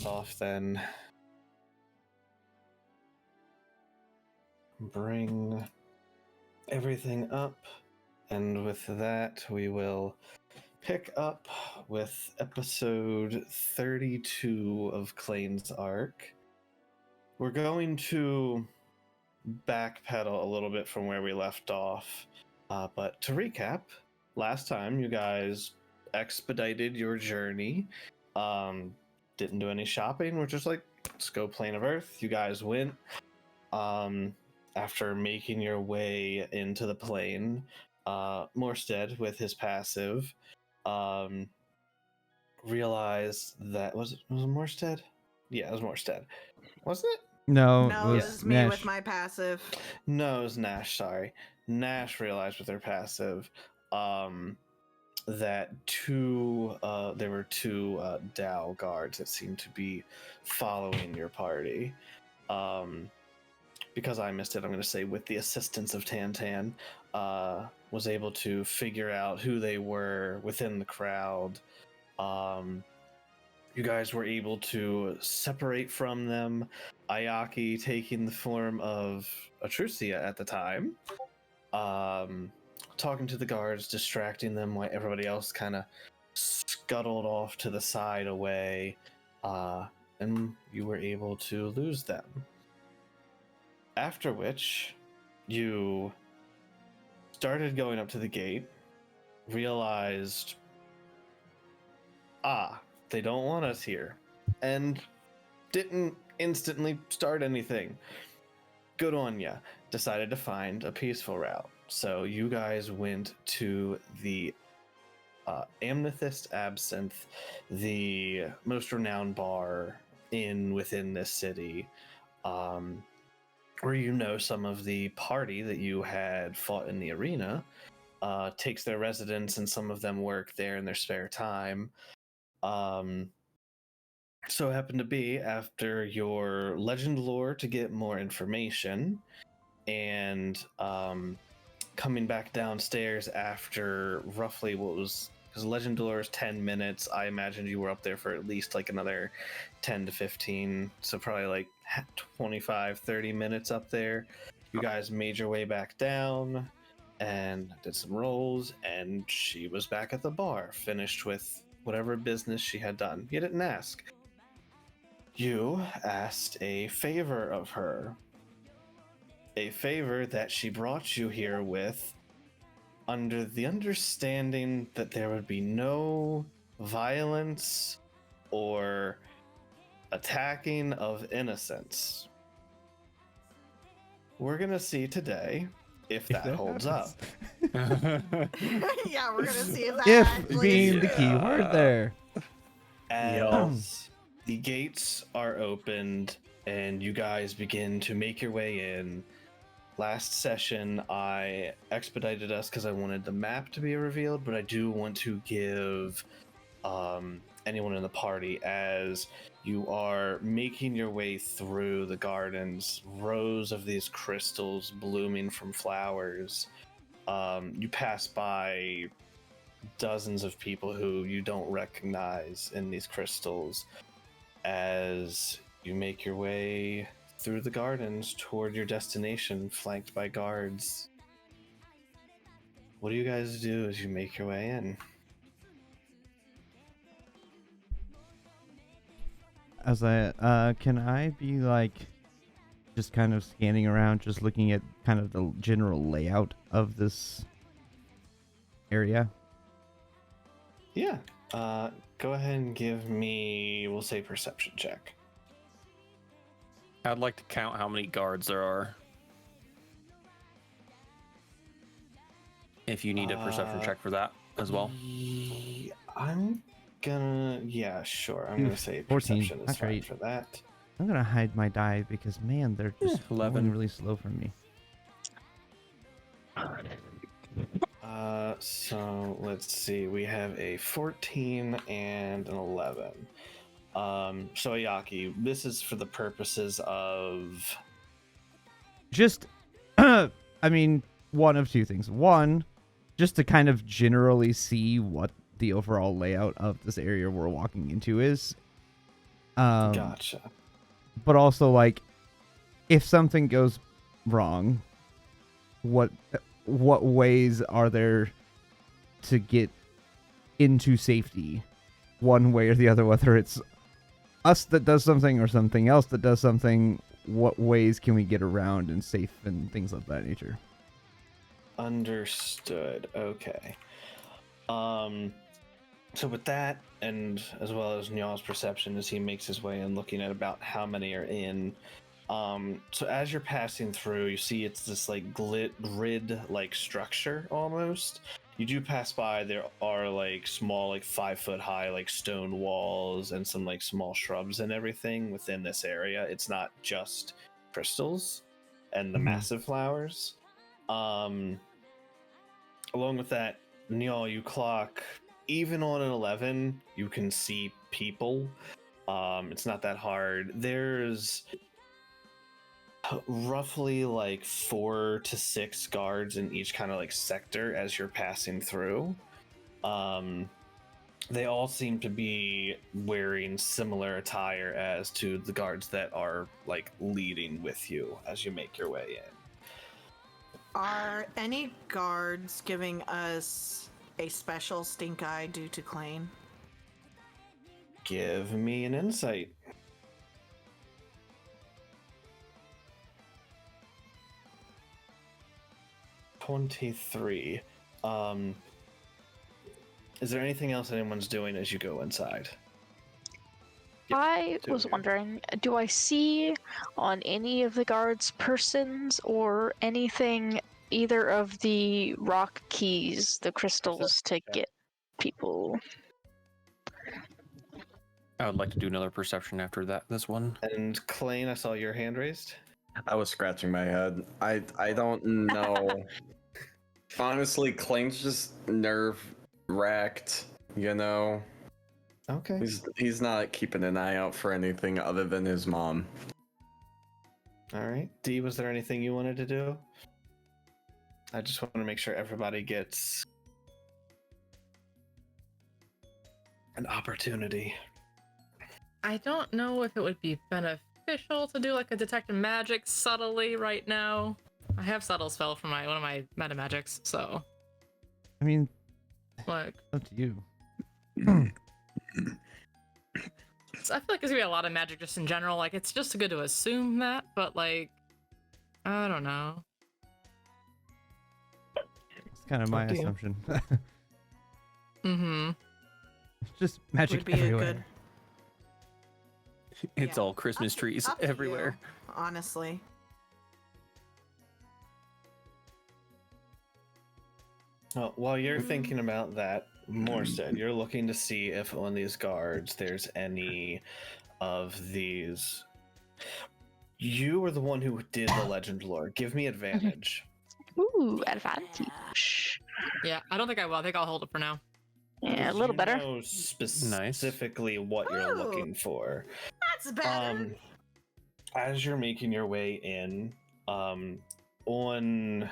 off then. Bring everything up, and with that, we will pick up with episode 32 of Klain's arc. We're going to backpedal a little bit from where we left off, but to recap, last time you guys expedited your journey, didn't do any shopping. We're just like, let's go Plane of Earth. You guys went. After making your way into the plane, Morstead with his passive realized that was it Morstead? Yeah, it was Morstead. Wasn't it? No, No, it it was was me Nash. with my passive. No, it was Nash, sorry. Nash realized with her passive that there were two Dow guards that seemed to be following your party. Because I missed it, I'm going to say with the assistance of Tantan, was able to figure out who they were within the crowd. You guys were able to separate from them. Ayaki taking the form of Atrusia at the time, talking to the guards, distracting them while everybody else kind of scuttled off to the side away, and you were able to lose them. After which, you started going up to the gate, realized, they don't want us here, and didn't instantly start anything. Good on ya. Decided to find a peaceful route. So you guys went to the Amethyst Absinthe, the most renowned bar within this city, where you know some of the party that you had fought in the arena takes their residence, and some of them work there in their spare time. So it happened to be after your legend lore to get more information, and coming back downstairs after roughly what was, because legend lore is 10 minutes, I imagined you were up there for at least like another 10 to 15, so probably like 25-30 minutes up there. You guys made your way back down and did some rolls, and she was back at the bar, finished with whatever business she had done. You didn't ask. You asked a favor of her. A favor that she brought you here with, under the understanding that there would be no violence or attacking of innocents. We're gonna see today if that holds up. Yeah, we're gonna see if that If actually being the key word there. As the gates are opened and you guys begin to make your way in. Last session, I expedited us because I wanted the map to be revealed, but I do want to give anyone in the party, as you are making your way through the gardens, rows of these crystals blooming from flowers. You pass by dozens of people who you don't recognize in these crystals as you make your way through the gardens toward your destination, flanked by guards. What do you guys do as you make your way in? As I can I be like just kind of scanning around, just looking at kind of the general layout of this area? Yeah. Go ahead and give me, we'll say, perception check. I'd like to count how many guards there are. If you need a perception check for that as well. I'm gonna, yeah, sure. I'm gonna say 14. perception is That's fine right. for that. I'm gonna hide my die because man, they're just 11. moving really slow for me. So let's see. We have a 14 and an 11. So Ayaki, this is for the purposes of Just, I mean, one of two things. One, just to kind of generally see what the overall layout of this area we're walking into is. Gotcha. But also, like, if something goes wrong, what ways are there to get into safety, one way or the other? Whether it's us that does something or something else that does something, what ways can we get around and safe and things of that nature? Understood. Okay. So with that, and as well as Nyal's perception as he makes his way in, looking at about how many are in. So as you're passing through, you see it's this like grid-like structure almost. You do pass by. There are like small, like 5 foot high, like stone walls and some like small shrubs and everything within this area. It's not just crystals and the massive flowers. Along with that, Neil, you clock even on an 11, you can see people. It's not that hard. There's roughly like 4 to 6 guards in each kind of like sector as you're passing through. They all seem to be wearing similar attire as to the guards that are like leading with you as you make your way in. Are any guards giving us a special stink eye due to Klain? Give me an insight. $23. Is there anything else anyone's doing as you go inside? I was wondering, do I see on any of the guards persons or anything, either of the rock keys, the crystals to get people? I would like to do another perception after this one. And Klain, I saw your hand raised. I was scratching my head. I don't know. Honestly, Klain's just nerve racked, you know? Okay. He's not keeping an eye out for anything other than his mom. All right. D, was there anything you wanted to do? I just want to make sure everybody gets an opportunity. I don't know if it would be beneficial to do like a detect magic subtly right now. I have subtle spell for one of my meta magics, so I mean, like up to you. so I feel like there's gonna be a lot of magic just in general. Like it's just good to assume that, but like I don't know. It's kind of my Up to you. assumption. Mm-hmm. It's just magic Would be everywhere. a good. It's Yeah. all Christmas trees Up to everywhere. you, honestly. Well, while you're thinking about that, Morstead, you're looking to see if on these guards there's any of these. You were the one who did the legend lore. Give me advantage. Ooh, advantage. Yeah, I don't think I will. I think I'll hold it for now. Yeah, a You little better. know specifically what you're Oh. looking for. That's better. As you're making your way in, on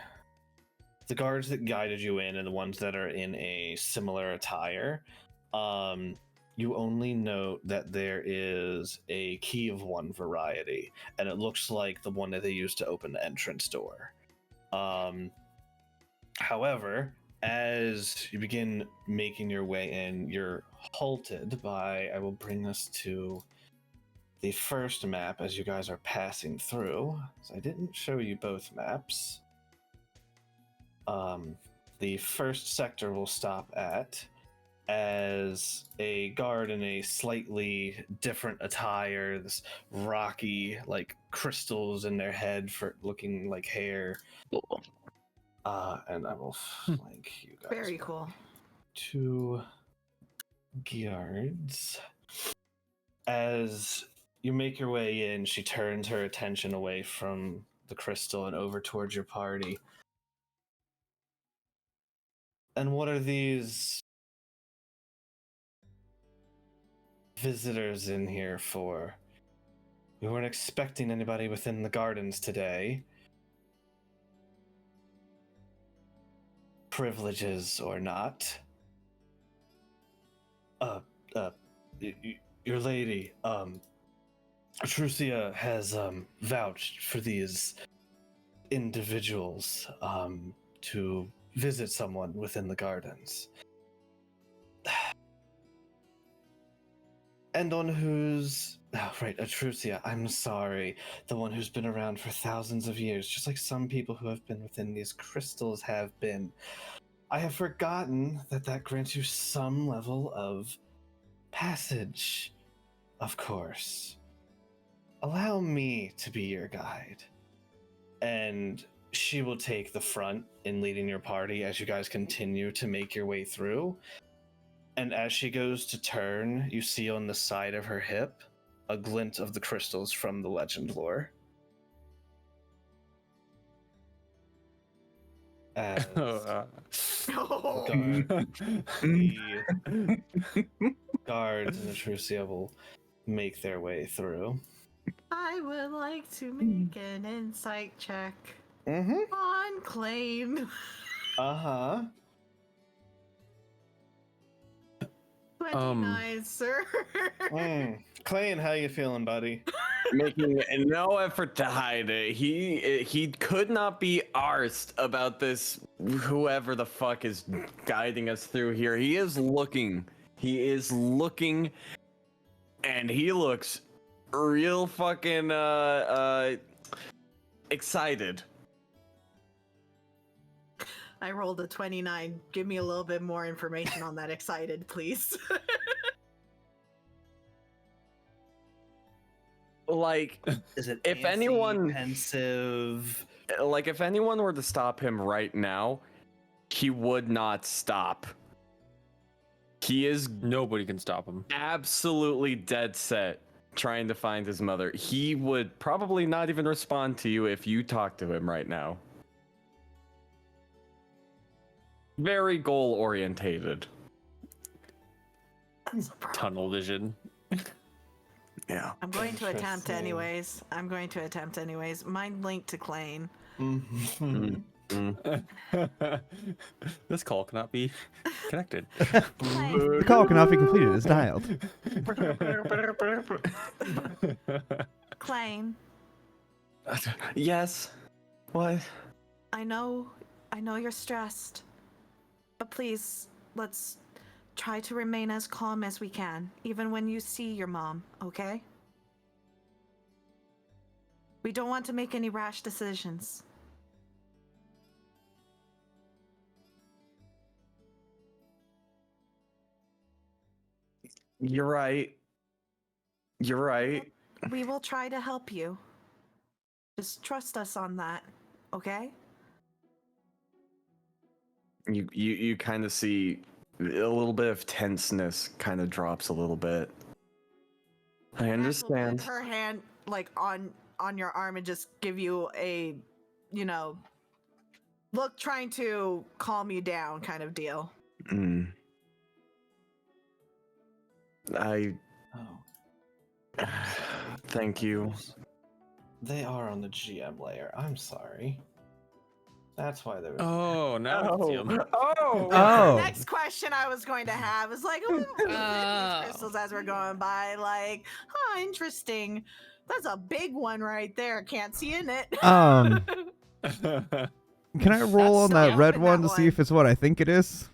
the guards that guided you in and the ones that are in a similar attire, you only note that there is a key of one variety, and it looks like the one that they used to open the entrance door. However, as you begin making your way in, you're halted by, I will bring this to the first map as you guys are passing through. So I didn't show you both maps. The first sector will stop at as a guard in a slightly different attire, this rocky, like crystals in their head for looking like hair. Cool. And I will flank you guys. Very cool. 2 guards. As you make your way in, she turns her attention away from the crystal and over towards your party. And what are these visitors in here for? We weren't expecting anybody within the gardens today. Privileges or not. Your lady, Trucia has vouched for these individuals to visit someone within the gardens. And on whose... Oh, right, Atrucia, I'm sorry. The one who's been around for thousands of years, just like some people who have been within these crystals have been. I have forgotten that grants you some level of passage, of course. Allow me to be your guide. And she will take the front in leading your party as you guys continue to make your way through. And as she goes to turn, you see on the side of her hip a glint of the crystals from the legend lore. As the guards and the Trucia will make their way through. I would like to make an insight check Mm-hmm. on Klain. Uh-huh. 29, sir. Klain, how you feeling, buddy? Making no effort to hide it. He could not be arsed about this. Whoever the fuck is guiding us through here, he is looking. And he looks real fucking excited. I rolled a 29. Give me a little bit more information on that excited, please. Like, Is it if antsy, anyone- pensive? like if anyone were to stop him right now, he would not stop. He is Nobody can stop him. absolutely dead set trying to find his mother. He would probably not even respond to you if you talk to him right now. Very goal orientated. That's a problem. Tunnel vision. Yeah. I'm going to attempt Interesting. anyways. Mind link to Klain. This call cannot be connected. The call cannot be completed. It's dialed. Klain, Yes. What? I know you're stressed, but please, let's try to remain as calm as we can, even when you see your mom, okay? We don't want to make any rash decisions. You're right. You're right. We will try to help you. Just trust us on that, okay? You kind of see a little bit of tenseness kind of drops a little bit. I understand. Her hand like on your arm and just give you a, look, trying to calm you down kind of deal. Mm. Oh. Thank you. They are on the GM layer. I'm sorry. That's why they were. Oh, now I can see him. Oh. Next question I was going to have is like, oh, these crystals as we're going by, like, interesting. That's a big one right there. Can't see in it. Can I roll on that That's red so one to that see one. if it's what I think it is?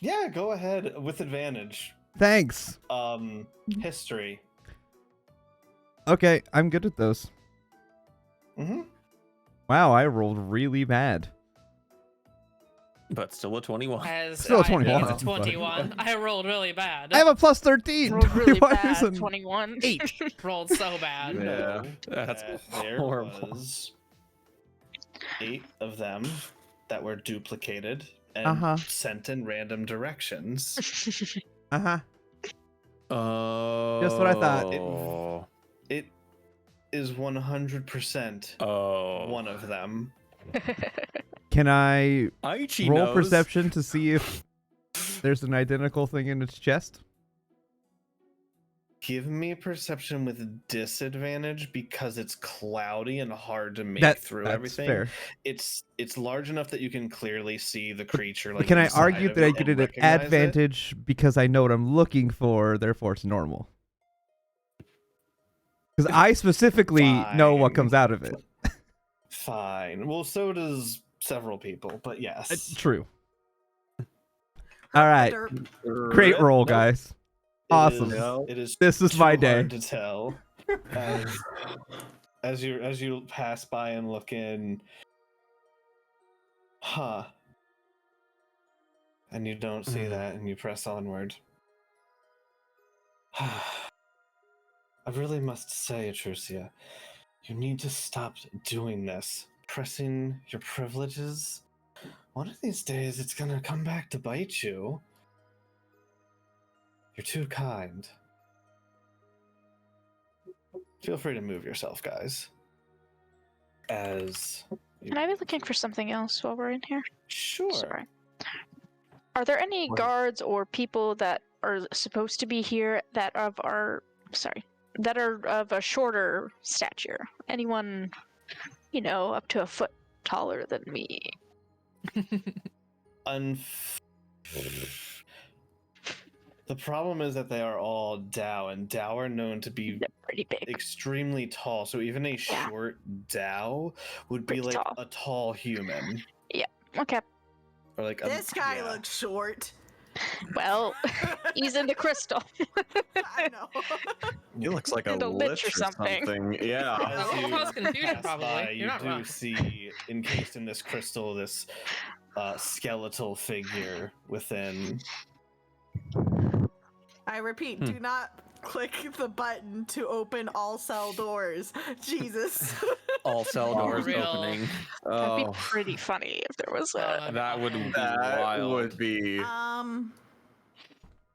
Yeah, go ahead with advantage. Thanks. History. Okay, I'm good at those. Mm-hmm. Wow, I rolled really bad. But still a 21. As Still a I rolled 21, a 21. I rolled really bad. I have a plus 13. Rolled really 21 bad. isn't- 21. 8. rolled so bad. You Yeah, know that's that there horrible. was 8 of them that were duplicated and Uh-huh. sent in random directions. Uh-huh. Oh. Just what I thought. It is 100% Oh. one of them. Can I Aichi roll knows. perception to see if there's an identical thing in its chest? Give me a perception with disadvantage because it's cloudy and hard to make through that's everything. fair. It's large enough that you can clearly see the creature. But Like, can I inside argue of that I it get and it at recognize it? advantage because I know what I'm looking for, therefore it's normal? Because I specifically know what Fine. comes out of it. Fine. Well, so does several people, but yes. True. All right. Derp. Great roll, Nope. guys. It Awesome. It is. This is too my hard day. to tell. As you pass by and look in, and you don't see that, and you press onward. I really must say, Atrusia, you need to stop doing this. Pressing your privileges. One of these days, it's gonna come back to bite you. You're too kind. Feel free to move yourself, guys. As Can I be looking for something else while we're in here? sure. Sorry. Are there any guards or people that are supposed to be here that are of a shorter stature? Anyone, up to a foot taller than me? The problem is that they are all Dao, and Dao are known to be They're pretty big. extremely tall. So even a short Dao would be Pretty like tall. a tall human, Okay. or like This guy yeah. looks short. Well, he's in the crystal. I know. He looks like a In the lich lich or something. Yeah. As That will you cause confusion, pass probably. by, You're you not do wrong. see encased in this crystal this skeletal figure within. I repeat, do not click the button to open all cell doors. Jesus. All cell doors Real. opening. That'd be Oh, pretty funny if there was a. that'd be That would awful. be that wild. would be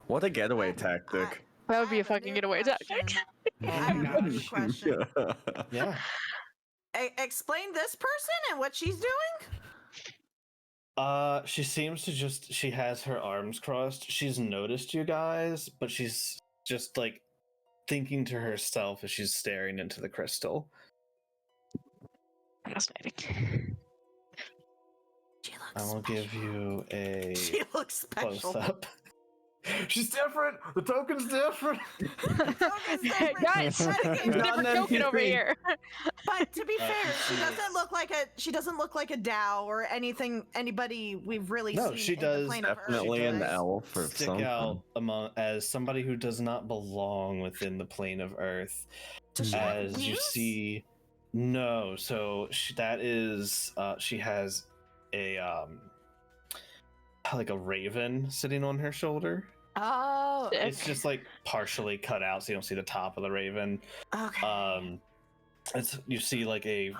what a getaway tactic. That would be I a have a fucking new getaway tactic. question. Oh I my have a new gosh. question. Yeah. Explain this person and what she's doing? She seems to she has her arms crossed. She's noticed you guys, but she's just like thinking to herself as she's staring into the crystal. Fascinating. She looks I will special. give you a She looks special. close up. She's different. The token's different. Guys, different token over here. But to be fair, she she doesn't is- look like a Dao or anybody we've really No, seen she in does the plane of Earth, Definitely an right? elf or Stick something. out as somebody who does not belong within the plane of Earth. Does she have As you wings? see, no. So that is she has a like a raven sitting on her shoulder. Oh, It's just like partially cut out, so you don't see the top of the raven. okay. You see like a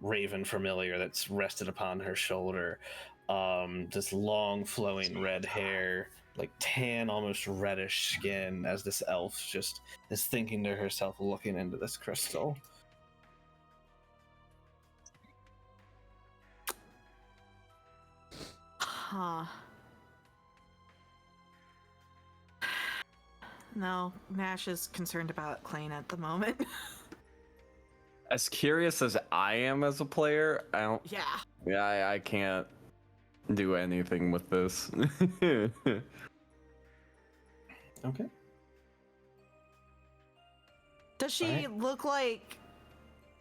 raven familiar that's rested upon her shoulder. This long flowing red hair, like tan, almost reddish skin, as this elf just is thinking to herself, looking into this crystal. Huh. No, Nash is concerned about Klain at the moment. As curious as I am as a player, I don't. Yeah. Yeah, I can't do anything with this. Okay. Does she Alright. look like?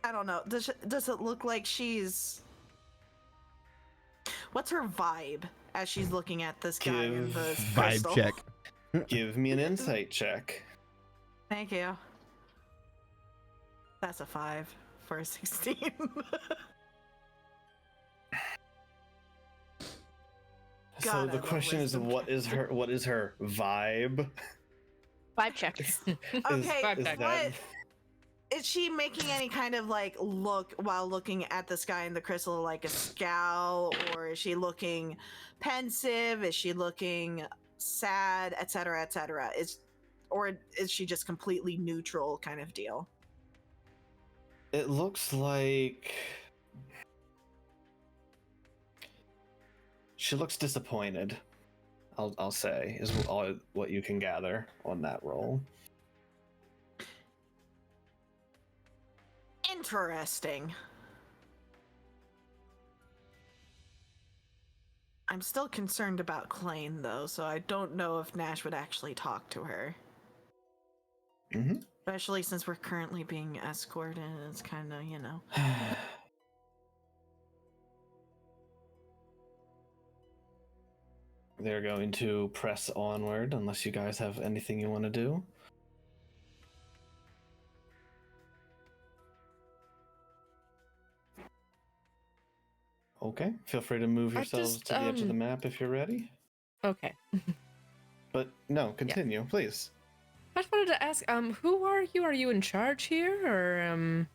I don't know. Does it look like she's? What's her vibe as she's looking at this guy in the Give Vibe crystal? check. Give me an insight check. Thank you. That's a 5 for a 16. So God, I the love question is, wisdom what is her vibe? Vibe check. Okay, Vibe is check. that is she making any kind of like look while looking at this guy in the crystal, like a scowl, or is she looking pensive? Is she looking sad, etc., etc.? Or is she just completely neutral kind of deal? It looks like she looks disappointed. I'll say is all what you can gather on that roll. Interesting. I'm still concerned about Klain though, so I don't know if Nash would actually talk to her. Mm-hmm. Especially since we're currently being escorted. It's kind of, you know. They're going to press onward unless you guys have anything you want to do. Okay, feel free to move I yourselves just, to the edge of the map if you're ready. Okay. But no, continue, please. I just wanted to ask, who are you? Are you in charge here, or,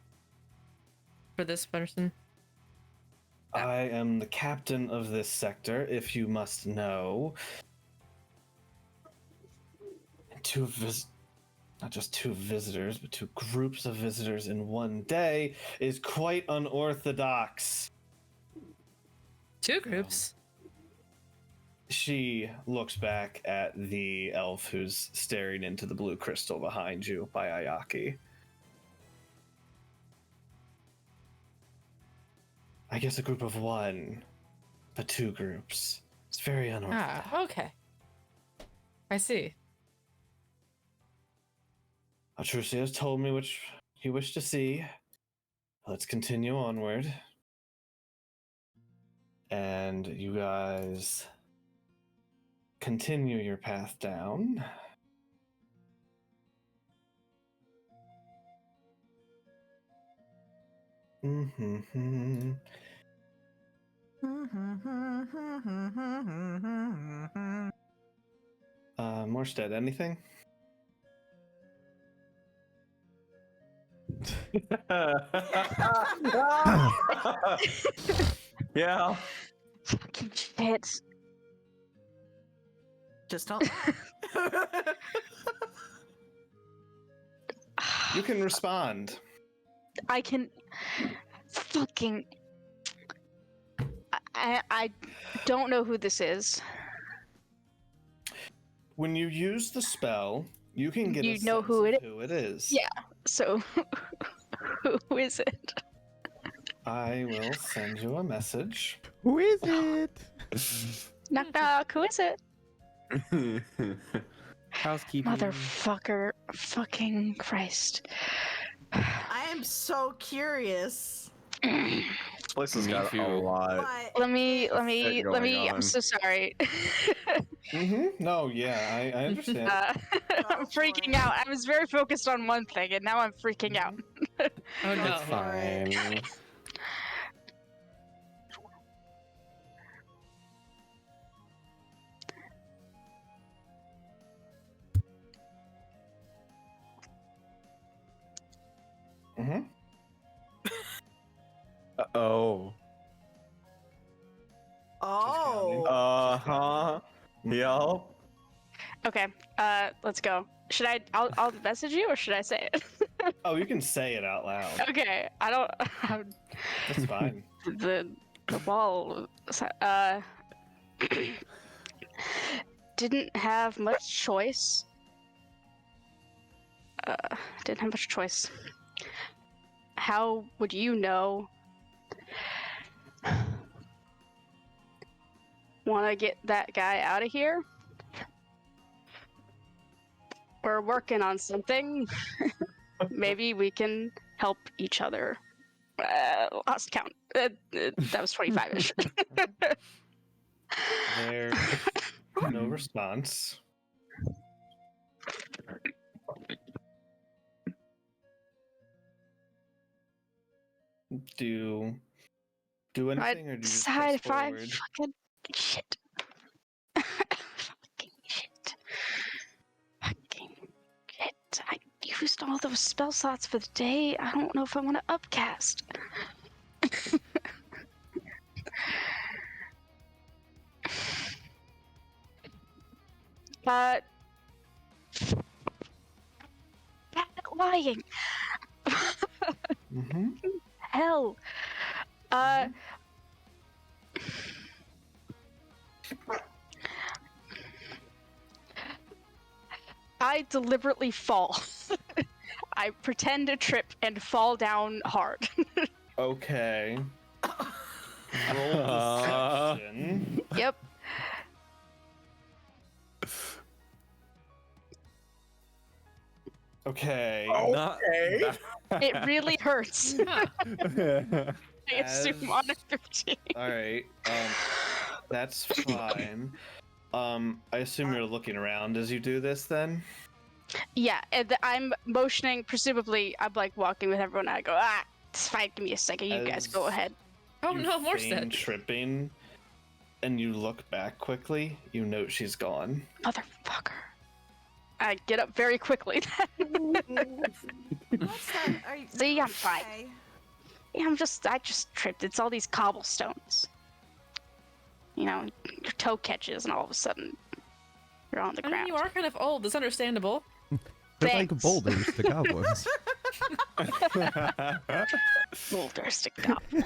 for this person? I am the captain of this sector, if you must know. Not just two visitors, but two groups of visitors in one day is quite unorthodox. Two groups. She looks back at the elf who's staring into the blue crystal behind you by Ayaki. I guess a group of one, but two groups. It's very unorthodox. Ah, okay. I see. Atrusia has told me which you wish to see. Let's continue onward. And you guys continue your path down. Mm-hmm. Morstead, anything? Yeah. Fucking shit. Just don't. You can respond. I can fucking. I don't know who this is. When you use the spell, you can get You a know sense who of it who it is. Yeah. So, who is it? I will send you a message. Who is it? Knock knock. Who is it? Housekeeping. Motherfucker. Fucking Christ. I am so curious. This place has Me got too. a lot. But let me. going I'm on. so sorry. Mm-hmm. No, yeah, I understand. I'm freaking out. I was very focused on one thing, and now I'm freaking out. Oh Go no. It's for it. fine. Mm-hmm. Oh. Oh. Uh-huh. Yup. Okay. Let's go. Should I? I'll message you, or should I say it? Oh, you can say it out loud. Okay. I don't have That's fine. the ball. Didn't have much choice. Didn't have much choice. How would you know? Want to get that guy out of here? We're working on something. Maybe we can help each other. Lost count. That was 25-ish. There's no response. Do anything, or do you just Decide press if I forward? fucking shit. Fucking shit. Fucking shit. I used all those spell slots for the day. I don't know if I want to upcast. Bad lying. Mm-hmm. Hell. I deliberately fall. I pretend to trip and fall down hard. Okay. Roll deception. Yep. Okay. Okay. It really hurts. Huh. I assume on a 15. All right. That's fine. I assume you're looking around as you do this then? Yeah, and I'm motioning, presumably, I'm like walking with everyone. I go, it's fine, give me a second, you guys go As ahead. Oh you no, more feign said. tripping, and you look back quickly, you note she's gone. Motherfucker. I get up very quickly. What's that? Are you, See, I'm fine. okay. Yeah, I just tripped. It's all these cobblestones. You know, your toe catches and all of a sudden you're on the I mean, ground. you are kind of old. It's understandable. They're like Thanks. boulders to goblins. Boulders to goblin.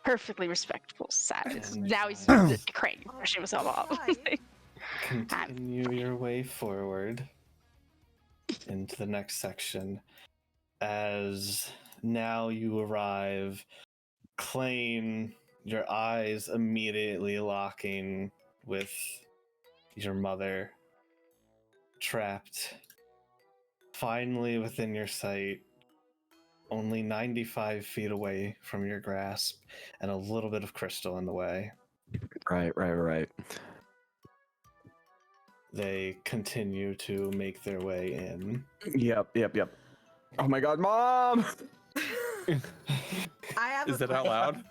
Perfectly respectable size. And Now he's I- crank brushing himself off. Right. Continue your way forward into the next section. As now you arrive, Klain, your eyes immediately locking with your mother, trapped, finally within your sight, only 95 feet away from your grasp, and a little bit of crystal in the way. Right. They continue to make their way in. Yep. Oh my god, Mom! I have Is a that out loud?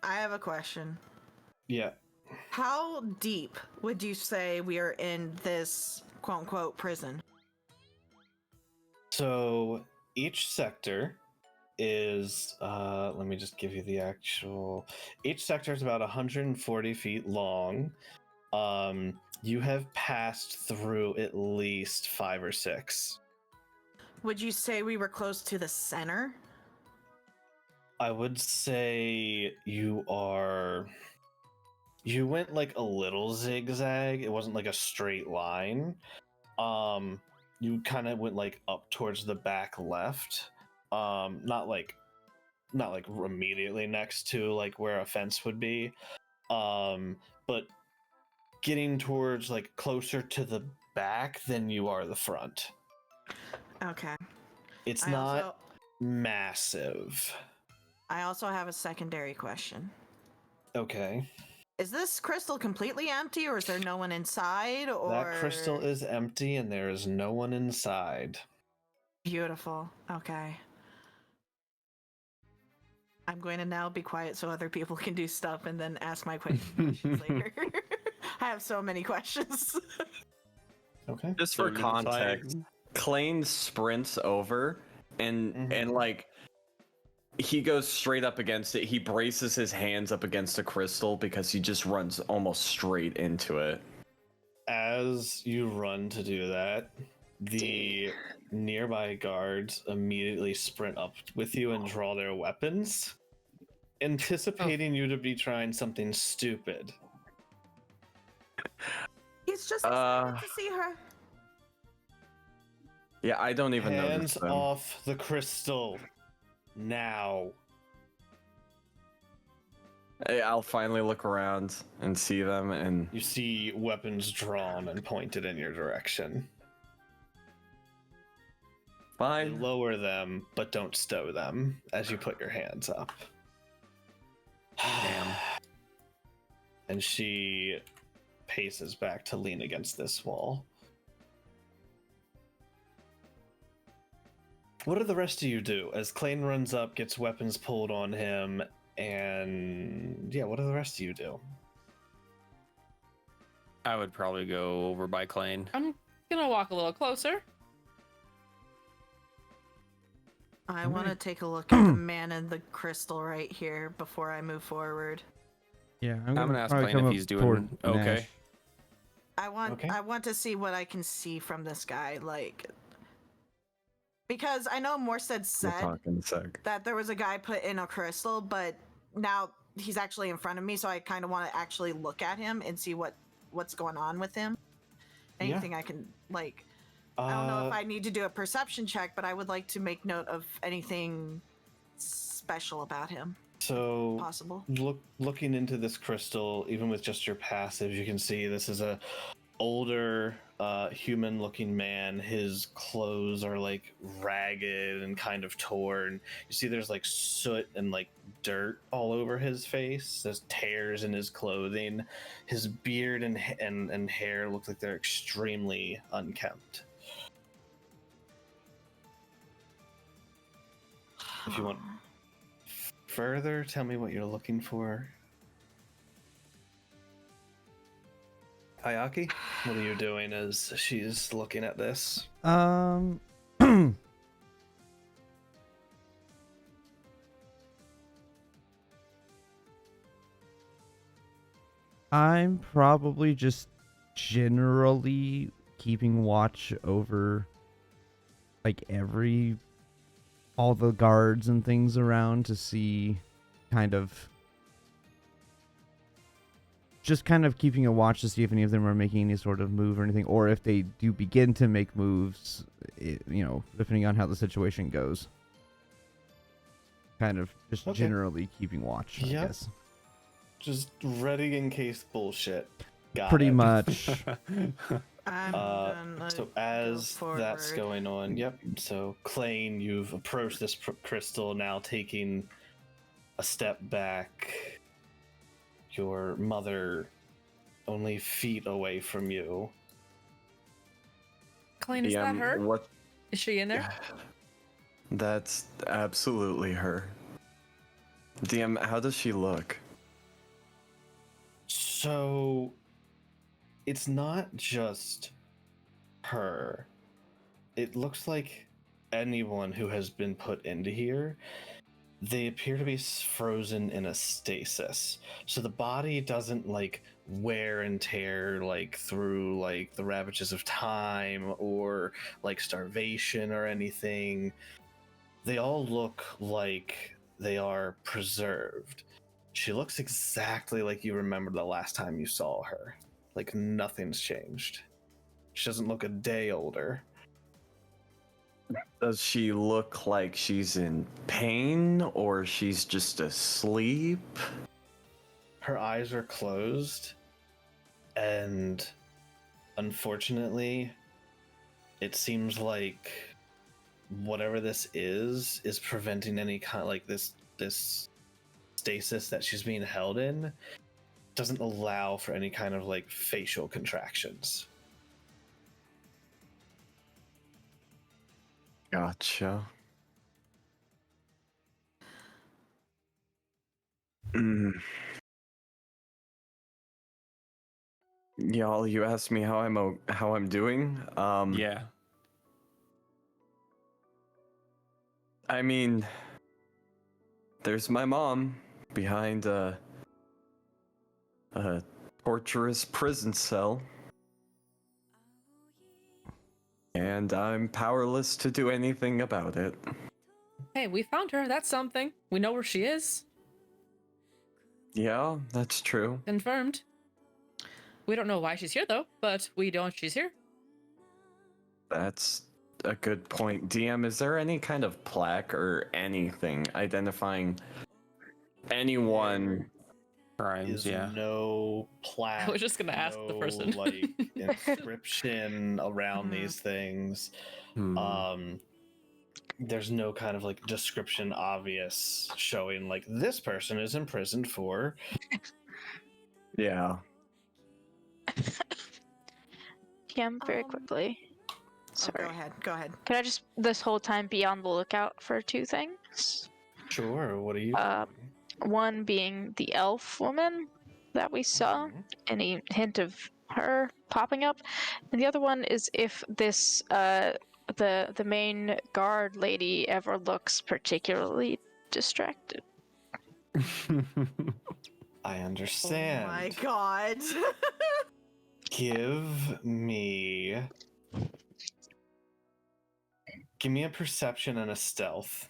I have a question. Yeah. How deep would you say we are in this quote unquote prison? So each sector is let me just give you the actual, each sector is about 140 feet long. You have passed through at least 5 or 6. Would you say we were close to the center? I would say you went like a little zigzag. It wasn't like a straight line. You kind of went like up towards the back left. Not like immediately next to like where a fence would be. But getting towards like closer to the back than you are the front. Okay. It's I not also, massive. I also have a secondary question. Okay. Is this crystal completely empty or is there no one inside or That crystal is empty and there is no one inside. beautiful. Okay. I'm going to now be quiet so other people can do stuff and then ask my questions later. I have so many questions. Okay. Just for So context, Klain sprints over and like he goes straight up against it. He braces his hands up against the crystal because he just runs almost straight into it. As you run to do that, the nearby guards immediately sprint up with you and draw their weapons, anticipating you to be trying something stupid. He's just excited to see her. Yeah, I don't even notice Hands them. off the crystal. Now. I'll finally look around and see them, and You see weapons drawn and pointed in your direction. You fine. lower them, but don't stow them as you put your hands up. Damn. And she paces back to lean against this wall. What do the rest of you do as Klain runs up, gets weapons pulled on him, and yeah, what do the rest of you do? I would probably go over by Klain. I'm gonna walk a little closer. I want to take a look at the man in the crystal right here before I move forward. Yeah, I'm gonna ask probably Klain come if up he's toward doing okay. Nash. Okay. I want to see what I can see from this guy, like, because I know Morstead We'll said talk in a sec. that there was a guy put in a crystal, but now he's actually in front of me, so I kind of want to actually look at him and see what's going on with him. Yeah. Anything I can, like, I don't know if I need to do a perception check, but I would like to make note of anything special about him. So Possible. looking into this crystal, even with just your passive, you can see this is a older human-looking man. His clothes are like ragged and kind of torn. You see there's like soot and like dirt all over his face. There's tears in his clothing. His beard and hair look like they're extremely unkempt. If you want further, tell me what you're looking for. Ayaki, what are you doing as she's looking at this? I'm probably just generally keeping watch over like all the guards and things around to see kind of keeping a watch to see if any of them are making any sort of move or anything, or if they do begin to make moves, depending on how the situation goes. Kind of just generally keeping watch, I guess. Just ready in case bullshit. Pretty much. So as that's going on, so Klain, you've approached this crystal, now taking a step back. Your mother only feet away from you. Klain, is that her? What? Is she in there? That's absolutely her. DM, how does she look? So, it's not just her. It looks like anyone who has been put into here. They appear to be frozen in a stasis. So the body doesn't like wear and tear like through like the ravages of time or like starvation or anything. They all look like they are preserved. She looks exactly like you remember the last time you saw her. Like nothing's changed. She doesn't look a day older. Does she look like she's in pain or she's just asleep? Her eyes are closed, and unfortunately, it seems like whatever this is preventing any kind like this stasis that she's being held in doesn't allow for any kind of like facial contractions. Gotcha. Y'all, you asked me how I'm doing. Yeah. I mean, there's my mom behind a torturous prison cell. And I'm powerless to do anything about it. Hey, we found her. That's something. We know where she is. Yeah, that's true. Confirmed. We don't know why she's here, though, but we know she's here. That's a good point. DM, is there any kind of plaque or anything identifying anyone? Crimes, yeah. No plaque. I was just gonna ask the person. Like inscription around these things. There's no kind of like description obvious showing like this person is imprisoned for. Yeah. Very quickly. Sorry. Go ahead. Can I just this whole time be on the lookout for two things? Sure, what are you One being the elf woman that we saw, any hint of her popping up, and the other one is if this the main guard lady ever looks particularly distracted. I understand. Oh my god. Give me a perception and a stealth.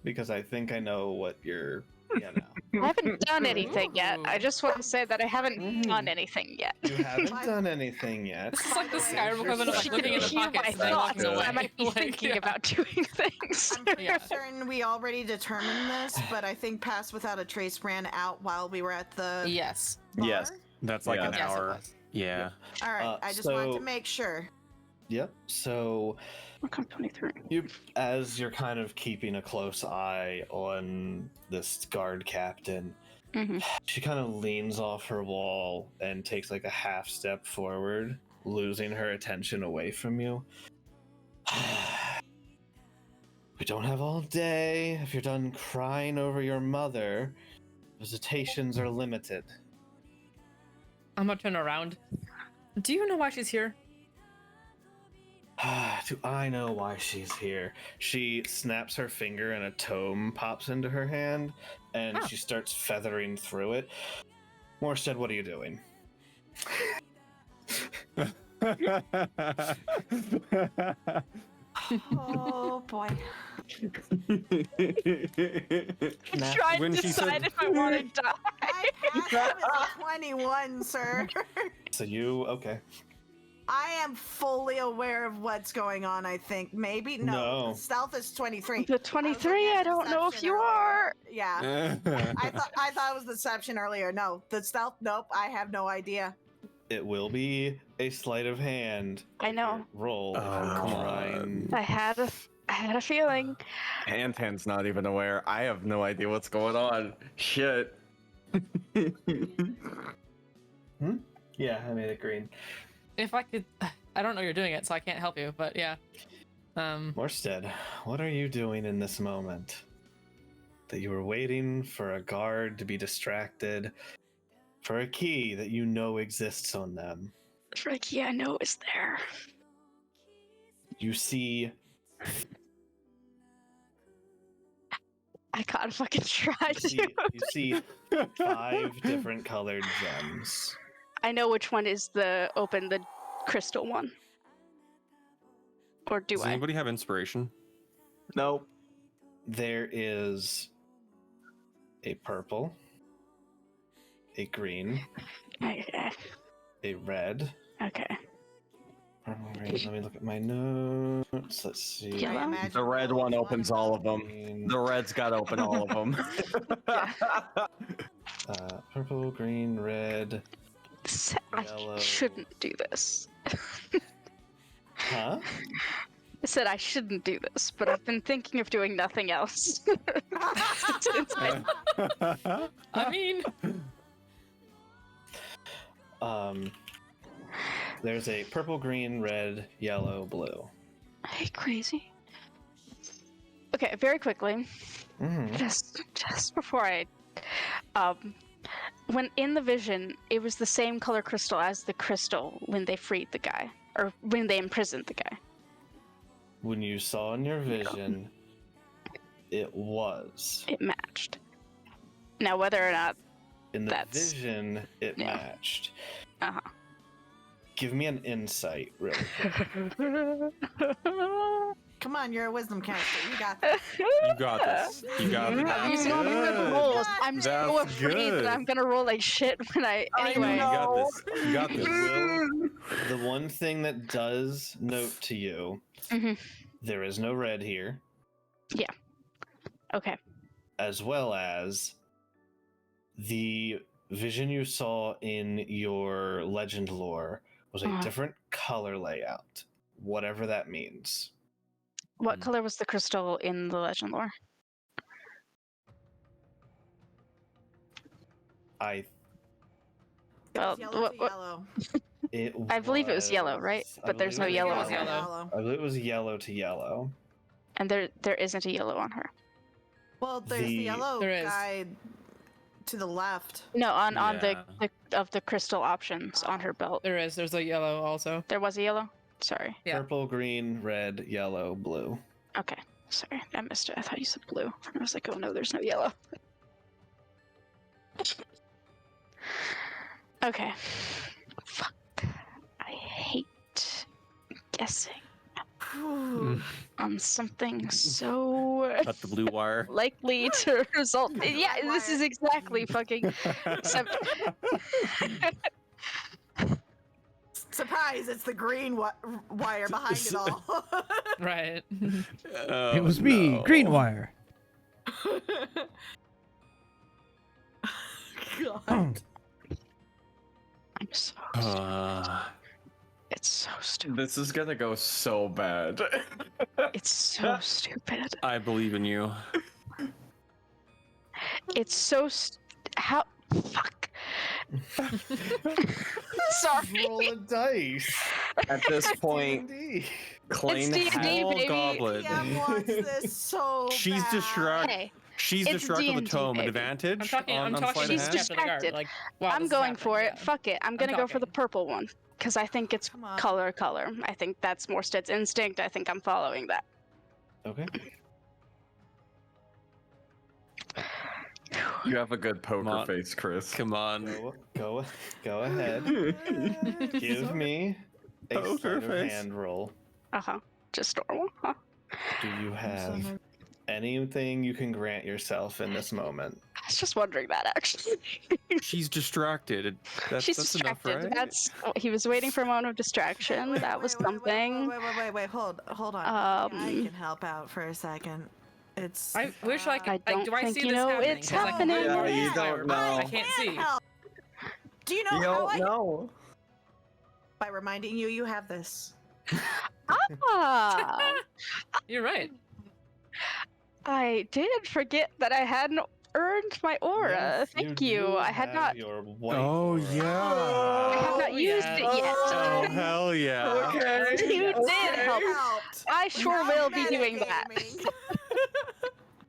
Because I think I know what you're, I haven't done anything yet. I just want to say that I haven't done anything yet. You haven't done anything yet. This is like the Skyrim equivalent of like You looking in the hear pockets my and thoughts. walking away. I might be Like, thinking yeah. about doing things. I'm pretty certain we already determined this, but I think Pass Without a Trace ran out while we were at the Yes. bar. Yes. That's like Yeah. an Yes, it hour. was. Yeah. All right, I just wanted to so- make sure. Yep. So Welcome 23. as you're kind of keeping a close eye on this guard captain, Mhm. she kind of leans off her wall and takes like a half step forward, losing her attention away from you. We don't have all day. If you're done crying over your mother, visitations are limited. I'm gonna turn around. Do you know why she's here? Do I know why she's here? She snaps her finger and a tome pops into her hand, and Huh. she starts feathering through it. Morstead, what are you doing? Oh boy. I'm Nah. trying When to she said- decide if I want to die. I passed with a 21, sir. So you okay? I am fully aware of what's going on, I think. Maybe? No. No. Stealth is 23. The 23, I don't know if Deception you earlier. are. Yeah. I thought it was deception earlier. No. The stealth, nope. I have no idea. It will be a sleight of hand. I know. Roll. if Oh, you're come trying- I had a feeling. Hand's not even aware. I have no idea what's going on. Shit. Yeah, I made it green. If I could, I don't know you're doing it, so I can't help you. But yeah, Morstead, what are you doing in this moment? That you were waiting for a guard to be distracted, for a key that you know exists on them. Ricky, I know is there. You see I gotta fucking try you see 5 different colored gems. I know which one is the crystal one. Or do Does I? anybody have inspiration? Nope. There is a purple, a green, Okay. a red. Okay. Purple, green. Let me look at my notes. Let's see. Yellow? I imagine The red yellow one is opens all of them. Green, The red's got to open all of them. purple, green, red. I Yellow. shouldn't do this. Huh? I said I shouldn't do this, but I've been thinking of doing nothing else. Since I mean, There's a purple, green, red, yellow, blue. Hey, crazy. Okay, very quickly, Mm-hmm. just before I, when in the vision, it was the same color crystal as the crystal when they freed the guy, or when they imprisoned the guy. When you saw in your vision, it was. It matched. Now, whether or not, In the That's- vision, it yeah. matched. uh-huh. Give me an insight, really quick. Come on, you're a wisdom caster. You got this. You got this. You got this. I'm using all the good Good. rolls. I'm so That's afraid good. that I'm gonna roll like shit when I. Anyway. You got this. You got this. The one thing that does note to you, Mhm. there is no red here, Okay. as well as the vision you saw in your legend lore was a Uh-huh. different color layout, whatever that means. What color was the crystal in the legend lore? I Well, Yellow what- to what- yellow. it I believe it was yellow, right? I But there's believe no it yellow was on her. Yellow. I believe it was yellow to yellow. And there isn't a yellow on her. Well, there's the The- yellow There is. guy to the left. No, on Yeah. the crystal options on her belt. there's a yellow also. There was a yellow. Sorry. Yeah. Purple, green, red, yellow, blue. Okay. Sorry, I missed it. I thought you said blue. I was like, oh no, there's no yellow. Okay. Fuck. I hate guessing on something so Got the blue wire. likely to result. Yeah, this is exactly fucking. Except Surprise! It's the green wire behind it all. Right. Oh, It was me, no. Greenwire. God. I'm so It's so stupid. This is gonna go so bad. It's so stupid. I believe in you. It's so how fuck. Sorry. Roll a dice. At this point, D&D. Klain D&D, has Small baby. goblet. DM wants this so She's bad. distracted. Hey, She's it's distracted with D&D, tome. baby. Advantage. I'm talking. on, I'm on talking. sleight of She's hand? to the guard. distracted. Like, while I'm this is going happening, for it. yeah. Fuck it. I'm gonna go for the talking. purple one because I think it's Come on. color. I think that's Morstead's instinct. I think I'm following that. Okay. You have a good poker Come on. face, Chris. Come on. Go ahead. Give me a Poker sleight of face. hand roll. Just normal. Huh? Do you have anything you can grant yourself in this moment? I was just wondering that actually. She's distracted. That's She's enough, distracted. right? That's he was waiting for a moment of distraction. That was something. Wait, hold on. I can help out for a second. It's. I wish I could. I don't do I think see you this know happening? it's 'Cause, like, happening. I'm Yeah, already you fire, don't but I know. can't see. Help. Do you know You how don't I? know. By reminding you, you have this. Ah, You're right. I did forget that I hadn't earned my aura. Yes, Thank do you. I had have not. Your white Oh, aura. yeah. I have not Oh, used yeah. it yet. Oh, hell yeah. You did help. Helped. I sure Now will be doing that. metagaming.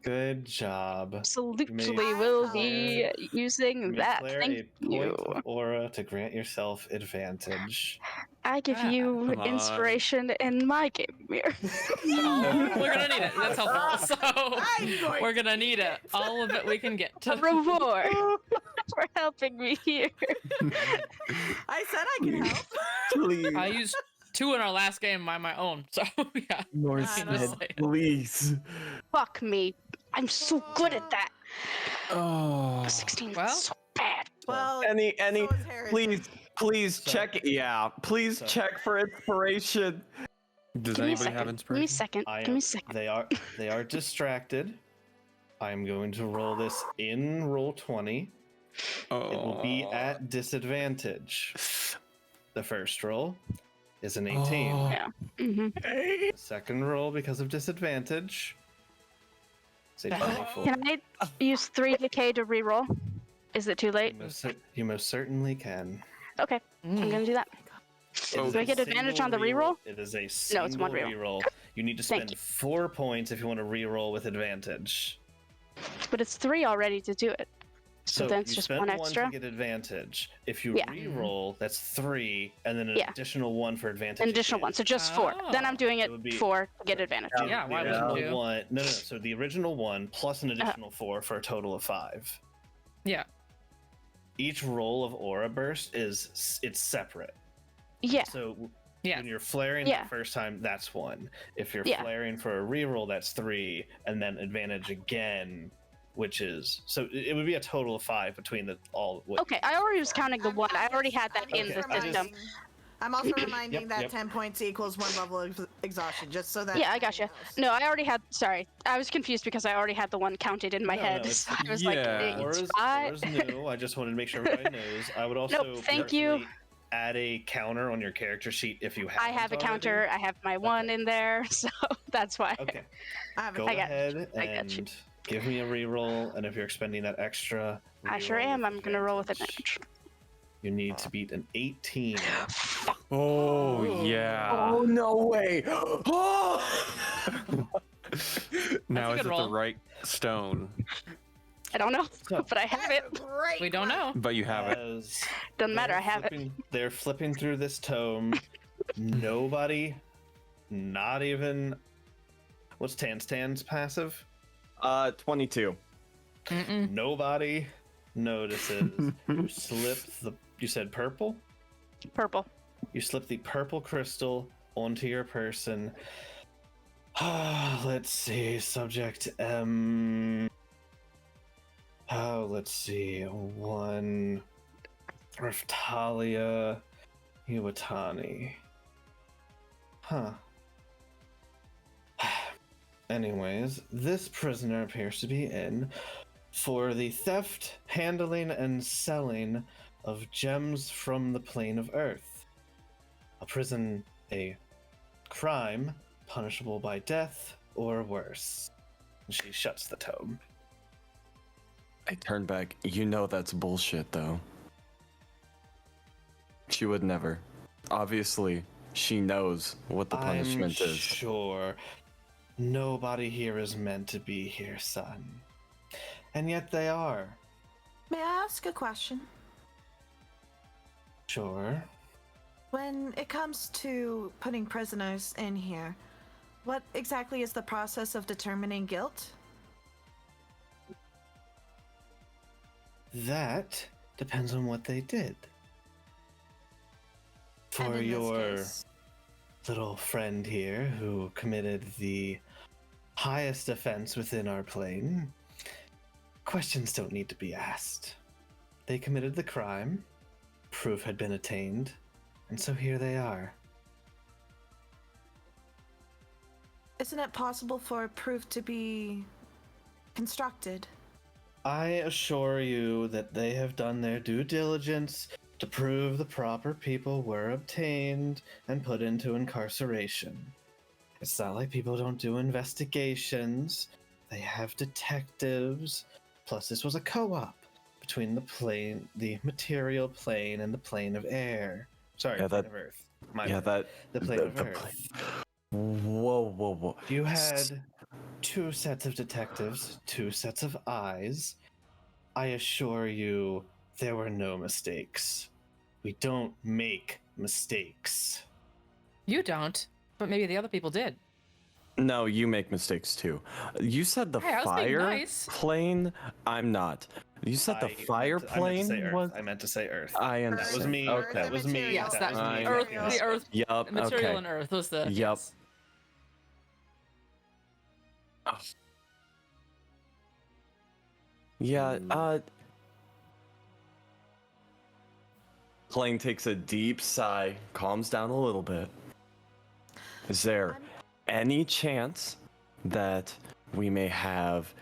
Good job. Absolutely may will flare- be You using may that. flare Thank a you. point of aura to grant yourself advantage. I give Ah, you come on. inspiration in my game mirror. Oh, we're gonna need it. That's helpful. So I'm going we're gonna need it. All of it we can get. A reward for helping me here. I said I can help. Please. I used 2 in our last game by my own. So yeah. Morstead, say. please. Fuck me. I'm so good at that. Oh. 16 Well. is so bad. Well, Any, so is Harrison. please So- check. Yeah, please so- check for inspiration. Does Give me a anybody second. have Give me a inspiration? second. I Give me am- a second. They are distracted. I'm going to roll this in roll 20. Oh. It will be at disadvantage. The first roll is an 18. Oh. Yeah. Mm-hmm. The second roll, because of disadvantage, is a 24. Can I use 3 decay to reroll? Is it too late? You most certainly can. Okay, I'm Mm. gonna do that. It Do is I a get advantage single on the reroll? It is a No, single it's one reroll. reroll. You need to Thank spend you. 4 points if you want to reroll with advantage. But it's 3 already to do it. So then it's you just spent 1 extra. to get advantage. If you Yeah. reroll, that's 3, and then an Yeah. additional 1 for advantage. An additional again. 1, so just 4. Then I'm doing It it would be- 4 to get advantage. The- Yeah, the why wouldn't original you? one? No. So the original 1 plus an additional 4 for a total of 5. Yeah. Each roll of aura burst it's separate. Yeah. So Yeah. when you're flaring Yeah. the first time, that's 1. If you're Yeah. flaring for a reroll, that's 3, and then advantage again, which is so it would be a total of 5 between the all. what- Okay, I already was counting the I'm- 1. I I'm already just- had that I'm in just the system. reminding- I'm also reminding that Yep. 10 points equals 1 level of exhaustion, just so that. Yeah, I gotcha. everybody knows. No, I already had. Sorry, I was confused because I already had the 1 counted in my No, head. no, So I was yeah. like, it's Aura's 5. new. I just wanted to make sure everybody knows. I would also thank you. personally add a counter on your character sheet if you have. I have a counter. I have my 1 in there, so that's why. Okay, I have go a I got- ahead I got you. and give me a reroll, and if you're expending that extra, I sure reroll am. with I'm gonna roll with advantage. You need to beat an 18. Oh, yeah. Oh no way! Oh! Now That's a is good it the roll. right stone? I don't know, So- but I have it. Great. We don't know. But you have it. As Doesn't matter. I they're have it. They're flipping through this tome. Nobody, not even. What's Tan's passive? 22. Mm-mm. Nobody notices. You slip the. You said purple? Purple. You slip the purple crystal onto your person. Let's see. Subject M. Oh, let's see. 1. Raftalia Iwatani. Huh. Anyways, this prisoner appears to be in for the theft, handling, and selling of gems from the plane of Earth. A prison, a crime punishable by death or worse. And she shuts the tome. I turn back. You know that's bullshit, though. She would never. Obviously, she knows what the punishment I'm is. sure nobody here is meant to be here, son. And yet they are. May I ask a question? Sure. When it comes to putting prisoners in here, what exactly is the process of determining guilt? That depends on what they did. And For in this your case- little friend here who committed the highest offense within our plane, questions don't need to be asked. They committed the crime, proof had been attained, and so here they are. Isn't it possible for proof to be constructed? I assure you that they have done their due diligence to prove the proper people were obtained and put into incarceration. It's not like people don't do investigations. They have detectives. Plus, this was a co-op between the material plane and the plane of air. Sorry, Yeah, plane that- of Earth. The plane of Earth. Whoa. You had 2 sets of detectives, 2 sets of eyes. I assure you, there were no mistakes. We don't make mistakes. You don't, but maybe the other people did. No, you make mistakes too. You said the Hey, I was being fire nice. plane. I'm not. You said the fire plane was. I meant to say Earth. I That was understand. me. Okay. That was me. Yes, that that was me. Earth, Yes. the Earth, Yup. material Okay. on Earth was the. Yup. Yes. Oh. Yeah. Klain takes a deep sigh, calms down a little bit. Is there any chance that we may have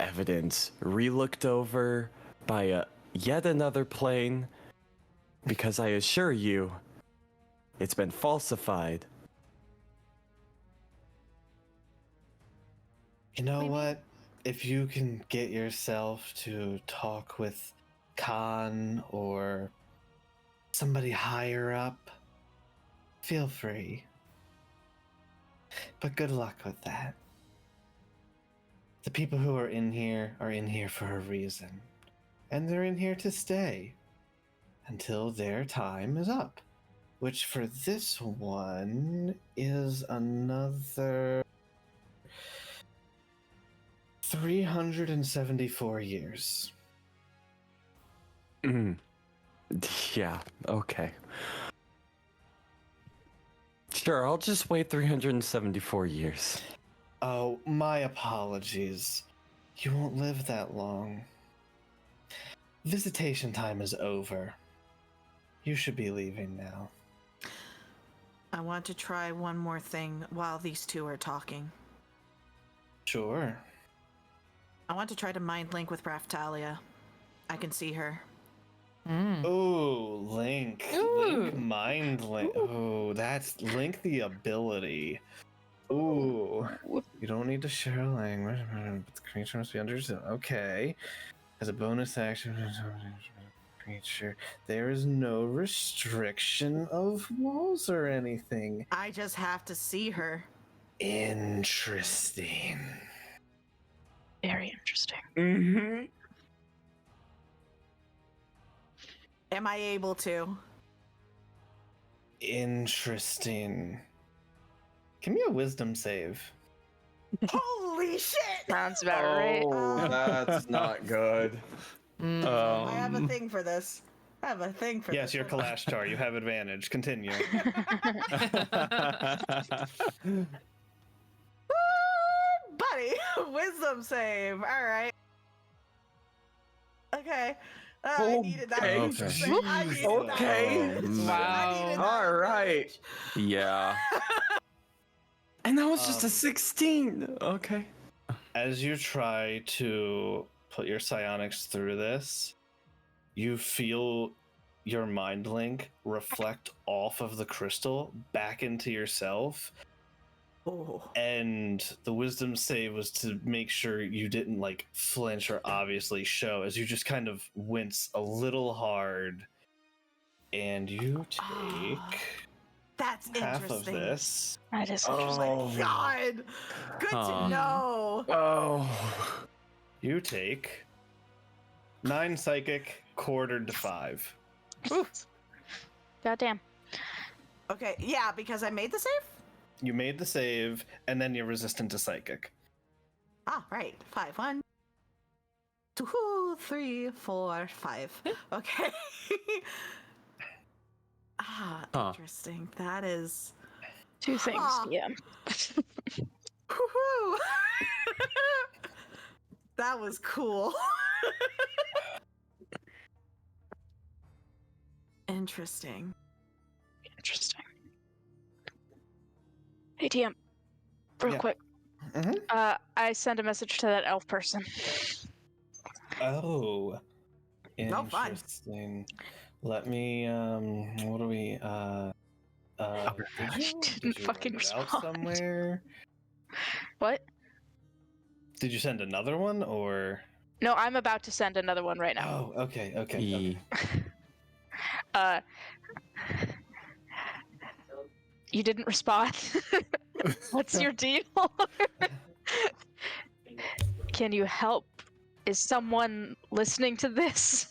evidence re-looked over by yet another plane? Because I assure you, it's been falsified. You know what? If you can get yourself to talk with Khan or somebody higher up, feel free. But good luck with that. The people who are in here for a reason. And they're in here to stay until their time is up. Which for this one is another 374 years. Yeah, okay. Sure, I'll just wait 374 years. Oh, my apologies. You won't live that long. Visitation time is over. You should be leaving now. I want to try one more thing while these two are talking. Sure. I want to try to mind link with Raftalia. I can see her. Ooh, Link. Ooh. Link mind link. Ooh, that's Link the ability. Ooh. You don't need to share a language, but the creature must be understood. Okay. As a bonus action, creature, there is no restriction of walls or anything. I just have to see her. Interesting. Very interesting. Mm-hmm. Am I able to? Interesting. Give me a wisdom save. Holy shit! Sounds about right. Oh, that's not good. I have a thing for this. I have a thing for Yes, this. you're Kalashtar. You have advantage. Continue. Buddy, wisdom save. All right. Okay. I needed that. Okay. much. I needed Okay. that. much. Wow. I needed that All right. much. Yeah. And that was just a Um, 16. Okay. As you try to put your psionics through this, you feel your mind link reflect off of the crystal back into yourself. Oh. And the wisdom save was to make sure you didn't like flinch or obviously show, as you just kind of wince a little hard. And you take That's half of interesting. this. That is Oh interesting. my god! Good to know. Oh. You take 9 psychic, quartered to 5. Goddamn. Okay, yeah, because I made the save? You made the save, and then you're resistant to psychic. Ah, right. 5. 1, 2, 3, 4, 5. Okay. Interesting. That is. 2 things, yeah. Woohoo! That was cool. Interesting. Interesting. Hey, TM. Real Yeah. quick. Mhm. I sent a message to that elf person. Oh, No fun. interesting. Let me. What do we? Didn't fucking write it out respond. somewhere? What? Did you send another one or? No, I'm about to send another one right now. Oh, okay. You didn't respond. What's your deal? Can you help? Is someone listening to this?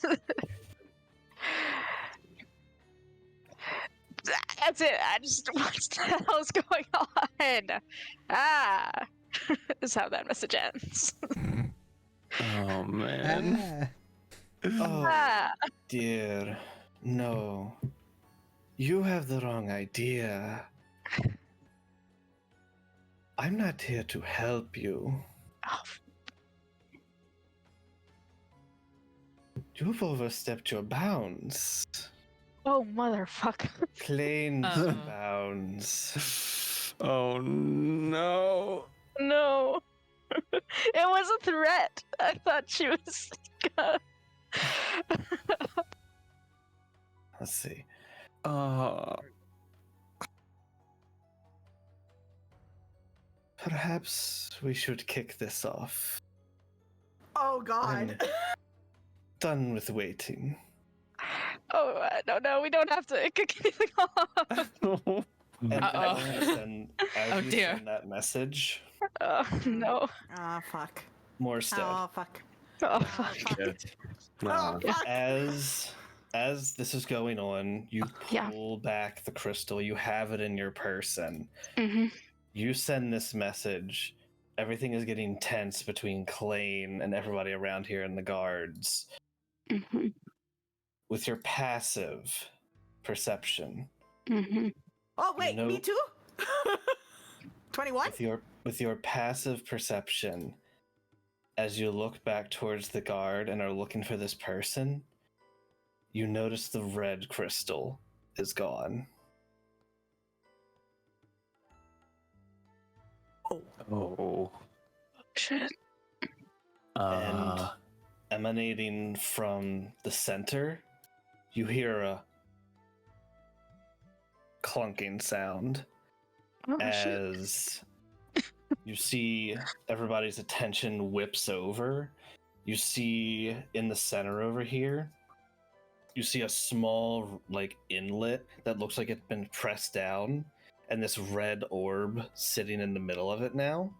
That's it. I just what the hell's going on? Is how that message ends. Oh man. Oh dear, no. You have the wrong idea. I'm not here to help you. Oh, You've overstepped your bounds. oh motherfucker. Klain's bounds. Oh no. No. It was a threat. I thought she was gonna... Let's see. Perhaps we should kick this off. Oh god. I'm done with waiting. Oh, no, we don't have to kick anything off. And Uh-oh. Oh, you dear. send that message, Oh, no. Oh fuck. more stead. Oh fuck. Oh, Oh fuck. fuck. No. Oh fuck. As this is going on, you Yeah. pull back the crystal. You have it in your person. Mm-hmm. You send this message. Everything is getting tense between Klain and everybody around here and the guards. Mm-hmm. With your passive perception, Mm-hmm. Oh wait, know- me too? 21? with your passive perception, as you look back towards the guard and are looking for this person, you notice the red crystal is gone. Oh. Shit. And emanating from the center, you hear a clunking sound Oh, shit. as you see everybody's attention whips over. You see in the center over here, you see a small like inlet that looks like it's been pressed down, and this red orb sitting in the middle of it now.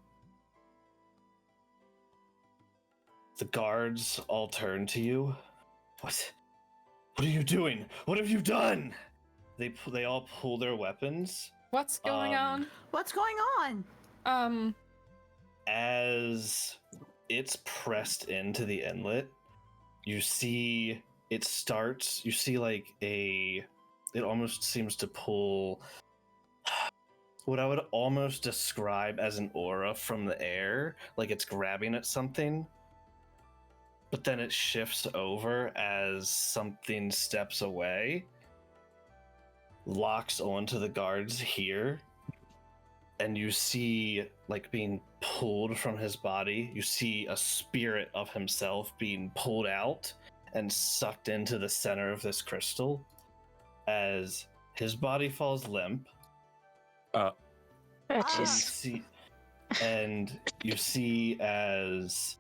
The guards all turn to you. What are you doing? What have you done? They all pull their weapons. What's going on? What's going on? As it's pressed into the inlet, you see it starts. You see like it almost seems to pull what I would almost describe as an aura from the air, like it's grabbing at something. But then it shifts over as something steps away, locks onto the guards here, and you see, like, being pulled from his body, you see a spirit of himself being pulled out and sucked into the center of this crystal as his body falls limp. That And you just see as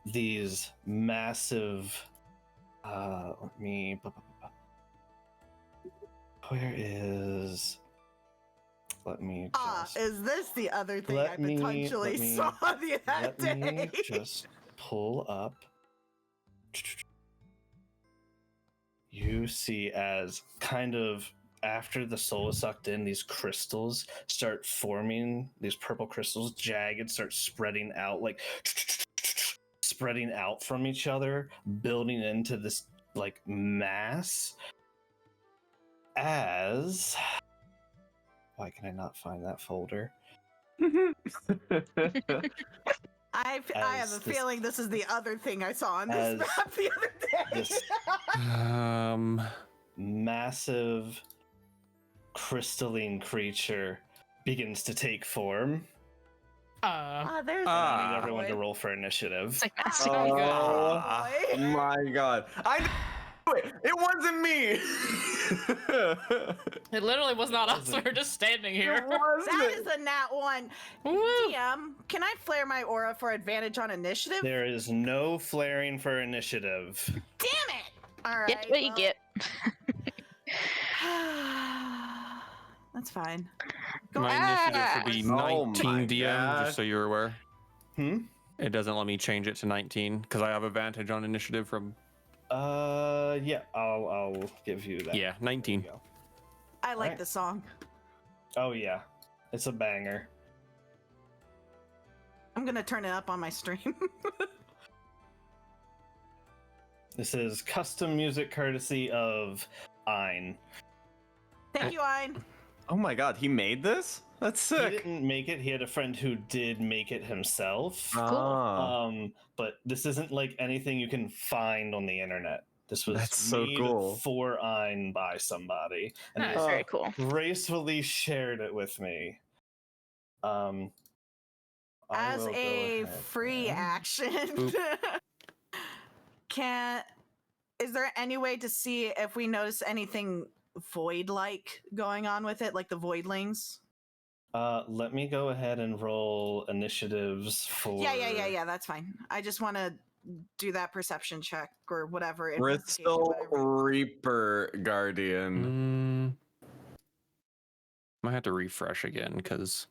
these massive Is this the other thing I let me- potentially let me- saw that let day? me just pull up. You see as kind of after the soul is sucked in, these crystals start forming, these purple crystals, jagged, start spreading out, like spreading out from each other, building into this like mass. As why can I not find that folder? I have a feeling this is the other thing I saw on this map the other day. This massive crystalline creature begins to take form. There's I need everyone to roll for initiative. it's like that's Oh my god. I knew it. It wasn't me. It literally was not us. We were just standing here. That is a nat 1. Woo. DM, can I flare my aura for advantage on initiative? There is no flaring for initiative. Damn it! All right. get what you get. That's fine. My initiative should be Oh 19 my DM, God. just so you're aware. It It doesn't let me change it to 19 because I have advantage on initiative from. Yeah, I'll give you that. Yeah, 19. There you go. I like Alright. the song. Oh yeah, it's a banger. I'm gonna turn it up on my stream. This is custom music courtesy of Ein. Thank you, Ein. Oh my god, he made this? That's He sick. didn't make it. He had a friend who did make it himself. Ah. But this isn't like anything you can find on the internet. This was That's so made cool. for Ein by somebody, and That's very cool. gracefully shared it with me. I As will go a ahead free and- action, is there any way to see if we notice anything void-like going on with it, like the voidlings? Let me go ahead and roll initiatives for. Yeah. That's fine. I just want to do that perception check or whatever. investigation, Crystal whatever. Reaper Guardian. Might have to refresh again because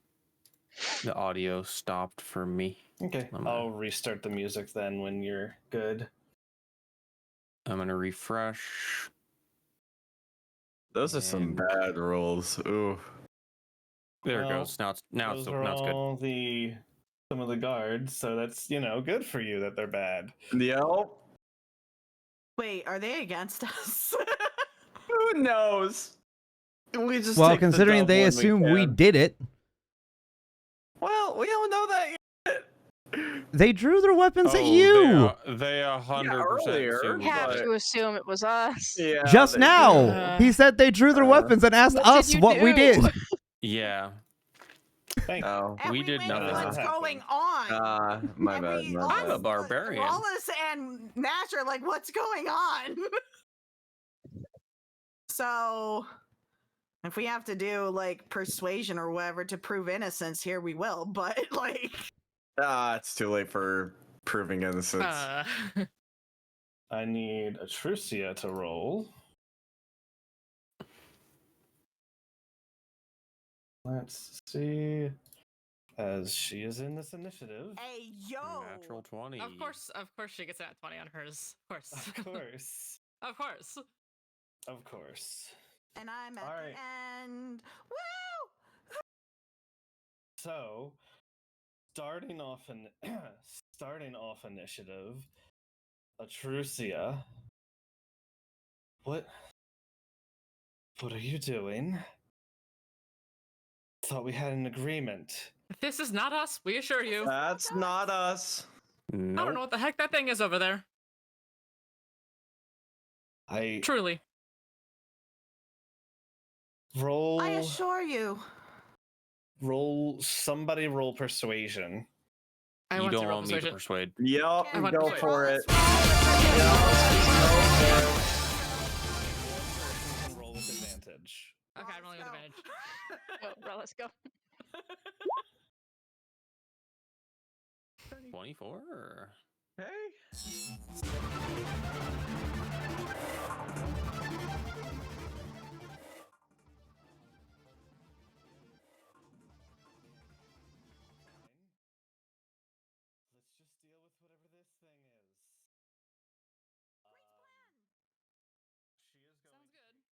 the audio stopped for me. Okay, I'm gonna- I'll restart the music then when you're good. I'm gonna refresh. Those are some And- bad rolls. Ooh. There it Well, goes. Now it's Those are good. all some of the guards, so that's good for you that they're bad. Yep. Wait, are they against us? Who knows? We just Well, take the considering dub they when assume we can. did it, Well, we don't know that yet. they drew their weapons at Oh, you They 100% earlier, assumed Have but- to assume it was us. Yeah. just they- now. He said they drew their weapons and asked What did us you what we do? did. Yeah. Thank you. Oh. And We did went, none of what's that. going on? My And bad. we- My I'm a bad. barbarian. Wallace and Nash are like, what's going on? So, if we have to do like persuasion or whatever to prove innocence, here we will. But like, It's too late for proving innocence. I need Atrucia to roll. Let's see. As she is in this initiative. hey yo, Natural 20. Of course she gets that 20 on hers. Of course. Of course. Of course. Of course. and I'm at Alright. the end. Woo! So, starting off initiative, Atrucia. What are you doing? Thought we had an agreement. This is not us, we assure you. That's not us. I don't know Nope. what the heck that thing is over there. I Truly. roll. I assure you. Somebody roll persuasion. I You want to don't roll want me to persuasion. persuade. Yup, I want go to for it. Roll with advantage. Okay, I'm rolling with advantage. Well, let's go. 24. Hey. Let's just deal with whatever this thing is. She is going Sounds good. her turn.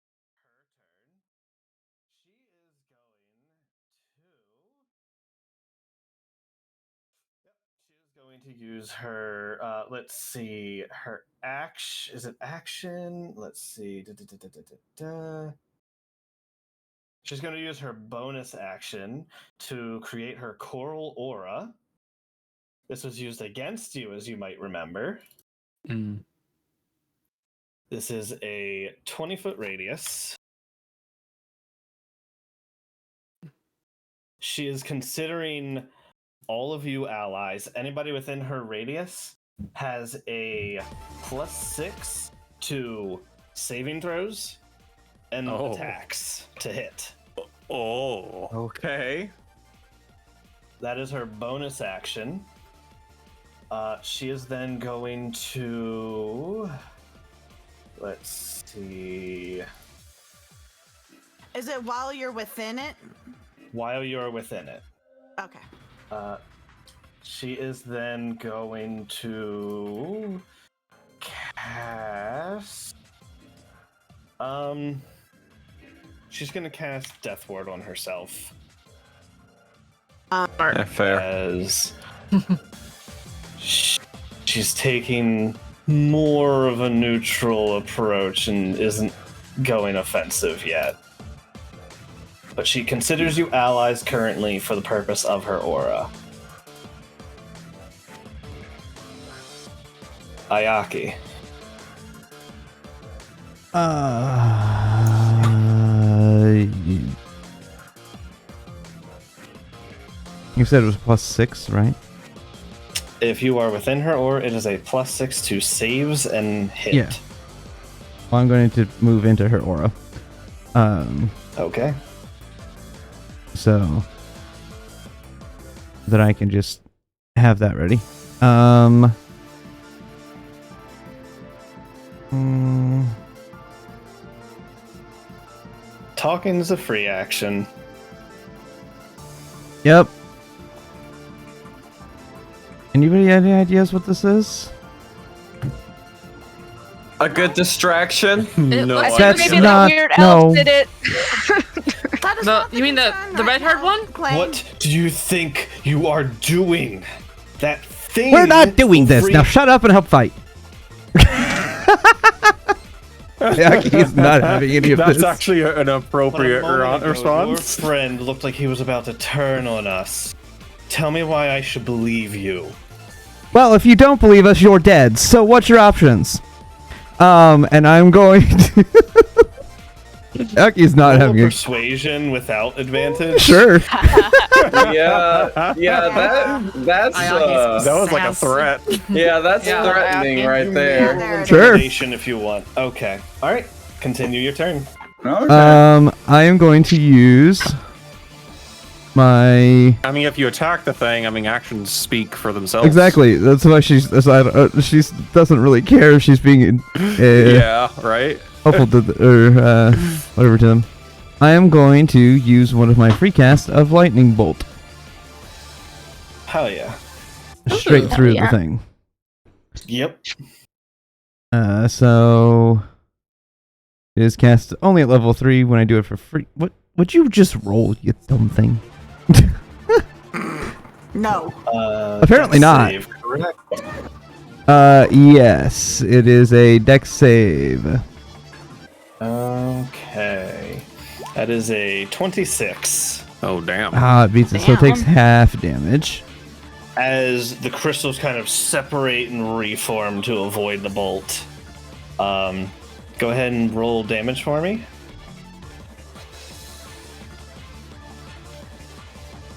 She is going to. Yep, she is going to use her. Let's see, her action. Is it action? Let's see. She's going to use her bonus action to create her coral aura. This was used against you, as you might remember. Mm. This is a 20-foot radius. She is considering all of you allies. Anybody within her radius has a +6 to saving throws and attacks to hit. Oh. Okay. That is her bonus action. She is then going to... Let's see... Is it while you're within it? While you're within it. Okay. She is then going to cast... She's going to cast Death Ward on herself. Fair. As she's taking more of a neutral approach and isn't going offensive yet. But she considers you allies currently for the purpose of her aura. Ayaki. You said it was +6, right? If you are within her aura, it is a +6 to saves and hit. Yeah. Well, I'm going to move into her aura. Okay. So that I can just have that ready. Talking's a free action. Yep. Anybody have any ideas what this is? A good distraction? No, I think That's Maybe not- the weird no. elf did it. That is No, not you mean the concern red haired now, one? Klain. What do you think you are doing? That thing. We're not doing this. free- Now shut up and help fight. Yaki's not having any of That's this. actually an But a appropriate moment ago, response. Your friend looked like he was about to turn on us. Tell me why I should believe you. Well, if you don't believe us, you're dead. So what's your options? And I'm going to... Yaki's not Roll having a... persuasion without advantage. Sure. Yeah, that's That was like a Sass. threat. yeah, that's Yeah. threatening right You there. may roll Sure. intimidation if you want. Okay. All right. Continue your turn. Okay. I am going to use my... I mean, if you attack the thing, I mean, actions speak for themselves. Exactly. That's why she doesn't really care if she's being Yeah, right? helpful to whatever to them. I am going to use one of my free casts of Lightning Bolt Hell yeah. straight through yeah. the thing. Yep. So it is cast only at level 3 when I do it for free. What would you just roll, you dumb thing? No. Apparently not. Save, correct. Yes, it is a dex save. Okay. That is a 26. Oh, damn. It beats it, so it takes Damn. half damage. As the crystals kind of separate and reform to avoid the bolt. Go ahead and roll damage for me.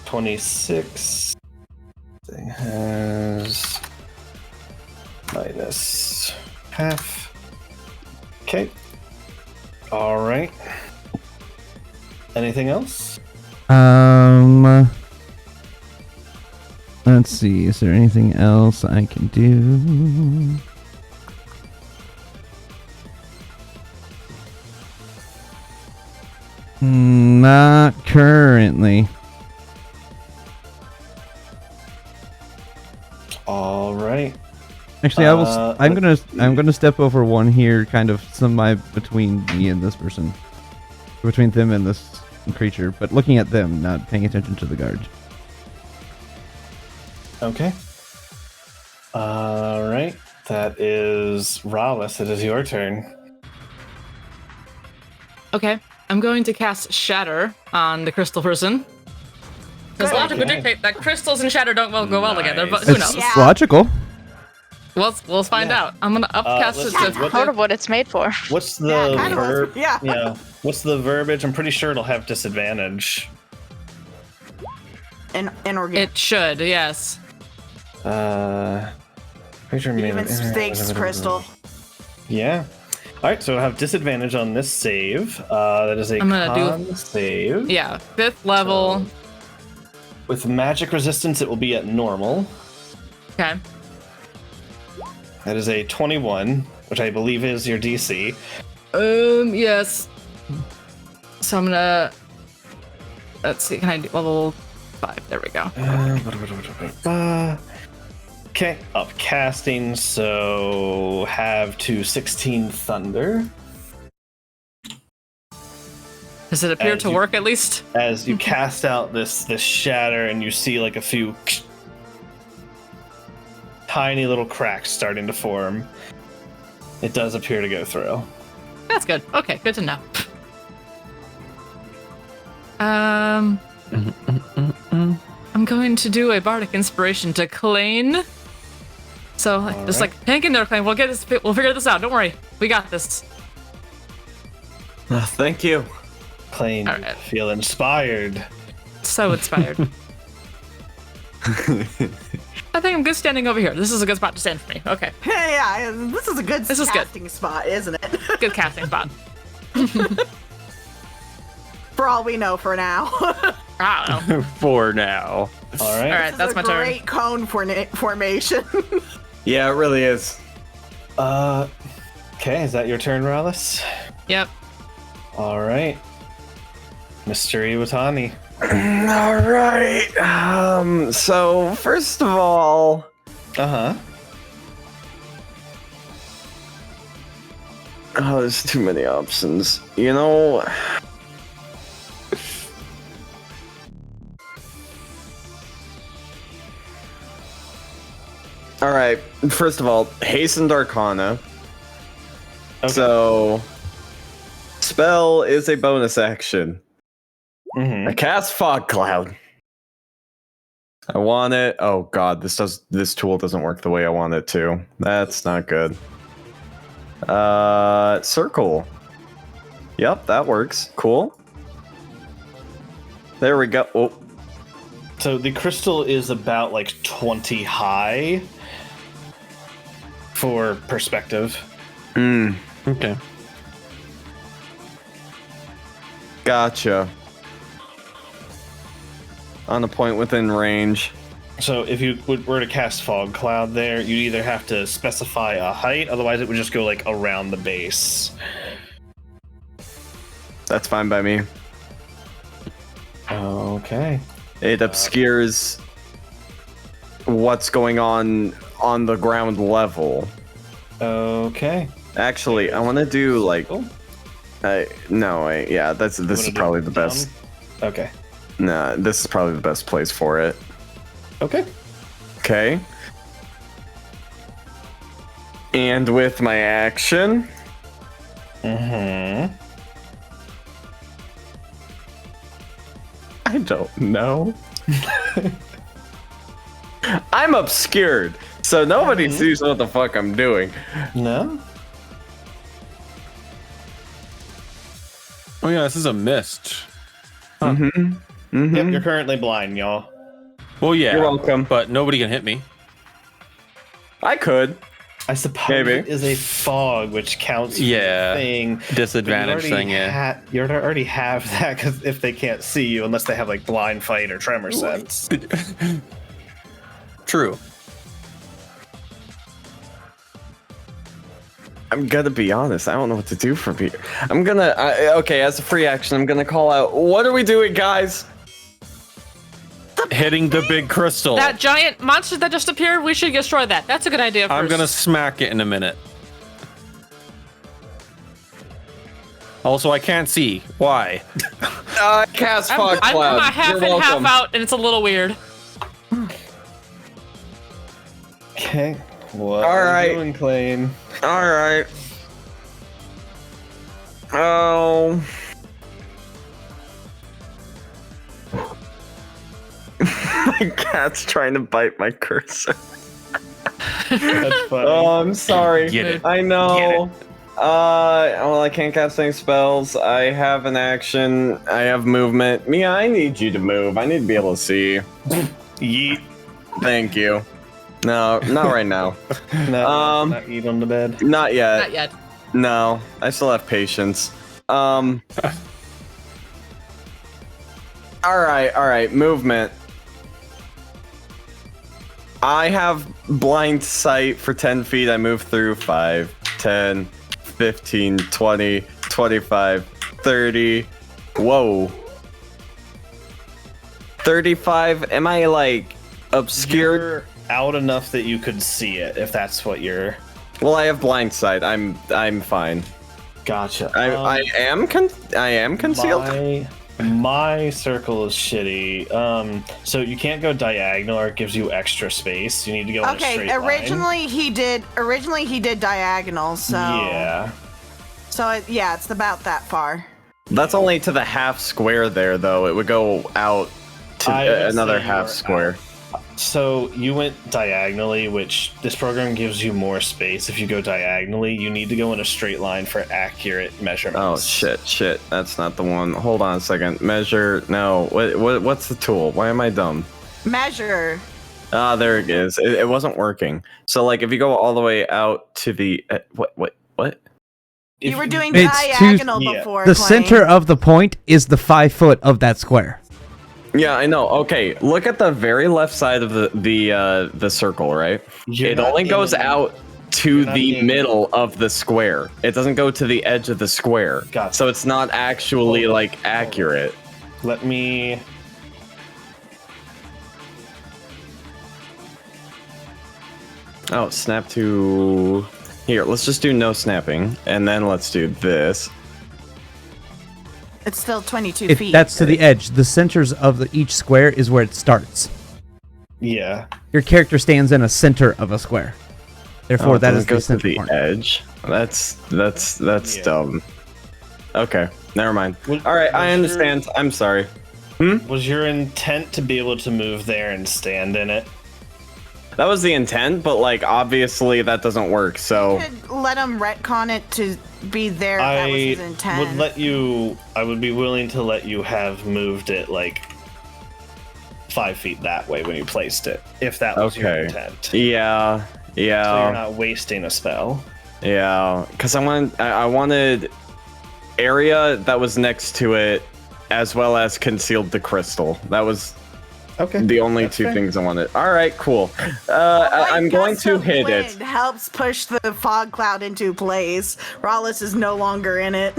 26. They have Okay. All right. Anything else? Let's see. Is there anything else I can do? Not currently. All right. Actually, I'm gonna step over one here, kind of between me and this person, between them and this creature, but looking at them, not paying attention to the guard. Okay. All right. That is Rallis. It is your turn. Okay, I'm going to cast Shatter on the crystal person. Because logic would dictate that crystals and shatter don't go well together, but who knows? It's logical. We'll find out. I'm gonna upcast it That's to. part of what it's made for. What's the kind of verb? yeah. What's the verbiage? I'm pretty sure it'll have disadvantage. It should, yes. Even stakes crystal. Yeah. All right, so I have disadvantage on this save. That is a I'm gonna con save. Yeah, 5th level. With magic resistance, it will be at normal. Okay. That is a 21, which I believe is your DC. Yes. So I'm gonna. Let's see. Can I do level 5? There we go. Okay, upcasting. So have to 16 thunder. Does it appear to work at least? As you cast out this shatter, and you see like a few tiny little cracks starting to form. It does appear to go through. That's good. Okay, good to know. I'm going to do a bardic inspiration to Klain. So hang in there, Klain. We'll get this. We'll figure this out. Don't worry. We got this. Thank you. Klain, right. Feel inspired. So inspired. I think I'm good standing over here. This is a good spot to stand for me. Okay. Yeah, this is a good casting spot, isn't it? Good casting spot. For all we know for now. I don't know. For now. All right. All right, that's my turn. Great cone formation. Yeah, it really is. Okay, is that your turn, Rallis? Yep. All right. Mr. Iwatani. All right. So first of all, Uh-huh. oh, there's too many options. You know, all right. First of all, Hastened Arcana. Okay. So, spell is a bonus action. Mm-hmm. I cast Fog Cloud. I want it. Oh god, this tool doesn't work the way I want it to. That's not good. Circle. Yep, that works. Cool. There we go. Oh. So the crystal is about like 20 high for perspective. Okay. Gotcha. On a point within range. So if you were to cast Fog Cloud there, you'd either have to specify a height, otherwise it would just go like around the base. That's fine by me. Okay. It obscures what's going on the ground level. Okay. Actually, I want to do like. Oh. Yeah. This is probably the best. Okay. Nah, this is probably the best place for it. Okay. Okay. And with my action. Mm-hmm. I don't know. I'm obscured, so nobody sees what the fuck I'm doing. No? Oh yeah, this is a mist. Yep, you're currently blind, y'all. Well, yeah. You're welcome. But nobody can hit me. I could. I suppose Maybe. it is a fog, which counts for Yeah. the thing. Disadvantage thing, yeah. You already have that because if they can't see you, unless they have like blind fight or tremor sense. True. I'm gonna be honest. I don't know what to do from here. I'm gonna. Okay, as a free action, I'm gonna call out. What are we doing, guys? Hitting the big crystal. That giant monster that just appeared, we should destroy that. That's a good idea first. I'm gonna smack it in a minute. Also, I can't see. Why? Cast fog I'm cloud. my half You're in, welcome. half out, and it's a little weird. Okay. What All are right. you doing, Klain? All right. Oh. My cat's trying to bite my cursor. That's funny. Oh, I'm sorry. Get it. I know. Well, I can't cast any spells. I have an action. I have movement. Mia, I need you to move. I need to be able to see. Yeet. Thank you. No, not right now. No, not eat on the bed. Not yet. Not yet. No, I still have patience. All right, movement. I have blind sight for 10 feet. I move through 5, 10, 15, 20, 25, 30. Whoa. 35. Am I like obscured? You're out enough that you could see it, if that's what you're... Well, I have blind sight. I'm fine. Gotcha. I am concealed. My circle is shitty. So you can't go diagonal, or it gives you extra space. You need to go in a straight line. Originally he did diagonal, so Yeah. So yeah, it's about that far. That's only to the half square there, though. It would go out to I would another say half you're square. So you went diagonally, which this program gives you more space. If you go diagonally, you need to go in a straight line for accurate Oh measurements. shit! That's not the one. Hold on a second. Measure. No. What's the tool? Why am I dumb? Measure. Ah, there it is. It wasn't working. So like, if you go all the way out to the what? You were doing It's diagonal yeah. before. The Klain. center of the point is the 5 foot of that square. Yeah, I know. Okay, look at the very left side of the circle, right? You're It not only goes in- out to you're not the in- middle of the square. It doesn't go to the edge of the square. Gotcha. So it's not actually Hold on, like accurate. Let me... Oh, snap to... Here, let's just do no snapping, and then let's do this. It's still 22 If feet. that's to the edge, the centers of each square is where it starts. Yeah. Your character stands in a center of a square. Therefore, Oh, it that doesn't is go the to center the point. edge. That's Yeah. dumb. Okay, never mind. Was- All right, I was understand. I'm sorry. Was your intent to be able to move there and stand in it? That was the intent, but like obviously that doesn't work. So You could let him retcon it to be there if that was his I intent. would let you... I would be willing to let you have moved it like 5 feet that way when you placed it, if that was your Okay. intent. yeah, So you're yeah, not wasting a spell. yeah. Because I wanted area that was next to it, as well as concealed the crystal. That was Okay. the only That's two fair. things I wanted. All right, cool. I'm going to hit it. Wind helps push the fog cloud into place. Rawless is no longer in it.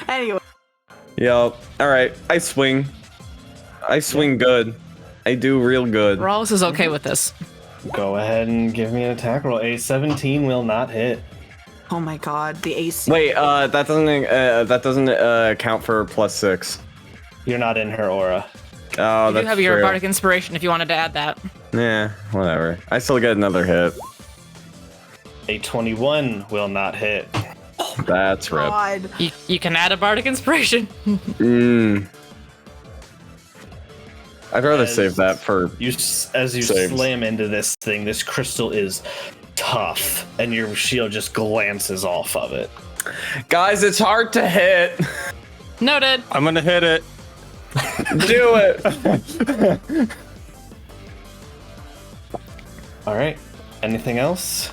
Anyway, Yep. All right. I swing. I swing good. I do real good. Rawls is okay with this. Go ahead and give me an attack roll. A 17 will not hit. oh my god, the AC. Wait, that doesn't count for +6. You're not in her aura. Oh, You do that's have your true. bardic inspiration if you wanted to add that. Yeah, whatever. I still get another hit. A 21 will not hit. That's rip. God. You can add a bardic inspiration. I'd rather As save that for. As you Saves. slam into this thing, this crystal is tough, and your shield just glances off of it. Guys, it's hard to hit. Noted. I'm gonna hit it. Do it. All right. Anything else?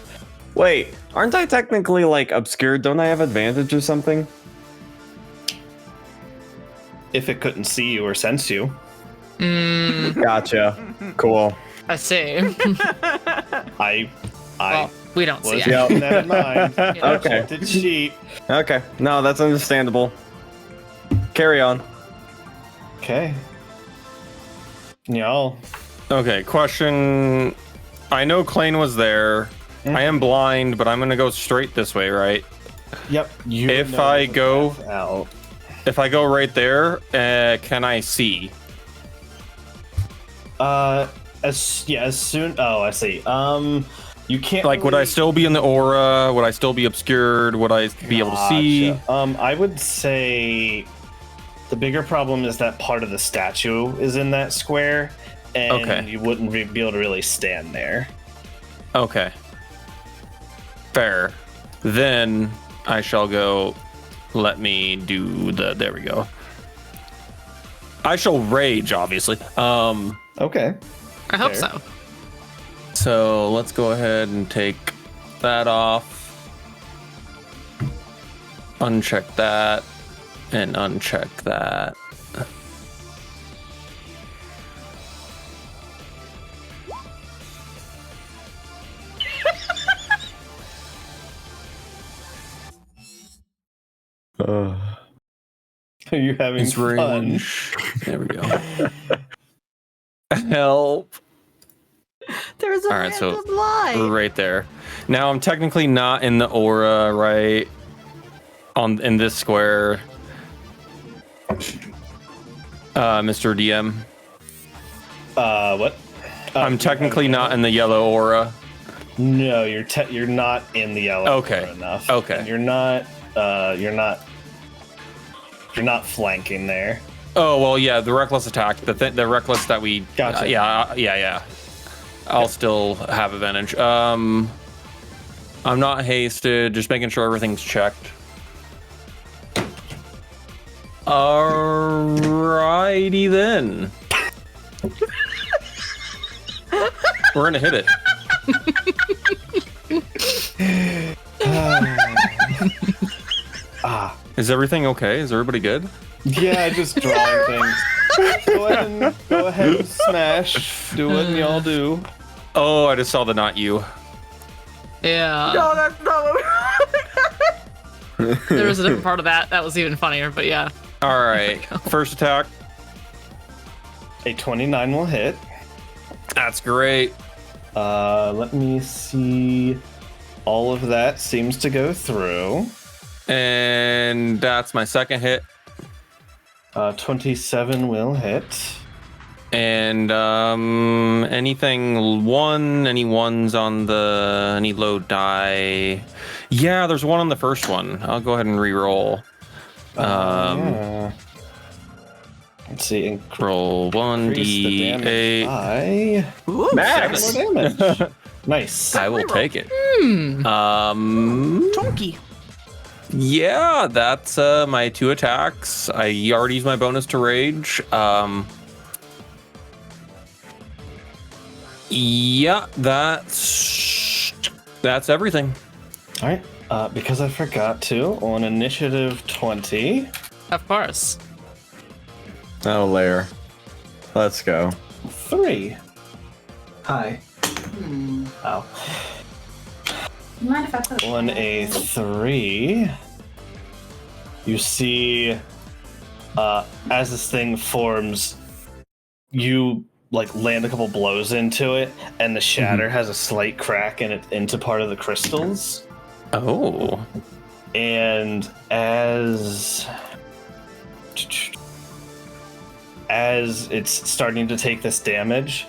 Wait, aren't I technically like obscured? Don't I have advantage or something? If it couldn't see you or sense you. Gotcha. Cool. I see. I Well, we don't see was it. keeping that in mind. Yeah. Okay. Did cheat. Okay. No, that's understandable. Carry on. Okay. Y'all. Okay, question. I know Klain was there. I am blind, but I'm gonna go straight this way, right? Yep. You If know I the go- path out. If I go right there, can I see? As soon. Oh, I see. You can't. Like, would I really- still be in the aura? Would I still be obscured? Would I be able to see? Gotcha. I would say the bigger problem is that part of the statue is in that square, and Okay. you wouldn't be able to really stand there. Okay. Fair. Then I shall go. Let me do the. There we go. I shall rage, obviously. Okay. I hope Fair. so. So let's go ahead and take that off. Uncheck that. And uncheck that. Are you having It's fun? range. There we go. Help. There's a All right, so random lie. right there. Now I'm technically not in the aura, right? In this square. Mr. DM. What? I'm technically not in the yellow aura. No, you're not in the yellow. Okay. aura enough. Okay. And you're not flanking there. Oh well, yeah, the reckless attack, the reckless that we. Gotcha. Yeah. I'll still have advantage. I'm not hasted. Just making sure everything's checked. Alrighty then. We're gonna hit it. Is everything okay? Is everybody good? Yeah, just drawing things. Go ahead and smash. Do what y'all do. Oh, I just saw the not you. Yeah. No, that's not what There was a different part of that. That was even funnier, but yeah. All right. First attack. A 29 will hit. That's great. Let me see. All of that seems to go through. And that's my second hit. 27 will hit. And any ones on any low die? Yeah, there's one on the first one. I'll go ahead and re-roll. Yeah. Let's see. Roll Increase the damage 1d8. by Ooh, Max! 7 more damage. Nice. I will take it. chunky. Yeah, that's my 2 attacks. I already used my bonus to rage. Yeah, that's everything. All right. Because I forgot to, on initiative 20. Of course. Oh, lair. Let's go. 3. Hi. Oh. Mind if I put On a 3, you see, as this thing forms, you like land a couple blows into it, and the shatter has a slight crack in it into part of the crystals. Oh. And as it's starting to take this damage,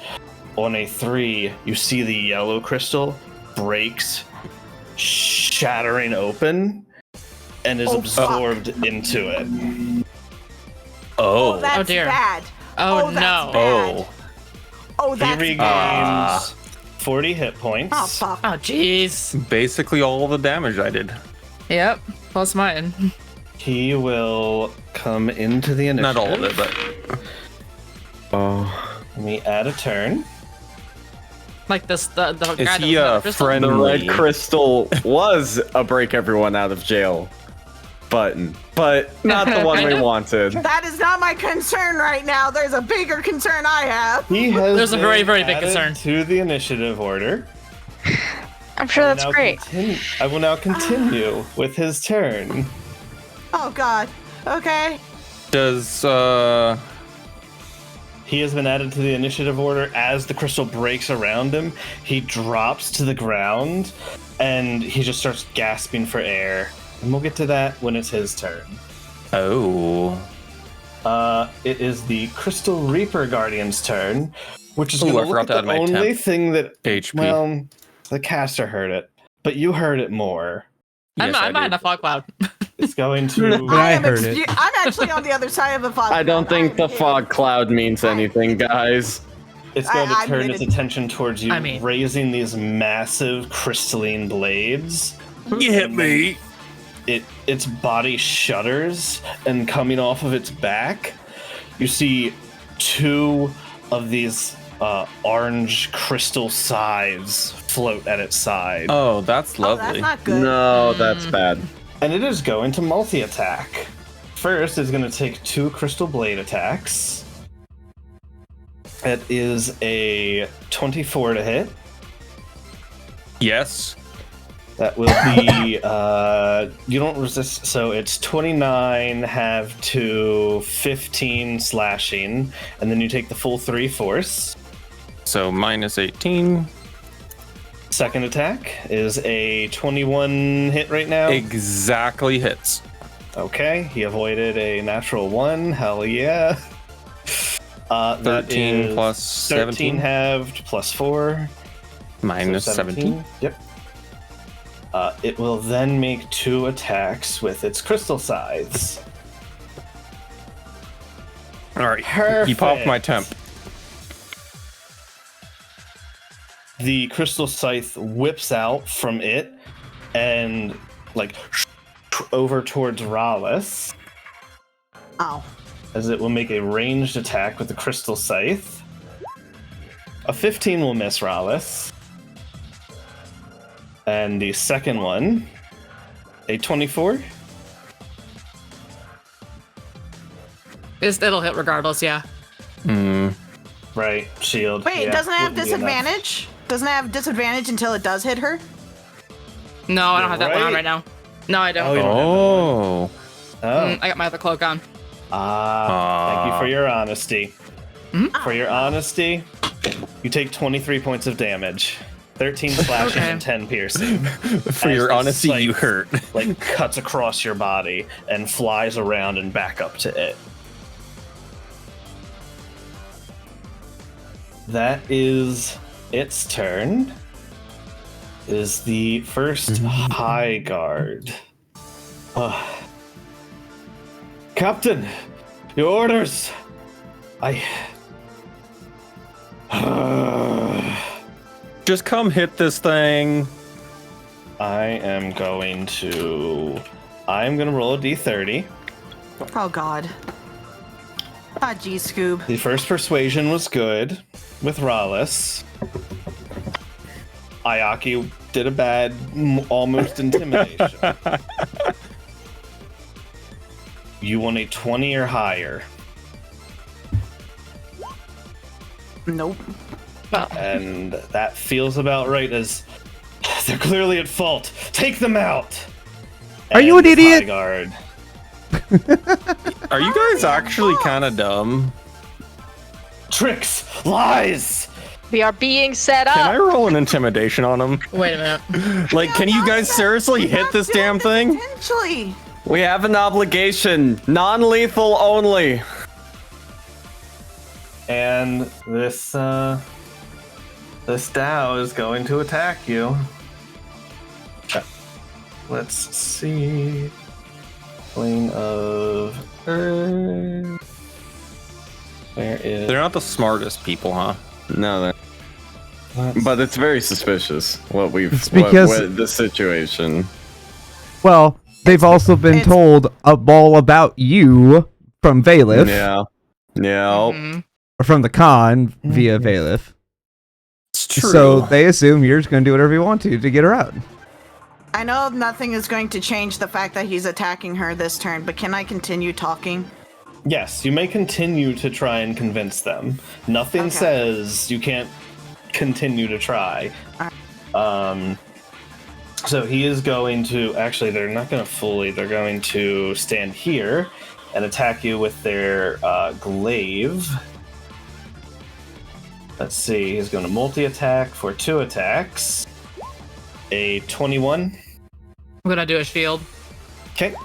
on a 3, you see the yellow crystal breaks, shattering open, and is absorbed into it. Oh, that's dear. bad. Oh, that's no. bad. Oh, He that's bad. regains 40 hit points. Oh, fuck. Oh, jeez. Basically all the damage I did. Yep. Plus mine. He will come into the initiative. Not all of it, but Oh. Let me add a turn. Like this, the guy Is that he was a crystal? friend? The red Friendly. crystal was a break everyone out of jail button, but not the one we wanted. That is not my concern right now. There's a bigger concern I have. He has There's a very, been very big added concern. to the initiative order. I'm sure I will that's now great. I will now continue with his turn. Oh God. Okay. Does He has been added to the initiative order. As the crystal breaks around him, he drops to the ground and he just starts gasping for air. And we'll get to that when it's his turn. oh It is the Crystal Reaper Guardian's turn, which is Ooh, going I to look forgot at to the add my only temp thing that, HP? well, the caster heard it, but you heard it more. I'm Yes, I behind did. a fog cloud. It's going to... But I heard it. I'm actually on the other side of the fog. I don't cloud. think I'm the here. fog cloud means anything, guys. It's going to I'm turn gonna- its attention towards you, I mean- raising these massive crystalline blades. you hit me? Its body shudders, and coming off of its back, you see two of these orange crystal scythes float at its side. Oh, that's Oh, that's lovely. not good. No, that's bad. And it is going to multi-attack. First, it's going to take 2 crystal blade attacks. It is a 24 to hit. Yes. That will be, you don't resist, so it's 29 have to 15 slashing, and then you take the full 3 force. So minus 18. Second attack is a 21 hit right now. Exactly hits. Okay, he avoided a natural 1, hell yeah. That 13 is plus 13 17. halved plus 4. Minus so 17. Yep. It will then make 2 attacks with its crystal scythes. Alright. He popped my temp. The crystal scythe whips out from it and like over towards Rallis, Ow. as it will make a ranged attack with the crystal scythe. A 15 will miss Rallis. And the second one, a 24. It'll hit regardless, yeah. Hmm. Right, shield. Wait, yeah, doesn't it have wouldn't be enough. disadvantage? Doesn't it have disadvantage until it does hit her? No, I don't have that one on Right. right now. No, I Oh, don't. you don't have Oh. Oh. I got my other cloak on. Thank you for your honesty. Mhm. For your honesty, you take 23 points of damage. 13 slashing Okay. and 10 piercing. For As your the honesty, you scythe, hurt. like cuts across your body and flies around and back up to it. That is its turn. Is the first high guard. Captain, your orders. Just come hit this thing. I'm going to roll a d30. Oh God. Ah, gee, Scoob. The first persuasion was good with Rallis. Ayaki did a bad, almost intimidation. You want a 20 or higher, Nope. and that feels about right. As they're clearly at fault. Take them out. Are you an And idiot? High guard. Are you guys actually kind of dumb? Tricks, lies. We are being set Can I up. roll an intimidation on him? Wait a minute. Like, can you guys seriously hit this damn thing? Potentially. We have an obligation. Non-lethal only. And this Dow is going to attack you. Let's see. Plane of Earth. Where is? They're not the smartest people, huh? No, but it's very suspicious what we've It's because- the situation. Well, they've also been It's- told all about you from Valif, Yeah. Yeah. Mhm. or from the con via Valif. It's true. So they assume you're just going to do whatever you want to get her out. I know nothing is going to change the fact that he's attacking her this turn, but can I continue talking? Yes, you may continue to try and convince them. Nothing Okay. says you can't continue to try. So he is going to, actually, they're not going to fully, they're going to stand here and attack you with their glaive. Let's see, he's going to multi-attack for 2 attacks. A 21. I'm gonna do a shield. Okay.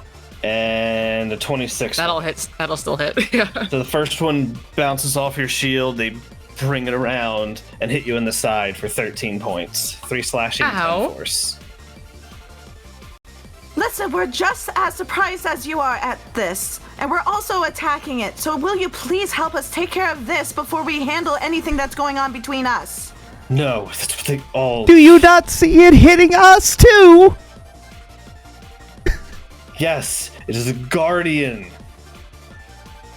And a 26. That'll hit. That'll still hit. Yeah. So the first one bounces off your shield, they bring it around and hit you in the side for 13 points. 3 slashing, 10 Ow. force. Listen, we're just as surprised as you are at this, and we're also attacking it. So will you please help us take care of this before we handle anything that's going on between us? No, that's what they all... Do you not see it hitting us too? Yes, it is a guardian.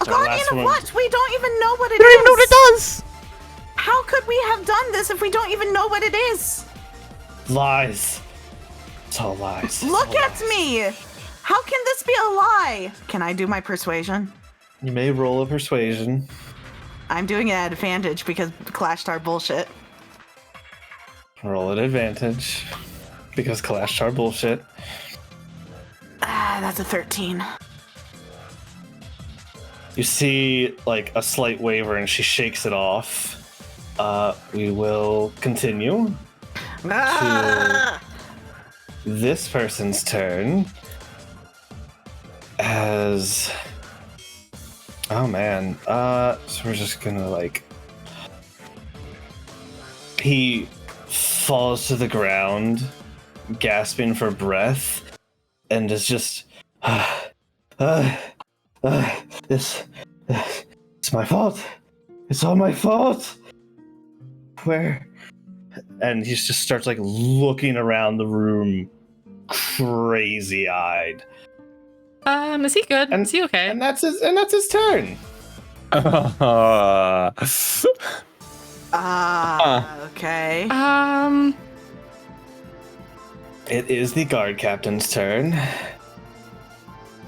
A Sorry, guardian last of one. what? We don't even know what it You don't even know what it does. How could we have done this if we don't even know what it is? Lies. It's all lies. It's Look all at lies. me! How can this be a lie? Can I do my persuasion? You may roll a persuasion. I'm doing it at advantage because Clash Star bullshit. Roll at advantage. Because Clash Star bullshit. Ah, that's a 13. You see, like, a slight waver and she shakes it off. We will continue Ah! to this person's turn. As... Oh, man. So we're just gonna, like... He falls to the ground, gasping for breath, and is just... It's my fault. It's all my fault. Where? And he just starts like looking around the room, crazy-eyed. Is he good? And- Is he okay? And that's his turn. Okay. It is the guard captain's turn.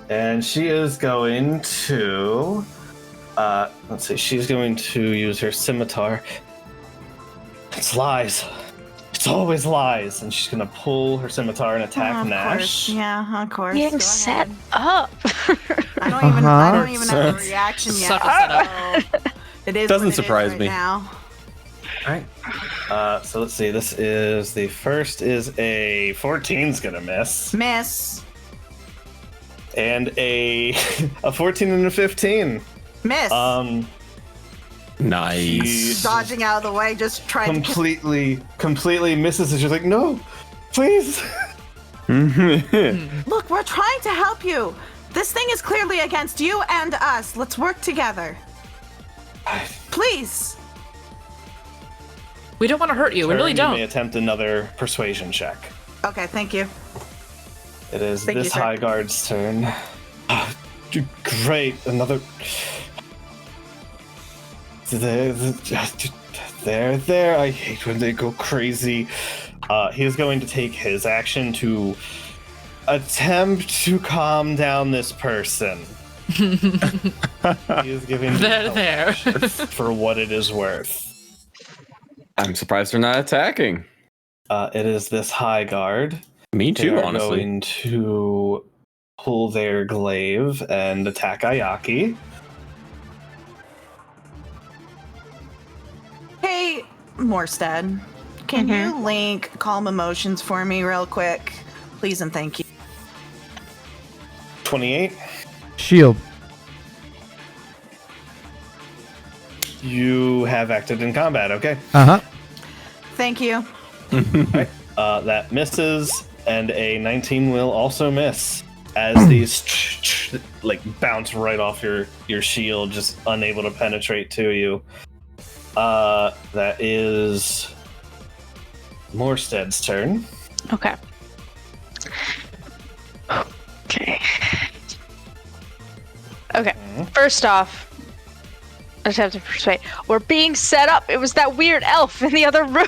And she is going to let's see, she's going to use her scimitar. It's lies. It's always lies. And she's gonna pull her scimitar and attack Of Nash. course. Yeah, of course. Being Go set ahead. up. I don't even have a reaction yet. Such a setup. so it is Doesn't what it is surprise right me. now. Alright. So let's see, this is the first is a 14's gonna miss. Miss. And a 14 and a 15. Miss. Nice. Dodging out of the way, just trying to. completely misses, and she's like, no, please. Look, we're trying to help you. This thing is clearly against you and us. Let's work together. Please. We don't want to hurt you. We really You may don't. attempt another persuasion check. Okay, thank you. It is Thank you, this sir. high guard's turn. Great, another. There. I hate when they go crazy. He is going to take his action to attempt to calm down this person. He is giving There. for what it is worth. I'm surprised they're not attacking. It is this high guard. Me They too, are honestly. going to pull their glaive and attack Ayaki. Hey, Morstead, can you link calm emotions for me real quick? Please and thank you. 28. Shield. You have acted in combat, okay. Uh-huh. Thank you. That misses, and a 19 will also miss. As these like bounce right off your shield, just unable to penetrate to you. That is Morstead's turn. Okay. Okay. Okay. First off, I just have to persuade. We're being set up. It was that weird elf in the other room.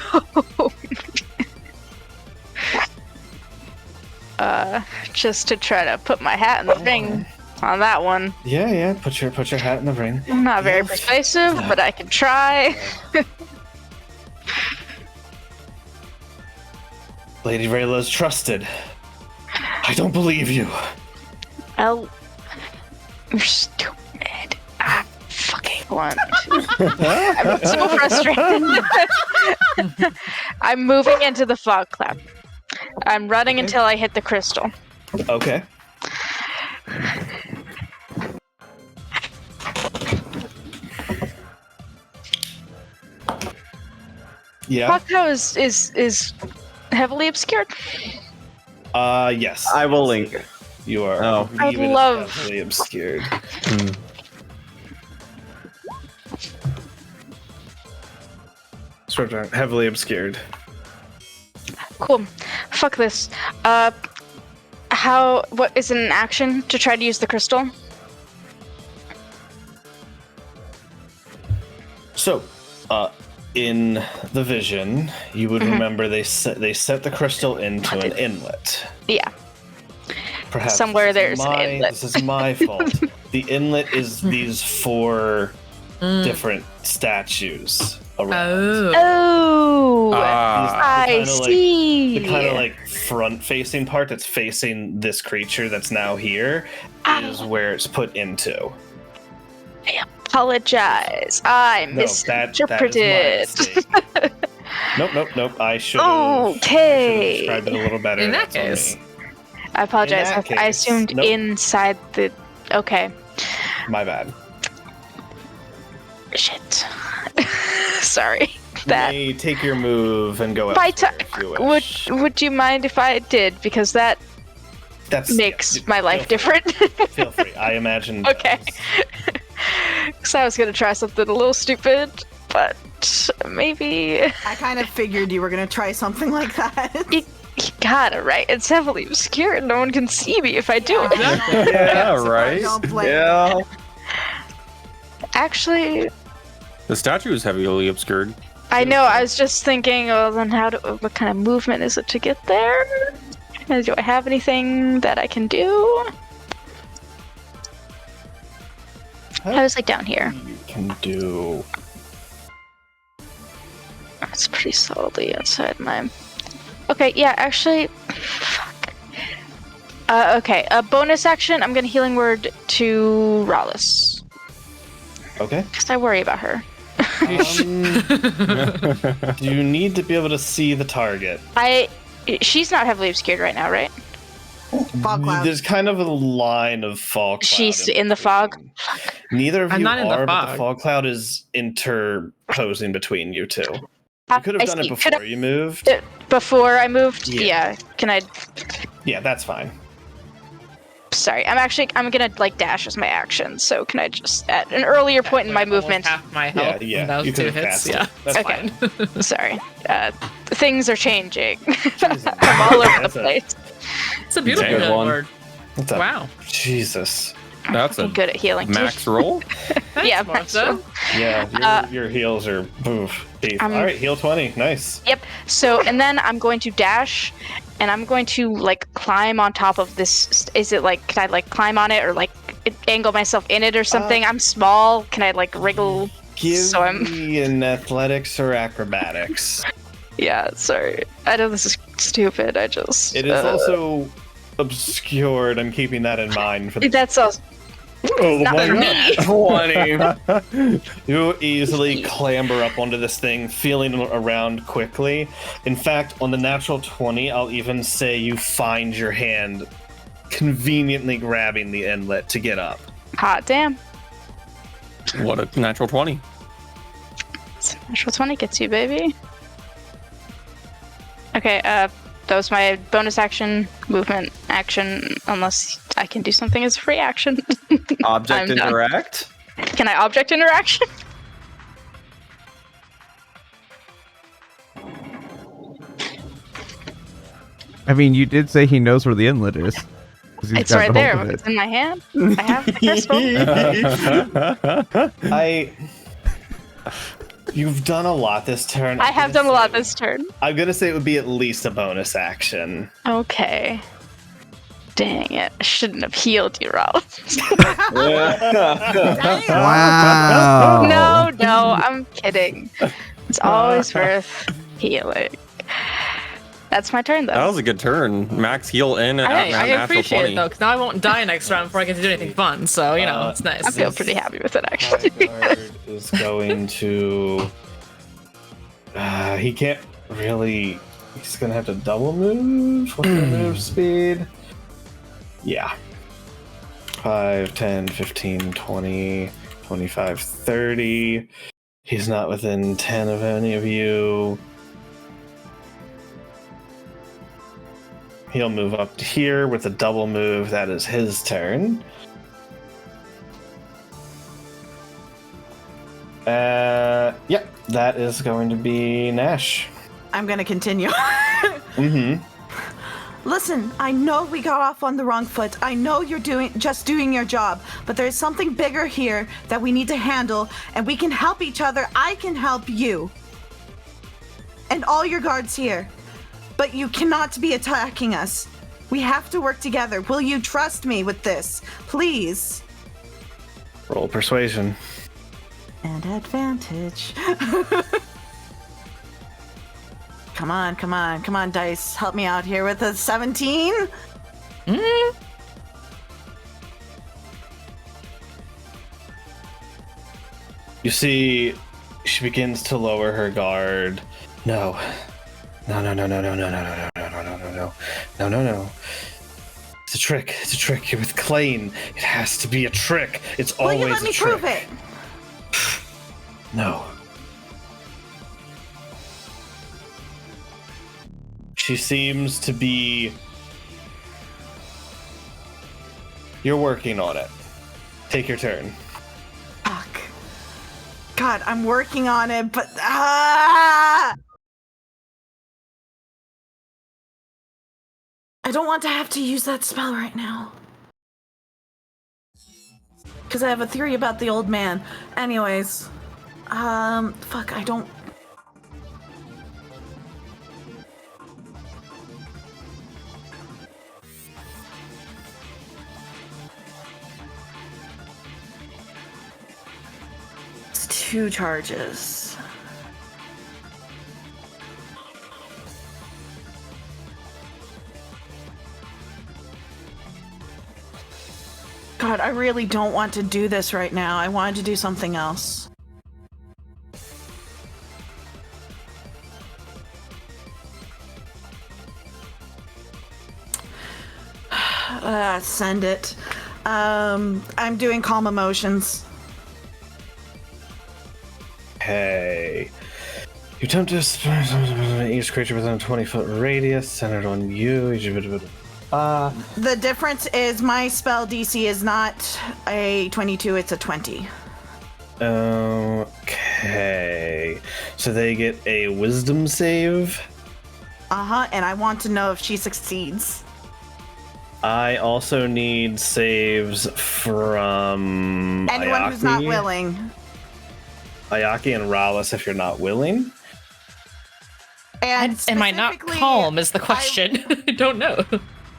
Just to try to put my hat in the ring on that one. Yeah. Put your hat in the ring. I'm not very persuasive, but I can try. Lady Rayla's trusted. I don't believe you. You're stupid. I fucking want. I'm so frustrated. I'm moving into the fog cloud. I'm running until I hit the crystal. Okay. Yeah. Fog cloud is heavily obscured. Yes. I will link. You are. Oh. I would love- Heavily obscured. Sort of heavily obscured. Cool. Fuck this. What is it an action to try to use the crystal? So, in the vision, you would remember they set the crystal into an inlet. Yeah. Perhaps Somewhere this is there's an inlet. This is my fault. The inlet is these 4 different statues around. Oh, I kinda see. The kind of like front-facing part that's facing this creature that's now here is where it's put into. I apologize. I No, misinterpreted. that is my mistake. Nope. I should have Okay. described it a little better. In that That's on case. me. I apologize. In that I case, assumed nope. inside the. Okay. My bad. Shit. Sorry. You That. may take your move and go By elsewhere if you wish. would you mind if I did? Because that That's makes yeah, my life different. Feel free. I imagine. Okay. Because I was gonna try something a little stupid, but maybe I kind of figured you were gonna try something like that. you gotta, right? It's heavily obscured. No one can see me if I do it. Yeah, right. Don't blame Yeah. me. Actually, The statue is heavily obscured. I know. I was just thinking, well, then what kind of movement is it to get there? Do I have anything that I can do? I was like down here. You can do. That's pretty solidly outside my. Okay, yeah, actually. Fuck. Okay, a bonus action. I'm gonna healing word to Rallis. Okay. Because I worry about her. You need to be able to see the target. She's not heavily obscured right now, right? Fog cloud. There's kind of a line of fog cloud. She's in the fog? Neither of I'm you not in the are, but the fog. fog cloud is interposing between you two. You could have I done it see. before you moved. Before I moved? Yeah. Yeah. Can I? Yeah, that's fine. Sorry, I'm gonna like dash as my action. So can I just at an earlier point in my movement? Half my health. Yeah, from those you 2 could've hits. cast it. Yeah. That's Okay. fine. Sorry. Things are changing. I'm all over the That's place. It's a beautiful Good healing one. word. What's up? Wow. Jesus. That's a I'm good at healing. too. max roll. Thanks, Yeah, Martha. Yeah, your heals are beef. All right, heal 20. Nice. Yep. So, and then I'm going to dash, and I'm going to like climb on top of this. Is it like, can I like climb on it or like angle myself in it or something? I'm small. Can I like wriggle? Give So I'm- me an athletics or acrobatics. Yeah. Sorry. I know this is stupid. I just. It is also obscured. I'm keeping that in mind. For the... That's all. Oh Not my for God. me. 20. You easily clamber up onto this thing, feeling around quickly. In fact, on the natural 20, I'll even say you find your hand conveniently grabbing the inlet to get up. Hot damn. What a natural 20. Natural 20 gets you, baby. Okay, that was my bonus action, movement action, unless I can do something as a free action. Object I'm done. interact. Can I object interaction? I mean, you did say he knows where the inlet is. 'Cause he's It's got right the there. hold of It's it. in my hand. I have the crystal. You've done a lot this turn. I have done a lot this turn. I'm gonna say it would be at least a bonus action. Okay. Dang it. I shouldn't have healed you, Rob. Wow. No, I'm kidding. It's always worth healing. That's my turn, though. That was a good turn. Max heal in and Hey, I natural appreciate 20. it though, because now I won't die next round before I get to do anything fun. So you know, it's nice. I feel pretty happy with it, actually. Guard is going to. He can't really. He's gonna have to double move. What's the move speed? Yeah. 5, 10, 15, 20, 25, 30. He's not within 10 of any of you. He'll move up to here with a double move. That is his turn. Yep, that is going to be Nash. I'm gonna continue. Mm-hmm. Listen, I know we got off on the wrong foot. I know you're just doing your job, but there's something bigger here that we need to handle, and we can help each other. I can help you. And all your guards here. But you cannot be attacking us. We have to work together. Will you trust me with this? Please. Roll persuasion. And advantage. Come on, dice. Help me out here with a 17. You see, she begins to lower her guard. No. No. It's a trick. You're with Klain. It has to be a trick. It's Will always you let me a trick. prove it? No. She seems to be... You're working on it. Take your turn. Fuck. God, I'm working on it, but... I don't want to have to use that spell right now. Because I have a theory about the old man. Anyways. Fuck, I don't... It's 2 charges. God, I really don't want to do this right now. I wanted to do something else. Send it. I'm doing calm emotions. Okay. You attempt to each creature within a 20-foot radius centered on you. The difference is my spell DC is not a 22, it's a 20. Okay. So they get a wisdom save. And I want to know if she succeeds. I also need saves from Anyone who's not willing. Ayaki and Rallis if you're not willing. And am I not specifically, calm is the question. I don't know.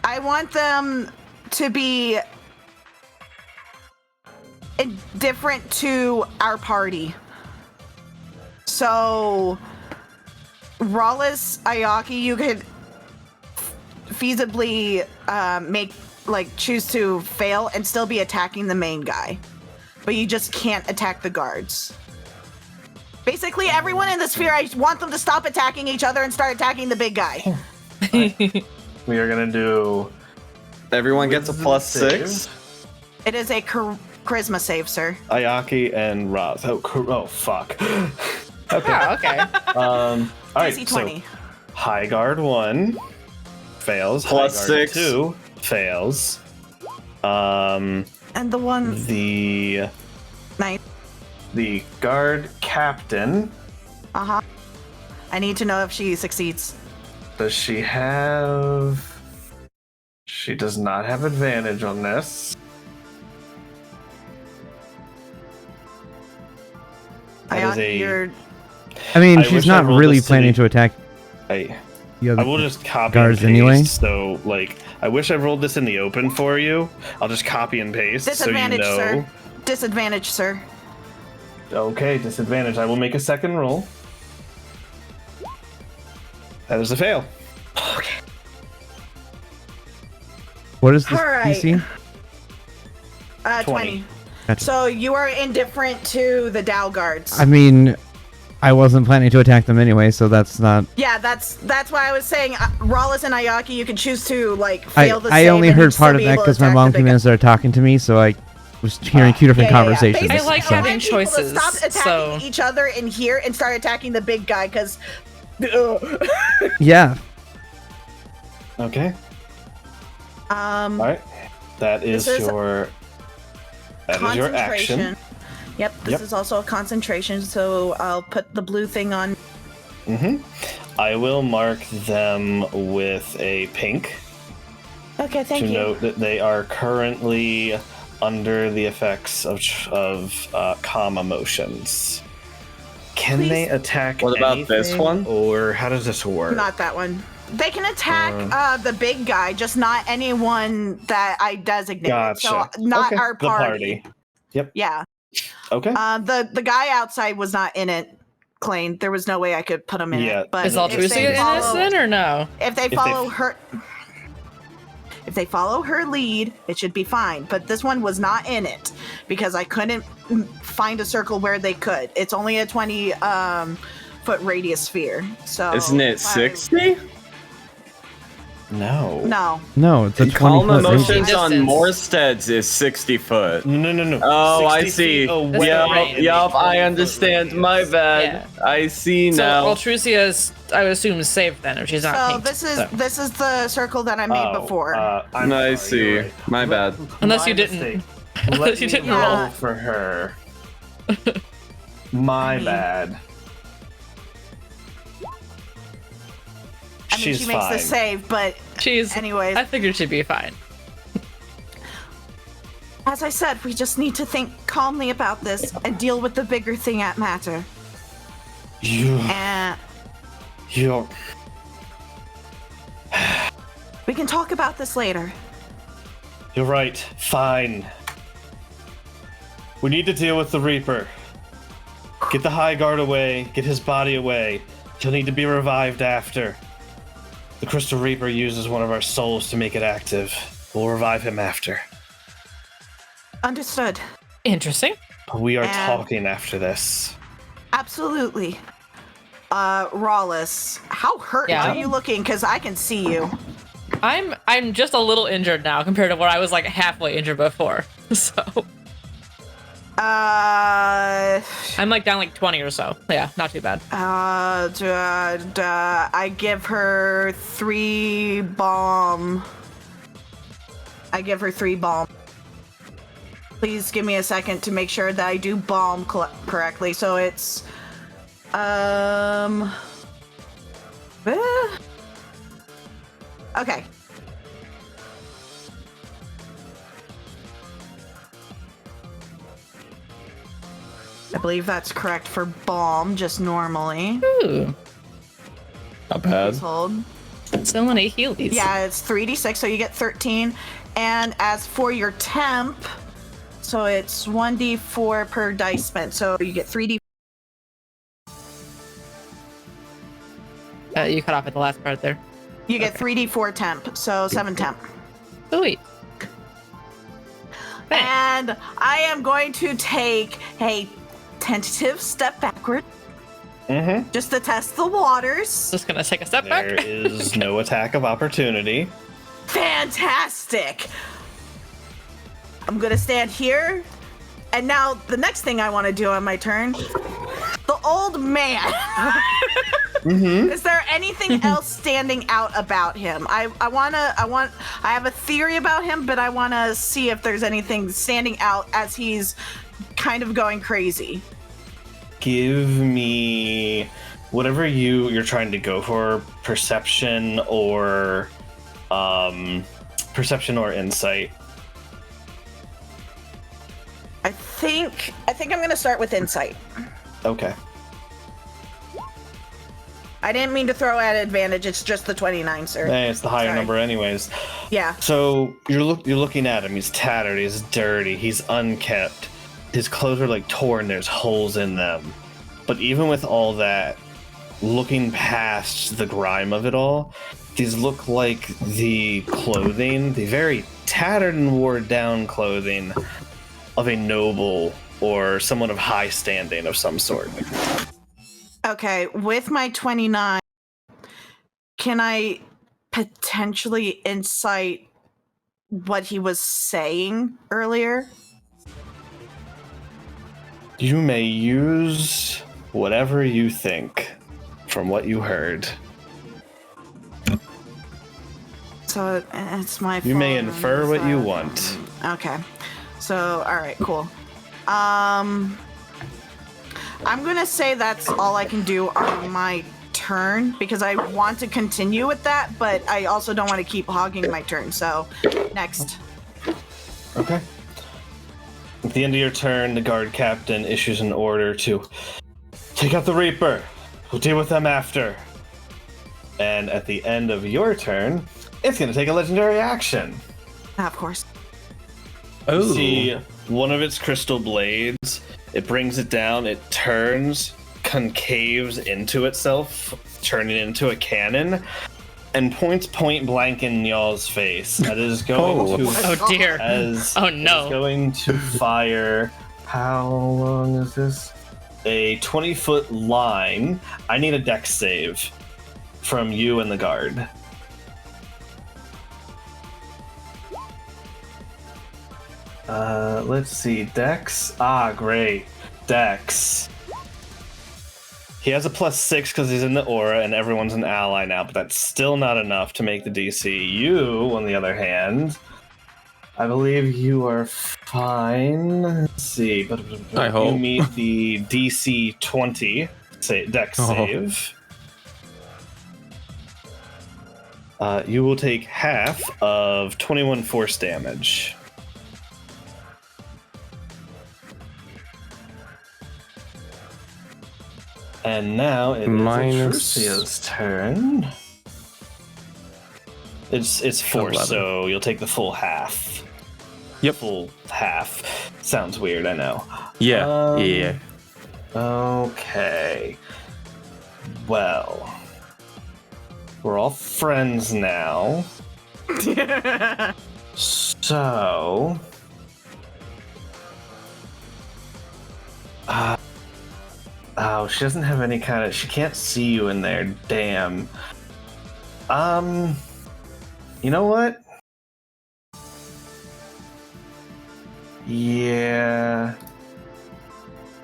I want them to be different to our party. So, Rallis, Ayaki, you could feasibly choose to fail and still be attacking the main guy. But you just can't attack the guards. Basically, everyone in the sphere, I want them to stop attacking each other and start attacking the big guy. We are gonna do. Everyone gets a wisdom +6. save. It is a charisma save, sir. Ayaki and Raz. Oh fuck. Okay. Oh, okay. All right. DC So 20. High Guard 1 fails. High Guard +6. 2 fails. And the one... The Nice. the guard captain. I need to know if she succeeds. Does she have? She does not have advantage on this. That is a. I mean, I she's wish I not rolled really this planning city- to attack I the other will just copy guards and paste. anyway. So, like, I wish I rolled this in the open for you. I'll just copy and paste so you Disadvantage, know. sir. Disadvantage, sir. Okay, disadvantage. I will make a second roll. That is a fail. What is this All right. PC? 20. Gotcha. So you are indifferent to the Dow guards. I mean, I wasn't planning to attack them anyway, so that's not. Yeah, that's why I was saying Rawless and Ayaki, you can choose to like fail the I save only and heard you'd still part of be that able to because my attack mom the came big in guy. and started talking to me, so I was hearing two different conversations. Basically, I like so. having want people to choices, Stop attacking so- each other in here and start attacking the big guy because. Yeah. Okay. All right. That is This is your. That is your action. Yep, this Yep. is also a concentration, so I'll put the blue thing on. I will mark them with a pink Okay, thank to you. note that they are currently under the effects of calm emotions. Can Please- they attack? What about this anything, one? Or how does this work? Not that one. They can attack the big guy, just not anyone that I designated. Gotcha. So not Okay, our the party. Yep. Yeah. Okay. The guy outside was not in it, Klain. There was no way I could put him in Yeah. it. But Is if Altrusia they follow- innocent or no? If they they follow f- her, if they follow her lead, it should be fine. But this one was not in it because I couldn't find a circle where they could. It's only a 20-foot radius sphere. So Isn't it if I- 60? No. No. No, it's a 20 Calm foot emotions radius. on Distance. Morsteads is 60 foot. No. Oh, I 60 see. feet away Yup, in a yup, I 20-foot understand. radius. My bad. I see So now. Altrusia is, I would assume, safe then if she's not So pinked. this is the circle that I made before. I'm I sorry, see. you're right. My bad. Unless My you didn't- mistake. unless Let you me didn't roll. roll for her. My bad. I mean, She's she makes fine. the save, but She's. anyways, I figured she'd be fine. as I said, we just need to think calmly about this and deal with the bigger thing at matter. You. And You. we can talk about this later. You're right. Fine. We need to deal with the Reaper. Get the High Guard away. Get his body away. He'll need to be revived after. The Crystal Reaper uses one of our souls to make it active. We'll revive him after. Understood. Interesting. We are And- talking after this. Absolutely. Rawless, how hurt Yeah. are you looking? Because I can see you. I'm just a little injured now compared to where I was like halfway injured before. So I'm like down like 20 or so. Yeah, not too bad. I give her 3 bomb. Please give me a second to make sure that I do bomb correctly. So it's okay. I believe that's correct for bomb, just normally. Ooh, Not bad. Please hold. so many healies. Yeah, it's 3d6, so you get 13. And as for your temp, so it's 1d4 per dice spent, so you get 3d. You cut off at the last part there. You get 3d4 temp, so 7 temp. Sweet. Thanks. And I am going to take a tentative step backward, Mm-hmm. just to test the waters. Just gonna take a step There back. is no attack of opportunity. Fantastic! I'm gonna stand here, and now the next thing I want to do on my turn, the old man. Is there anything else standing out about him? I have a theory about him, but I want to see if there's anything standing out as he's kind of going crazy. Give me whatever you're trying to go for, perception or insight. I think I'm gonna start with insight. Okay. I didn't mean to throw at advantage. It's just the 29, sir. Hey, it's the higher Sorry. number anyways. Yeah. So you're looking at him. He's tattered. He's dirty. He's unkept. His clothes are like torn. There's holes in them. But even with all that, looking past the grime of it all, these look like the clothing, the very tattered and worn down clothing of a noble or someone of high standing of some sort. Okay, with my 29, can I potentially insight what he was saying earlier? You may use whatever you think from what you heard. So it's my You may fault. infer what you want. Okay. So, all right, cool. I'm gonna say that's all I can do on my turn because I want to continue with that, but I also don't want to keep hogging my turn. So, next. Okay. At the end of your turn, the guard captain issues an order to take out the Reaper. We'll deal with them after. And at the end of your turn, it's going to take a legendary action. Of course. You see one of its crystal blades. It brings it down. It turns, concaves into itself, turning it into a cannon, and points point blank in y'all's face. That is going to. Oh dear. Oh no. It's going to fire. How long is this? A 20-foot line. I need a dex save from you and the guard. Let's see. Dex. Great. Dex. He has a +6 because he's in the aura and everyone's an ally now, but that's still not enough to make the DC. You, on the other hand, I believe you are fine. Let's see. I hope. You meet the DC 20 Dex save. You will take half of 21 force damage. And now it is Trucia's turn. It's force, 11. so you'll take the full half. Yep. Full half. Sounds weird, I know. Yeah. Yeah. Okay. Well, we're all friends now. So... oh, she doesn't have any kind of... She can't see you in there. Damn. You know what? Yeah.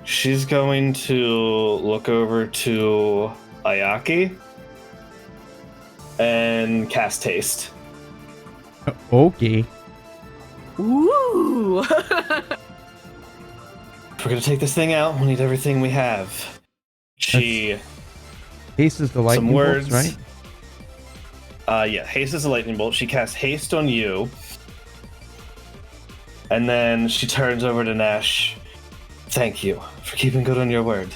She's going to look over to Ayaki and cast Haste. Okay. Ooh. If we're gonna take this thing out, we'll need everything we have. She... Haste is the lightning bolts, right? Yeah, Haste is a lightning bolt. She casts Haste on you. And then she turns over to Nash. Thank you for keeping good on your word.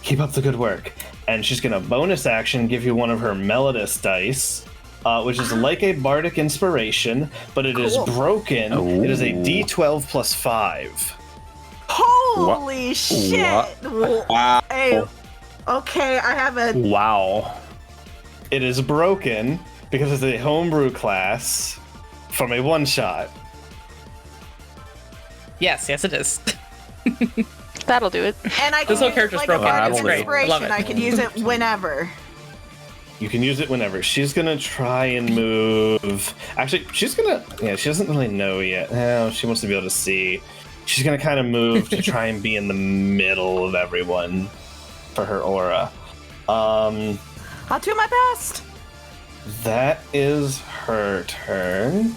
Keep up the good work. And she's gonna bonus action give you one of her Melodus dice, which is like a bardic inspiration, but it is broken. Ooh. It is a D12 plus 5. Holy shit! Wow. Hey, okay, I have a... Wow. It is broken because it's a homebrew class from a one-shot. Yes, it is. That'll do it. And I can This whole use it character's like broken. a bardic That's great. inspiration. Love it. I can use it whenever. You can use it whenever. She's gonna try and move. Actually, she's gonna... Yeah, she doesn't really know yet. Oh, she wants to be able to see. She's gonna kind of move to try and be in the middle of everyone for her aura. I'll do my best. That is her turn.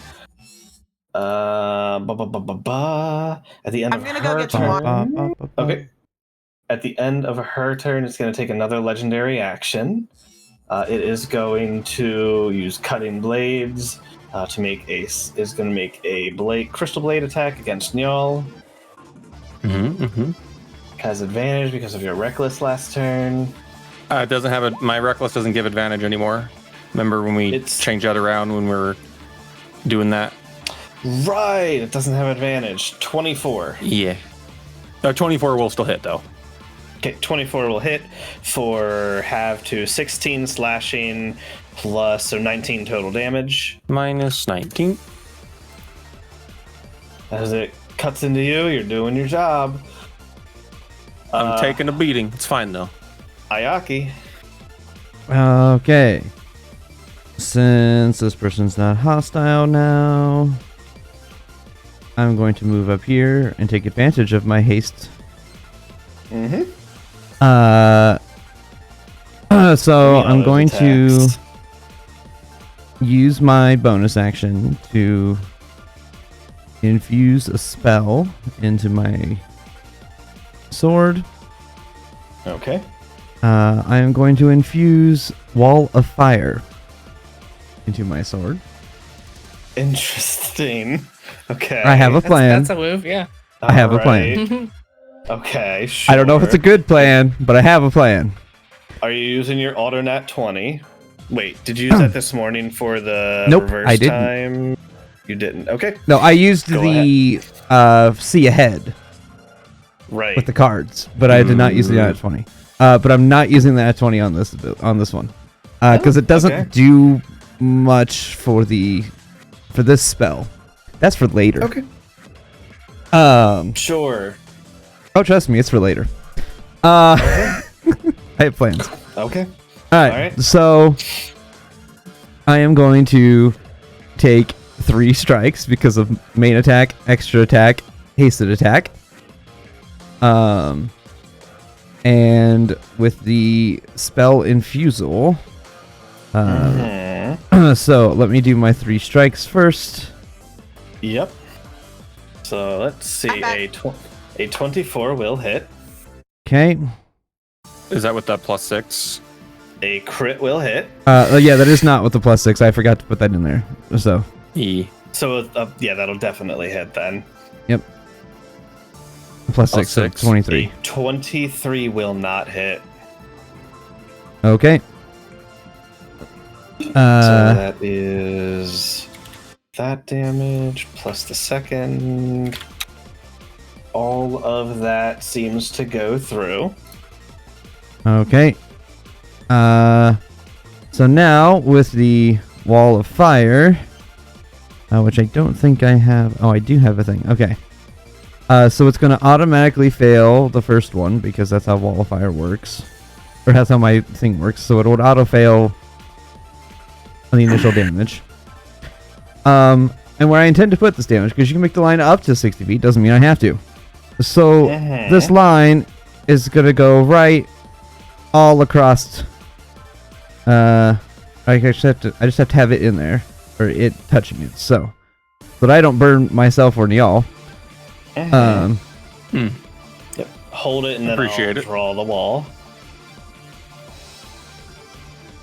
At the end I'm of gonna go her get some water. turn. Okay. At the end of her turn, it's going to take another legendary action. It is going to use cutting blades to make a. Is going to make a crystal blade attack against Njal. has advantage because of your reckless last turn. It doesn't have my reckless doesn't give advantage anymore. Remember when we changed that around when we were doing that? Right, it doesn't have advantage. 24. Yeah. 24 will still hit though. Okay, 24 will hit for half to 16 slashing plus, so 19 total damage. Minus 19. As it cuts into you, you're doing your job. I'm taking a beating. It's fine though. Ayaki. Okay. Since this person's not hostile now, I'm going to move up here and take advantage of my haste. Mm-hmm. So I'm going to use my bonus action to infuse a spell into my sword. Okay. I am going to infuse Wall of Fire into my sword. Interesting. Okay. I have a plan. That's a move, yeah. I have a plan. Okay, sure. I don't know if it's a good plan, but I have a plan. Are you using your alternate 20? Wait, did you use that this morning for the Nope, reverse I didn't. time? You didn't. Okay. No, I used Go the see ahead Right. with the cards, but I did not use the nat 20. But I'm not using the nat 20 on this one because it doesn't do much for this spell. That's for later. Okay. Sure. Oh, trust me, it's for later. I have plans. Okay. All right. So I am going to take 3 strikes because of main attack, extra attack, hasted attack. And with the spell infusal. So let me do my 3 strikes first. Yep. So let's see. A 24 will hit. Okay. Is that with that +6? A crit will hit. Yeah, that is not with the +6. I forgot to put that in there. So. So yeah, that'll definitely hit then. Yep. +6, so 23. A 23 will not hit. Okay. So that is that damage plus the second. All of that seems to go through. Okay. So now with the Wall of Fire, which I don't think I have. Oh, I do have a thing. Okay. So it's going to automatically fail the first one because that's how Wall of Fire works. Or that's how my thing works. So it would auto-fail on the initial damage. And where I intend to put this damage, because you can make the line up to 60 feet, doesn't mean I have to. So this line is going to go right all across. I just have to have it in there, or it touching it, so that I don't burn myself or y'all. Yep. Hold it and then Appreciate I'll draw the wall.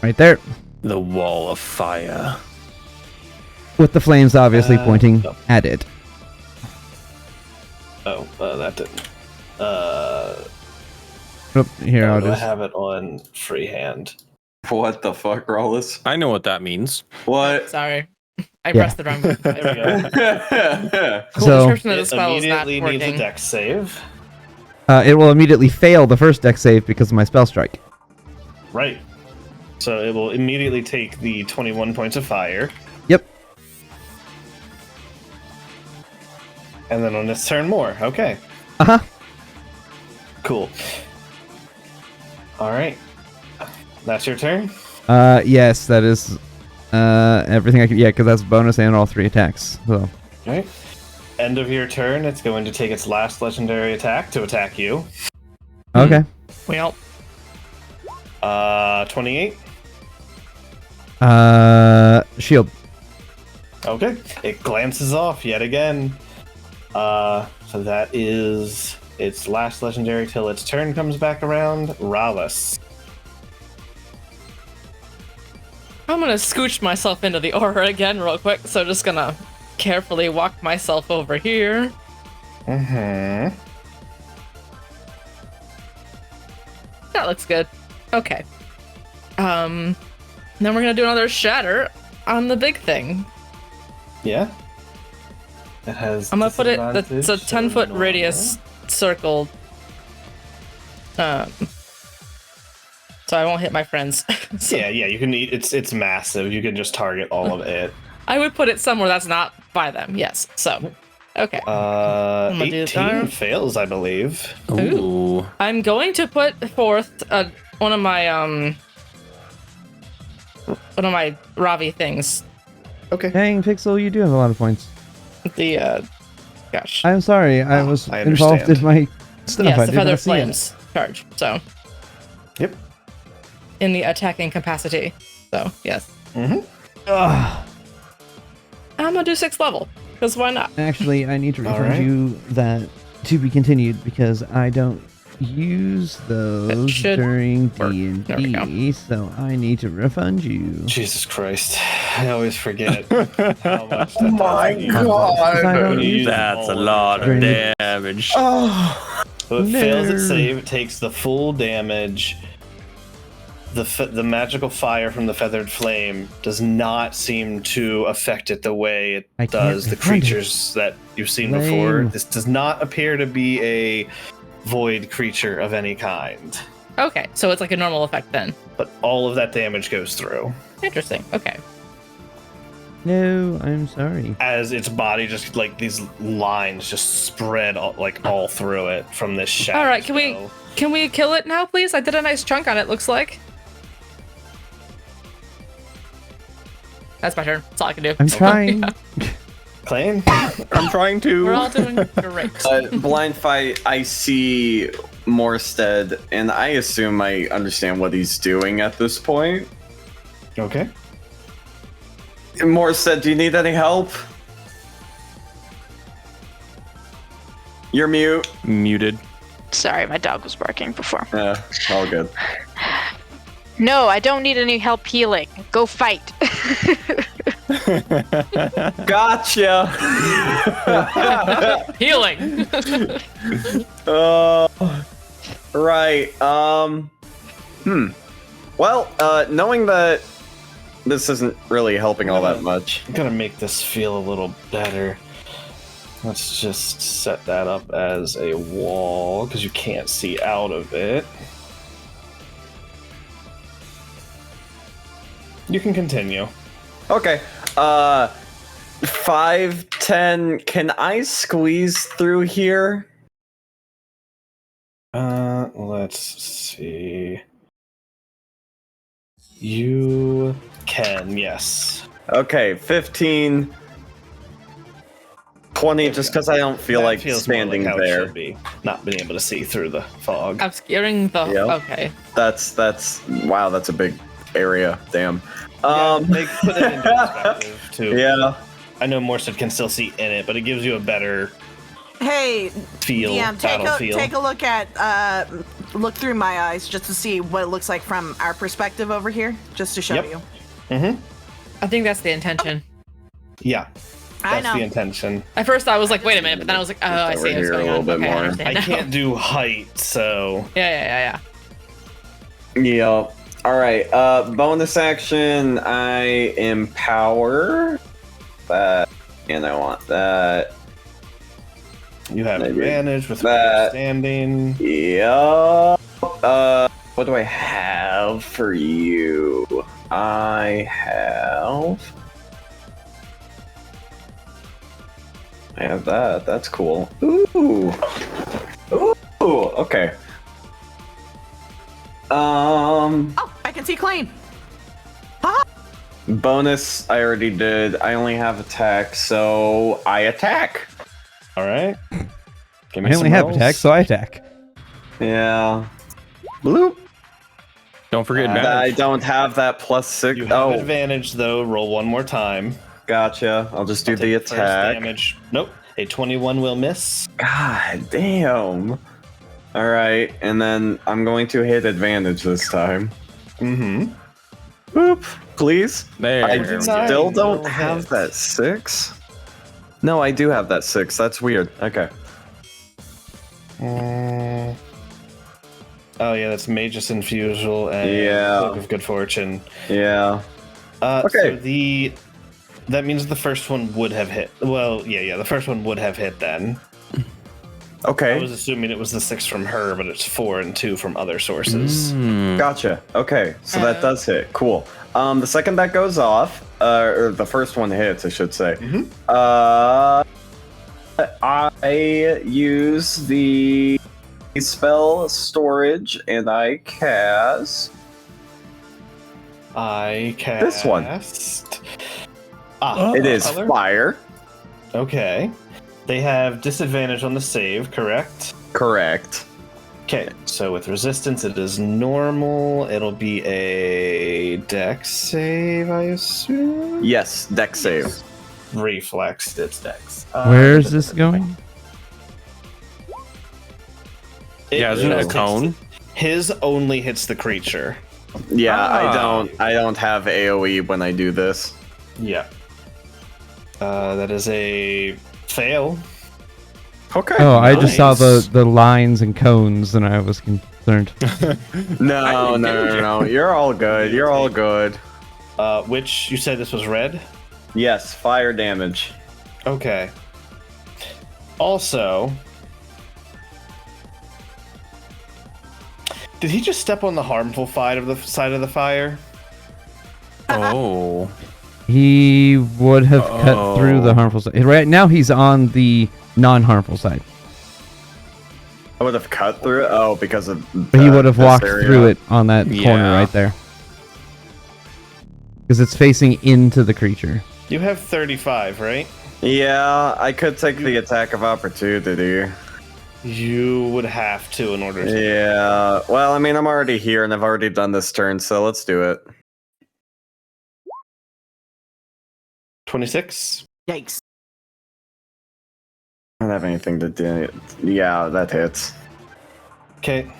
Right there. The Wall of Fire. With the flames obviously pointing at it. Oh, that didn't. Here, I'll I just have it on freehand. What the fuck, Rollis? I know what that means. What? Sorry. I pressed the wrong button. There we go. Cool So- description of the It spell is not immediately needs a working. dex save. It will immediately fail the first dex save because of my spell strike. Right. So it will immediately take the 21 points of fire. Yep. And then on its turn more. Okay. Uh-huh. Cool. Alright. That's your turn? Yes, that is everything I can. Yeah, because that's bonus and all 3 attacks. So. Alright. End of your turn, it's going to take its last legendary attack to attack you. Okay. Well, 28. Shield. Okay. It glances off yet again. So that is its last legendary till its turn comes back around. Rallis. I'm gonna scooch myself into the aura again real quick, so just gonna carefully walk myself over here. That looks good. Okay. Then we're gonna do another shatter on the big thing. Yeah. It has. I'm gonna put it. It's a disadvantage, so 10-foot normal. radius circle. So I won't hit my friends. So Yeah, you can. It's massive. You can just target all of it. I would put it somewhere that's not by them. Yes. So, okay. I'm gonna do 18 fails, I believe. Ooh. I'm going to put forth one of my Ravi things. Okay. Dang, Pixel, you do have a lot of points. The gosh. I'm sorry, I was I involved in understand. my stuff. I Yes, the did feather not see it. flames charge. So. Yep. In the attacking capacity. So yes. Mm-hmm. Ugh. I'm gonna do 6th level because why not? Actually, I need to refund Alright. you that to be continued because I don't use those should during work. There we D&D, so I need to refund you. Jesus Christ. I always forget how much that my does when you- God. Because I don't When you use use That's a all lot your of During damage. Oh, So it fails its No. save, it takes the full damage. The magical fire from the feathered flame does not seem to affect it the way it I can't does the refund it. creatures that you've seen before. Lame. This does not appear to be a void creature of any kind, Okay, so it's like a normal effect then. but all of that damage goes through Interesting. Okay. No, I'm sorry. as its body just like these lines just spread all through it from this shadow. All right, can we- spell. Can we kill it now, please? I did a nice chunk on it. Looks like. That's my turn. That's all I can do. I'm trying. Klain? I'm trying to. We're all doing great. blind fight. I see Morstead, and I assume I understand what he's doing at this point. Okay. Morstead, do you need any help? You're mute. Muted. Sorry, my dog was barking before. Yeah, all good. No, I don't need any help healing. Go fight. Gotcha. Healing. Right. Well, knowing that this isn't really helping all that much. I'm gonna make this feel a little better. Let's just set that up as a wall because you can't see out of it. You can continue. Okay. 5, 10. Can I squeeze through here? Let's see. You can, yes. Okay, 15, 20, just because I don't feel That like feels more standing how it there. should be, not being able to see through the fog. Obscuring the. Yep. Okay. That's wow, that's a big area. Damn. They put it into perspective too. Yeah. I know Morstead can still see in it, but it gives you a better Hey, feel. DM, battle feel. take a look at look through my eyes just to see what it looks like from our perspective over here, just to show Yep. you. Mm-hmm. I think that's the intention. Yeah, I that's know. the intention. At first, I was like, "Wait a minute," but then I was like, "Oh, I Over see what's here a going on." little bit Okay, more. I understand I now. can't do height, so Yeah. Yep. All right. Bonus action. I empower that, and I want that. you have Maybe advantage with that- standing. Yep. What do I have for you? I have that. That's cool. Ooh. Okay. Oh, I can see Klain. Bonus. I already did. I only have attack, so I attack. All right. Give me I some only have rolls. attack, so I attack. Yeah. Bloop. Don't forget I I advantage. don't have that +6. You have Oh, advantage though. Roll one more time. gotcha. I'll just do I'll the take first attack. damage. Nope. A 21 will miss. God damn. All right, and then I'm going to hit advantage this time. Mm-hmm. Boop, please. There. I we go. still don't will have hit. that 6. No, I do have that 6. That's weird. Okay. Oh yeah, that's Magus Infusal and Yeah. Cloak of Good Fortune. Yeah. So that means the first one would have hit. Well, yeah, the first one would have hit then. I Okay. was assuming it was the 6 from her, but it's 4 and 2 from other sources. Gotcha. Okay, so that does hit. Cool. The second that goes off, or the first one hits, I should say. I use the spell storage and I cast. I cast This one. It is color? fire. Okay. They have disadvantage on the save, correct? Correct. Okay, so with resistance, it is normal. It'll be a dex save, I assume? Yes, dex save. Reflex, it's dex. Where is this going? Yeah, isn't it a cone? His only hits the creature. Yeah, Ah. I don't have AoE when I do this. Yeah. That is a fail. Okay. Oh, I just saw Nice. the lines and cones, and I was concerned. No. You're all good. You're all good. Which, you said this was red? Yes, fire damage. Okay. Also, did he just step on the harmful side of the fire? Oh. He would have cut through the harmful side. Right now, he's on the non-harmful side. I would have cut through it. Oh, because of. But he would have this walked area. through it on that corner Yeah. right there. Because it's facing into the creature. You have 35, right? Yeah, I could take the attack of opportunity. You would have to in order to. Yeah. Well, I mean, I'm already here and I've already done this turn, so let's do it. 26. Yikes. I don't have anything to do. Yeah, that hits. Okay.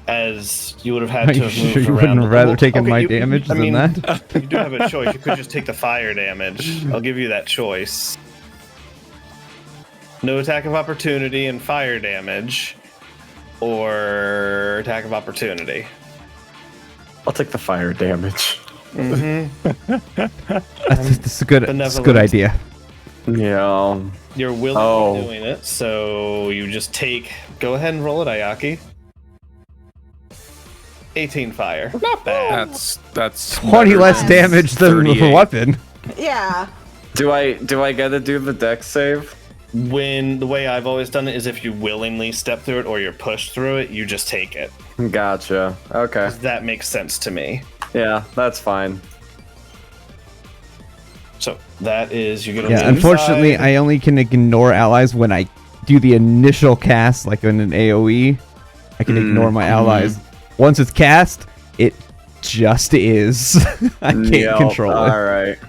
As you would have had Are to you have sure moved you around. wouldn't a rather little. taken Okay, my you- damage I than mean, that? You do have a choice. You could just take the fire damage. I'll give you that choice. No attack of opportunity and fire damage, or attack of opportunity. I'll take the fire damage. That's a good benevolent. idea. Yeah. You're willing Oh. to doing it, so you just take. Go ahead and roll it, Ayaki. 18 fire. Not bad. That's 20 better less than damage than the 38. weapon. Yeah. Do I get to do the dex save? When the way I've always done it is if you willingly step through it or you're pushed through it, you just take it. Gotcha. Okay. That makes sense to me. Yeah, that's fine. So that is you're gonna. Yeah, leave unfortunately, side. I only can ignore allies when I do the initial cast, like in an AoE. I can ignore my allies. Once it's cast, it just is. I can't Yep, control it. Alright.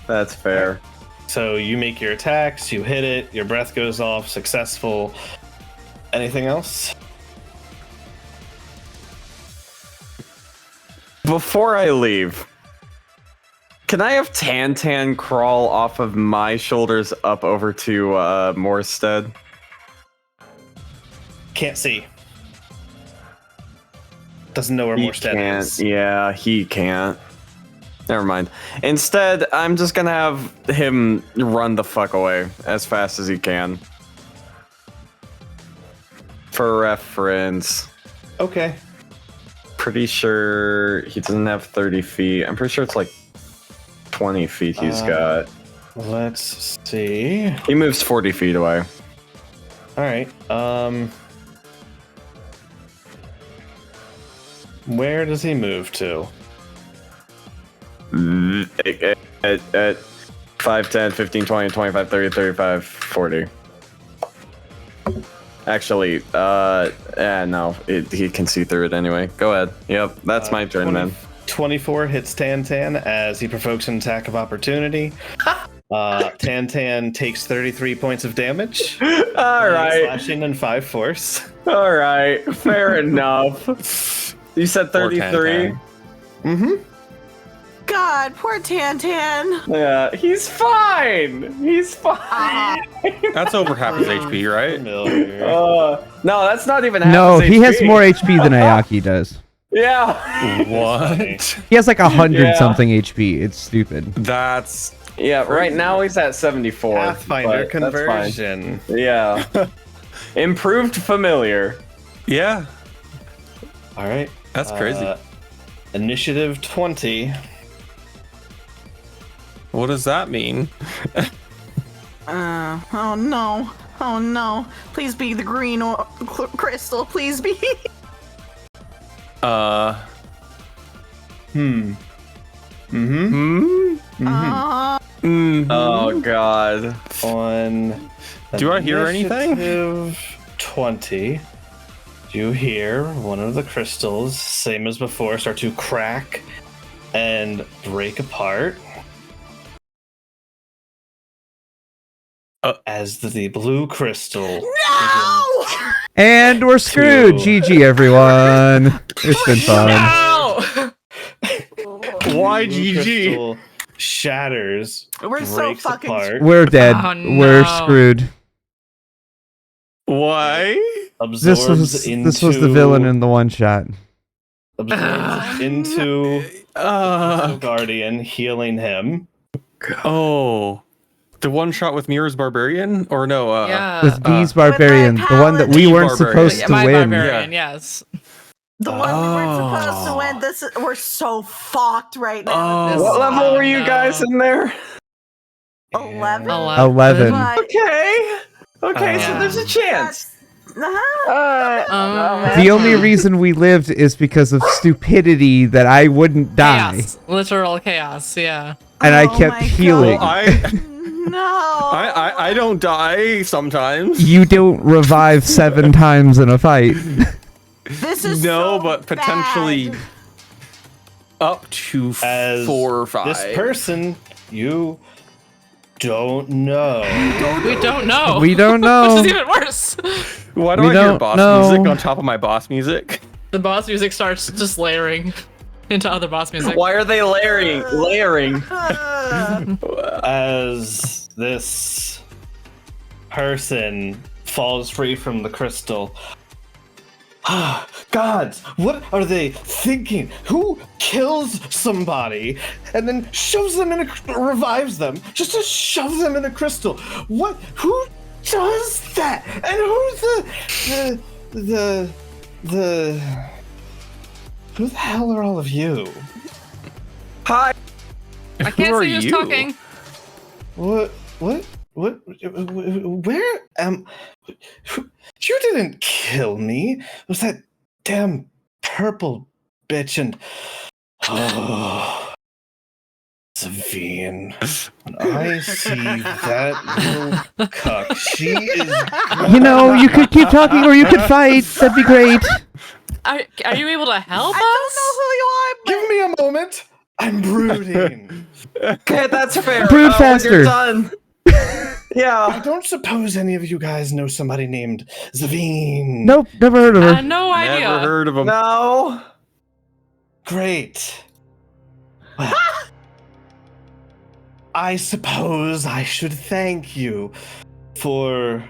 That's fair. So you make your attacks, you hit it, your breath goes off, successful. Anything else? Before I leave, can I have Tantan crawl off of my shoulders up over to Morstead? Can't see. Doesn't know where He Morstead can't. is. Yeah, he can't. Never mind. Instead, I'm just gonna have him run the fuck away as fast as he can. For reference, Okay. pretty sure he doesn't have 30 feet. I'm pretty sure it's like 20 feet he's got. Let's see. He moves 40 feet away. All right. Where does he move to? At 5, 10, 15, 20, 25, 30, 35, 40. Actually, no, he can see through it anyway. Go ahead. Yep, that's my turn, man. 24 hits Tantan as he provokes an attack of opportunity. Tantan takes 33 points of damage. All right, Slashing and 5 force. all right, fair enough. You said 33. Go God, poor Tantan. Yeah, he's fine. He's fine. That's over half his HP, right? Familiar. No, that's not even half No, his he has HP. more HP than Ayaki does. Yeah. What? He has like 100 Yeah. something HP. It's stupid. That's Yeah, right now he's at 74. Pathfinder but that's fine. conversion. Yeah. Improved familiar. yeah. All right. That's crazy. Initiative 20. What does that mean? Oh no. Oh no. Please be the green or crystal. Please be. Oh god. On Do I hear anything? Initiative 20. You hear one of the crystals, same as before, start to crack and break apart. As the blue crystal. No! And we're screwed. Two. GG, everyone. It's been fun. No! Why Blue GG? crystal shatters. We're so breaks fucking apart. We're dead. Oh, We're no. screwed. Why? Absorbs This was the villain in the one shot. absorbs into the guardian, healing him. Oh. The one shot with Mirror's Barbarian? Or no, Yeah. With D's With my Barbarian, the one that we paladin. weren't D's supposed Yeah, to my win. barbarian, yes. The one we weren't supposed to win. We're so fucked right now. Oh. What level were you no. guys in there? 11? 11. But Okay. Okay, so there's a chance. The only reason we lived is because of stupidity that I wouldn't die. Chaos. Literal chaos, yeah. And I Oh kept my healing. no. I don't die sometimes. You don't revive 7 times in a fight. This is No, so but potentially bad. up to As 4 or 5. this person, you don't know. We don't know. We don't Which know. is even worse. Why do We I hear don't boss know. music on top of my boss music? The boss music starts just layering into other boss music. Why are they layering? As this person falls free from the crystal. Gods, what are they thinking? Who kills somebody and then shoves them in revives them just to shove them in a crystal? What? Who does that? And who's the who the hell are all of you? Hi. I can't Who are see who's you? talking. What? Where am? You didn't kill me. It was that damn purple bitch and Savine. When I see that little cuck, she is. You know, you could keep talking or you could fight. That'd be great. Are you able to help I us? don't know who you are, but Give me a moment. I'm brooding. Okay, that's fair. Brood When faster. you're done. I Yeah. don't suppose any of you guys know somebody named Zavine. Nope, never heard of her. No idea. Never heard of him. No. Great. Well, I suppose I should thank you for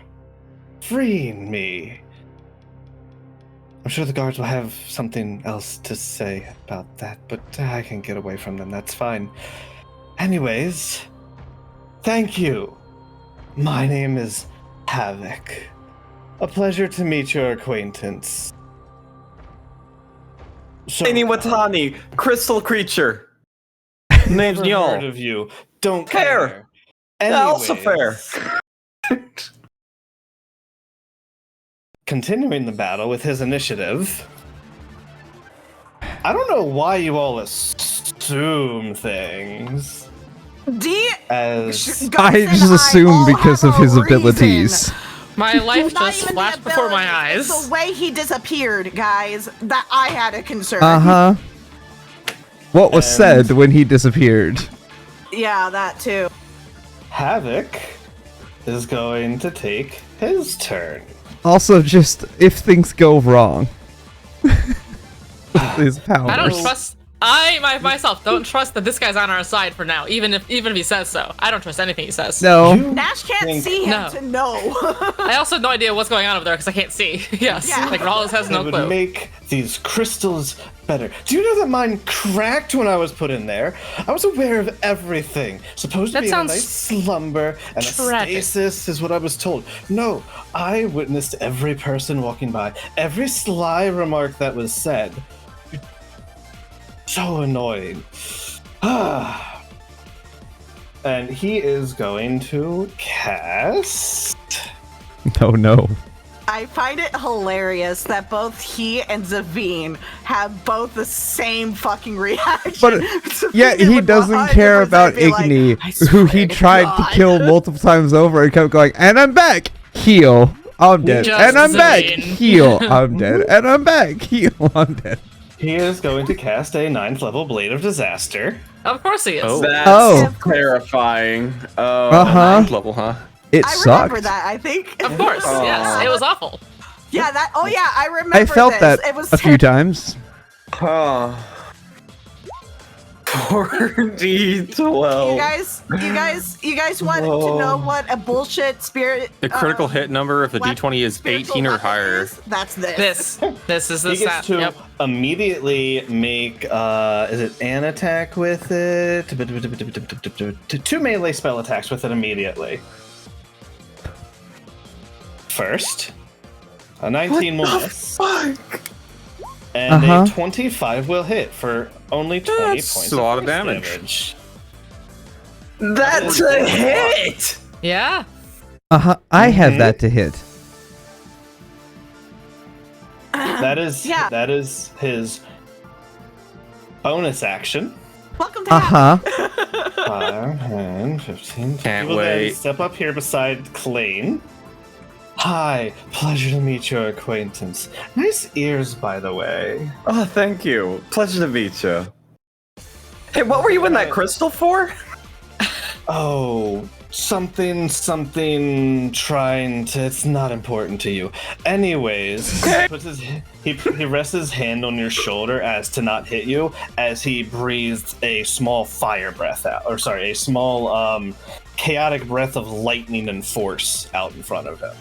freeing me. I'm sure the guards will have something else to say about that, but I can get away from them. That's fine. Anyways, thank you. My name is Havoc. A pleasure to meet your acquaintance. So, Any Watani, crystal creature. Name's never heard Nyol. of you. Don't Fair. care. Also fair. Anyways, continuing the battle with his initiative. I don't know why you all assume things. D. As I just assume because of his abilities. My life Not just even the flashed before my ability, it's eyes. the way he disappeared, guys, that I had a concern. Uh-huh. What was And- said when he disappeared? Yeah, that too. Havoc is going to take his turn. Also, just if things go wrong. With his powers. I don't trust. myself don't trust that this guy's on our side for now, even if he says so. I don't trust anything he says. No. Nash can't see him No. to know. I also have no idea what's going on over there because I can't see. Yes, Yeah. like Rawlins has It no would clue. make these crystals better. Do you know that mine cracked when I was put in there? I was aware of everything. Supposed to That be in a sounds nice slumber, and tragic. a stasis is what I was told. No, I witnessed every person walking by, every sly remark that was said. So annoying. And he is going to cast. Oh no. I find it hilarious that both he and Zavine have both the same fucking reaction. But yeah, Zavine he would doesn't care 100% about be like, Igni, "I swear who he to tried God." to kill multiple times over and kept going, and I'm back, heal, I'm dead, Just and I'm back, Zavine. heal, I'm dead, and I'm back, heal, I'm dead. He is going to cast a 9th level Blade of Disaster. Of course he is. Oh. That's Oh. terrifying. Oh. Uh-huh. Ninth level, huh? It I sucked. remember that, I think. Of course, yes. It was awful. Yeah, that. Oh, yeah, I remember I felt this. that It was a few times. Oh. Poor D12. You guys want to know what a bullshit spirit? The critical hit number if the D20 is spiritual 18 or weapon higher. is? That's this. This is the He gets stat. to Yep. immediately make, is it an attack with it? 2 melee spell attacks with it immediately. First, a 19 will miss. And a 25 will hit for only 20 That's points a lot of force damage. That's a hit! Yeah. I have that to hit. That is Yeah. that is his bonus action. Welcome to heaven. 5, 10, 15. Can't He will then wait. step up here beside Klain. Hi, pleasure to meet your acquaintance. Nice ears, by the way. Oh, thank you. Pleasure to meet you. Hey, what were you in that crystal for? Oh, something trying to. It's not important to you. Anyways, he rests his hand on your shoulder as to not hit you, as he breathes a small fire breath out, or sorry, a small chaotic breath of lightning and force out in front of him.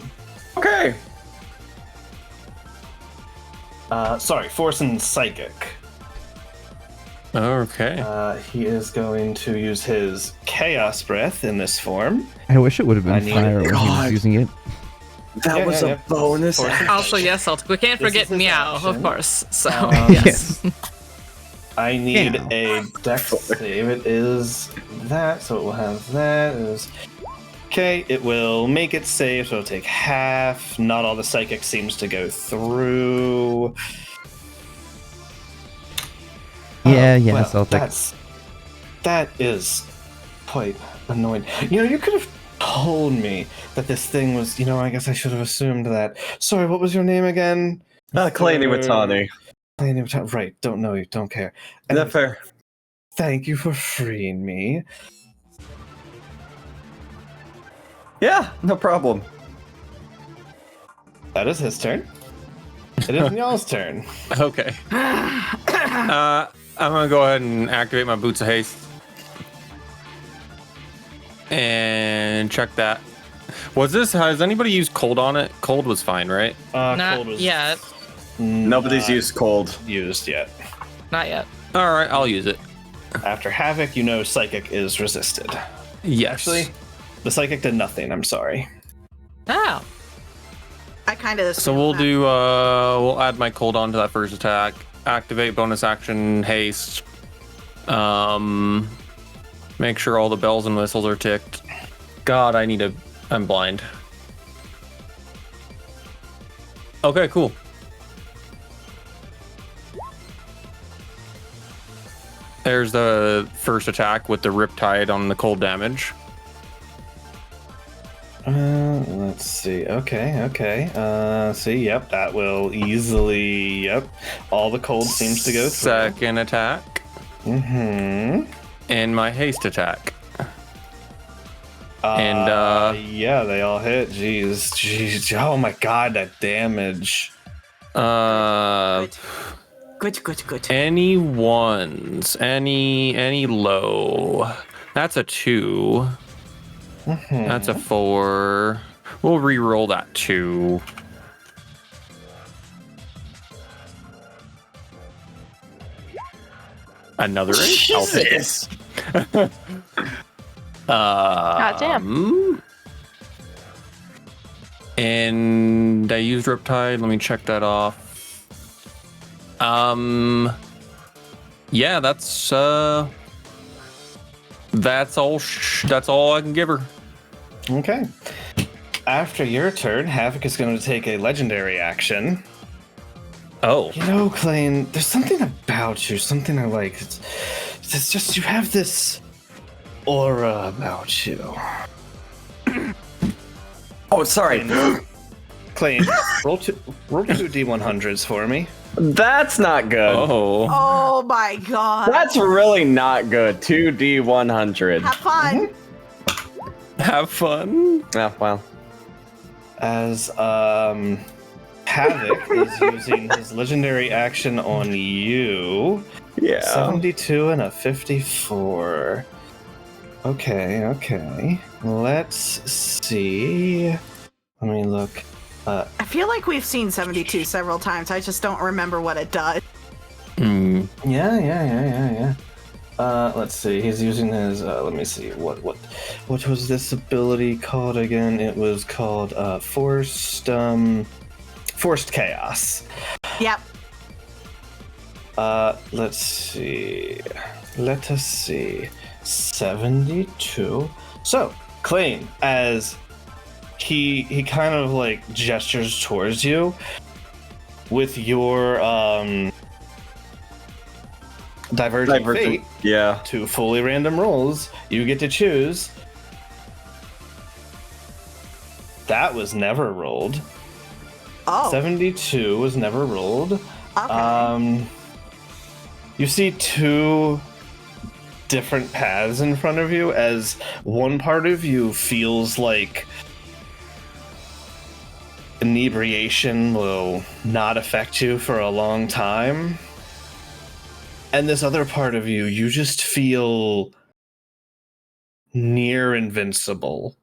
Okay. Sorry, force and psychic. Okay. He is going to use his chaos breath in this form. I wish it would have I been need fire it. when he was God. using it. That was a bonus Force and action. Also, yes, Celtic. We can't This forget is his Meow, action. of course. So, Yes. I need Yeah. a dex save. It is that, so it will have that. It is okay. It will make it save, so it'll take half. Not all the psychic seems to go through. Yeah, Oh, well, Celtic. That is quite annoying. You know, you could have told me that this thing was. You know, I guess I should have assumed that. Sorry, what was your name again? Klain Iwatani. Right. Don't know you. Don't care. Is that Anyways, fair? thank you for freeing me. Yeah, no problem. That is his turn. It is y'all's turn. Okay. I'm gonna go ahead and activate my Boots of Haste. And check that. Has anybody used cold on it? Cold was fine, right? not Cold was yet. Nobody's not used cold. used yet. Not yet. Alright, I'll use it. After Havoc, you know Psychic is resisted. Yes. Actually, the Psychic did nothing. I'm sorry. Oh. I kind of. So we'll do we'll add my cold on to that first attack. Activate bonus action haste. Make sure all the bells and whistles are ticked. God, I'm blind. Okay, cool. There's the first attack with the Riptide on the cold damage. Let's see. Okay. See, yep, that will easily. Yep, all the cold seems to go through. Second attack. Mm-hmm. And my haste attack. And yeah, they all hit. Jeez. Oh my God, that damage. Great. Good. Any ones? Any low? That's a 2. That's a 4. We'll re-roll that 2. Another 8. I'll take it. Goddamn. And I used Riptide. Let me check that off. Yeah, that's all. That's all I can give her. Okay. After your turn, Havoc is going to take a legendary action. Oh. You know, Klain, there's something about you, something I like. It's just you have this aura about you. Oh, sorry. Klain, roll two D100s for me. That's not good. Oh. Oh my god. That's really not good. 2D100. Have fun. Have fun. Oh, well. As Havoc is using his legendary action on you. Yeah. 72 and a 54. Okay. Let's see. Let me look. I feel like we've seen 72 several times. I just don't remember what it does. Yeah. Let's see. He's using his. Let me see. What was this ability called again? It was called forced chaos. Yep. Let's see. Let us see. 72. So, Klain, as he kind of like gestures towards you with your divergent fate. Yeah. 2 fully random rolls. You get to choose. That was never rolled. Oh. 72 was never rolled. Okay. You see 2 different paths in front of you as one part of you feels like inebriation will not affect you for a long time. And this other part of you, you just feel near invincible.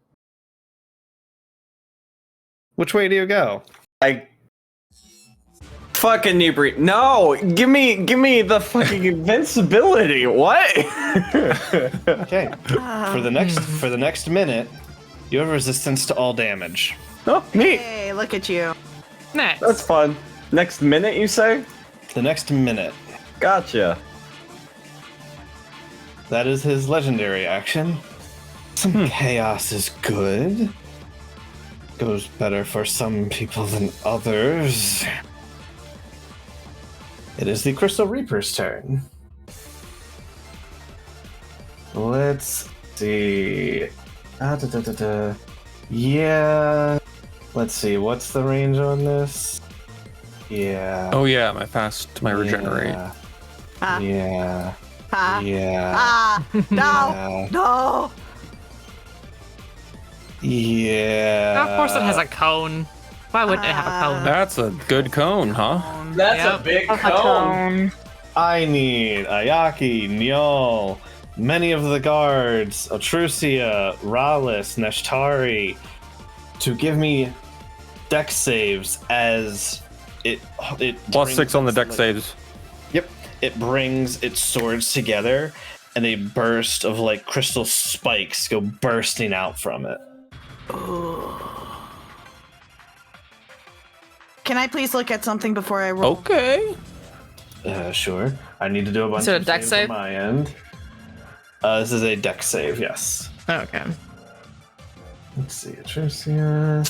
Which way do you go? I fucking inebriate. No, give me the fucking invincibility. What? Okay. For the next minute, you have resistance to all damage. Oh, neat. Hey, look at you. Nice. That's fun. Next minute, you say? The next minute. Gotcha. That is his legendary action. Some chaos is good. Goes better for some people than others. It is the Crystal Reaper's turn. Let's see. Yeah. Let's see. What's the range on this? Yeah. Oh yeah, my regenerate. Ah. Yeah. Ah. Yeah. No. No. Yeah. Of course it has a cone. Why wouldn't it have a cone? That's a good cone, huh? That's Yep. a big A cone. I need Ayaki, Nyal, many of the guards, Otrusia, Rallis, Neshtari, to give me dex saves as it Plus 6 on the deck like, saves. Yep, it brings its swords together, and a burst of like crystal spikes go bursting out from it. Can I please look at something before I roll? Okay. Sure. I need to do a bunch Is it a of dex saves save? on my end. This is a dex save, yes. Okay. Let's see, Otrusia.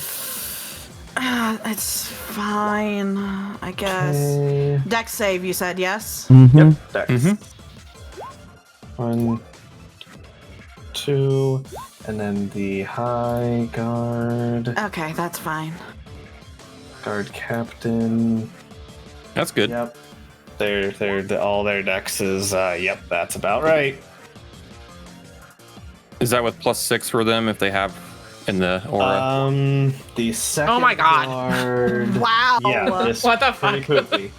It's fine, I guess. Okay. Dex save, you said, yes? Yep, dex. Mhm. 1, 2, and then the high guard. Okay, that's fine. Guard captain. That's good. Yep. All their dexes. Yep, that's about right. Is that with plus 6 for them if they have in the aura? The second Oh my God. guard. Wow. Yeah, this What the pretty fuck? quickly.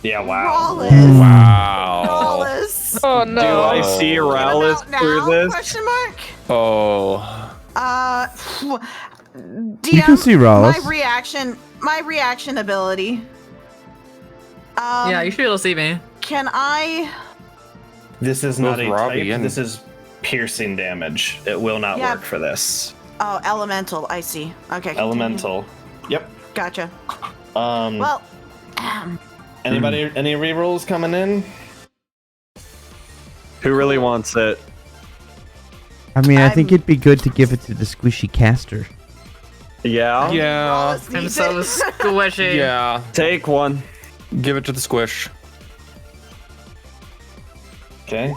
Yeah, wow. Rawless. Wow. Rawless. Oh Do no. I see Get him Rowless out now? through this? Question mark. Oh. DM, You can see Rawless. My reaction ability. Yeah, you should be able to see me. Can I? This is not Both a Robbie type. and- This is piercing damage. It will not Yeah. work for this. Oh, elemental. I see. Okay. continue. Elemental. Yep. Gotcha. Well. Anybody? Any rerolls coming in? Who really wants it? I mean, I think I'm- it'd be good to give it to the squishy caster. Yeah. Yeah. Rawless I'm needs so it. squishy. Yeah. Take one. Give it to the squish. Okay.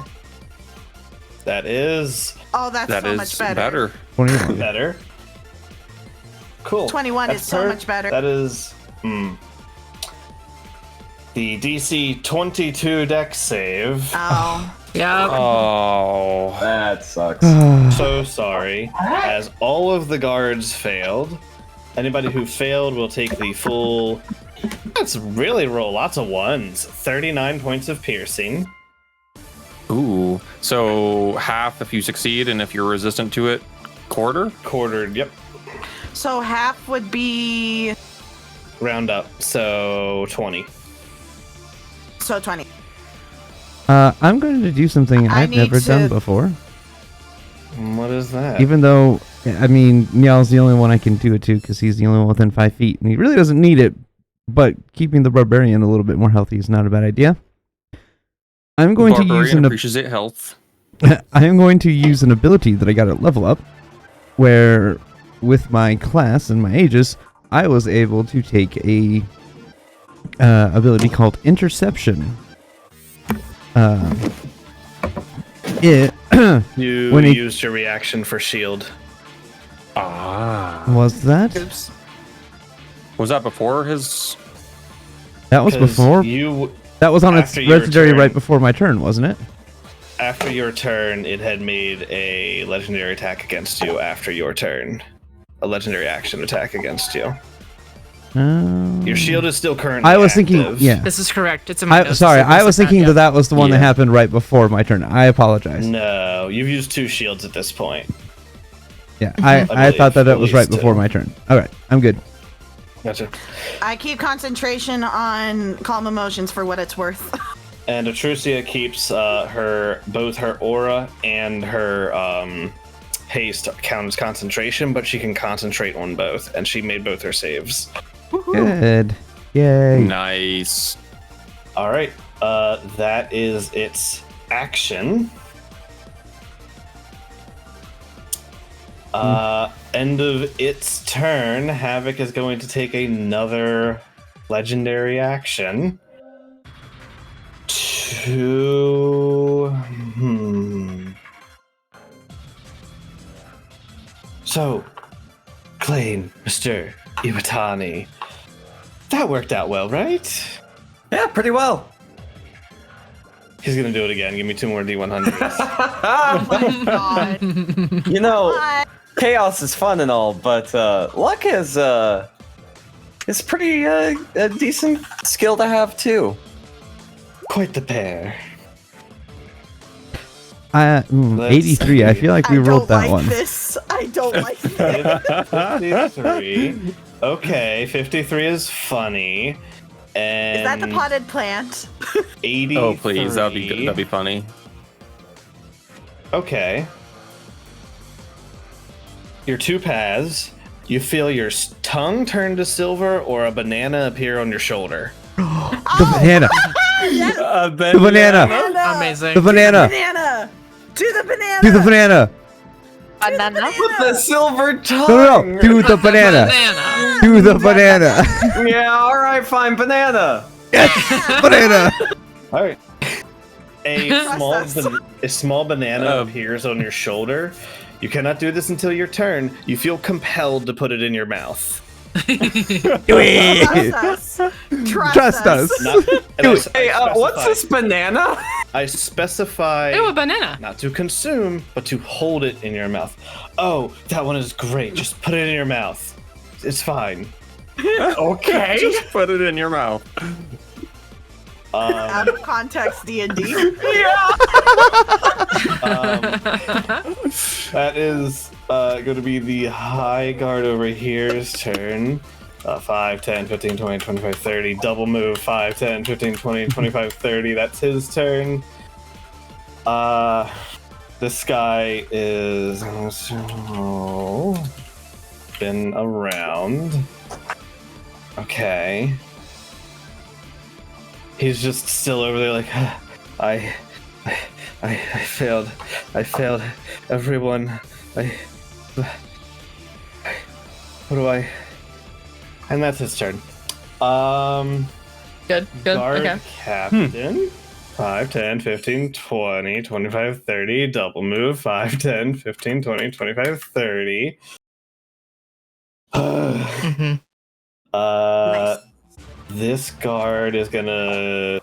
That is Oh, that's That so is much better. better. 21. better. Cool. 21 That's is so per- much better. That is. The DC 22 dex save. Oh. Yep. Oh. That sucks. So sorry. As all of the guards failed, anybody who failed will take the full. Let's really roll lots of ones. 39 points of piercing. Ooh. So half if you succeed, and if you're resistant to it, quarter? Quartered, yep. So half would be Round up. So 20. so 20. I'm going to do something I I've need never to- done before. What is that? Even though, I mean, Meow's the only one I can do it to because he's the only one within 5 feet. And he really doesn't need it, but keeping the barbarian a little bit more healthy is not a bad idea. I'm going to use Barbarian an appreciate health. I am going to use an ability that I got at level up, where with my class and my aegis, I was able to take a ability called Interception. It You when he- used your reaction for shield. Ah. was that? Oops. Was that before his? That was 'Cause before. You, That was on its after your legendary turn. right before my turn, wasn't it? after your turn, it had made a legendary attack against you after your turn. A legendary action attack against you. Your shield is still currently I was thinking, active. yeah. This is correct. It's in my notes. Sorry, It's I was like thinking yeah. that was the one that Yeah. happened right before my turn. I apologize. No, you've used 2 shields at this point. Yeah, I believe, thought that at it was right least before 2. my turn. All right, I'm good. Gotcha. I keep concentration on calm emotions for what it's worth. And Atrusia keeps both her aura and her haste count as concentration, but she can concentrate on both, and she made both her saves. Good. Yay. Nice. All right, that is its action. End of its turn, Havoc is going to take another legendary action to. So, Klain, Mr. Iwatani, that worked out well, right? Yeah, pretty well. He's gonna do it again. Give me 2 more D100s. Oh my god. You know, What? chaos is fun and all, but luck is pretty a decent skill to have too. Quite the pair. 83. I feel like we I rolled don't that like one. this. I don't like this. 53. Okay, 53 is funny. And Is that the potted plant? 83. Oh please, that'd be good. That'd be funny. Okay. Your 2 paths. You feel your tongue turn to silver or a banana appear on your shoulder. The banana. Yes. The banana. Amazing. The banana. Banana. To the banana. Do the banana. Banana. With the silver tongue. No. Do the banana. Banana. Do the banana. Yeah, all right, fine, banana. Banana. All right. Trust us. A small banana appears on your shoulder. You cannot do this until your turn. You feel compelled to put it in your mouth. Trust us. Trust us. Not- and I Hey, what's specify- this banana? I specify Ew, a banana. not to consume, but to hold it in your mouth. Oh, that one is great. Just put it in your mouth. It's fine. Okay. Just put it in your mouth. Out of context, D&D. That is going to be the high guard over here's turn. 5, 10, 15, 20, 25, 30. Double move. 5, 10, 15, 20, 25, 30. That's his turn. This guy is been around. Okay. He's just still over there like, I failed. I failed everyone. What do I... And that's his turn. Good. Guard Okay. Captain. 5, 10, 15, 20, 25, 30. Double move. 5, 10, 15, 20, 25, 30. Mm-hmm. Nice. This guard is gonna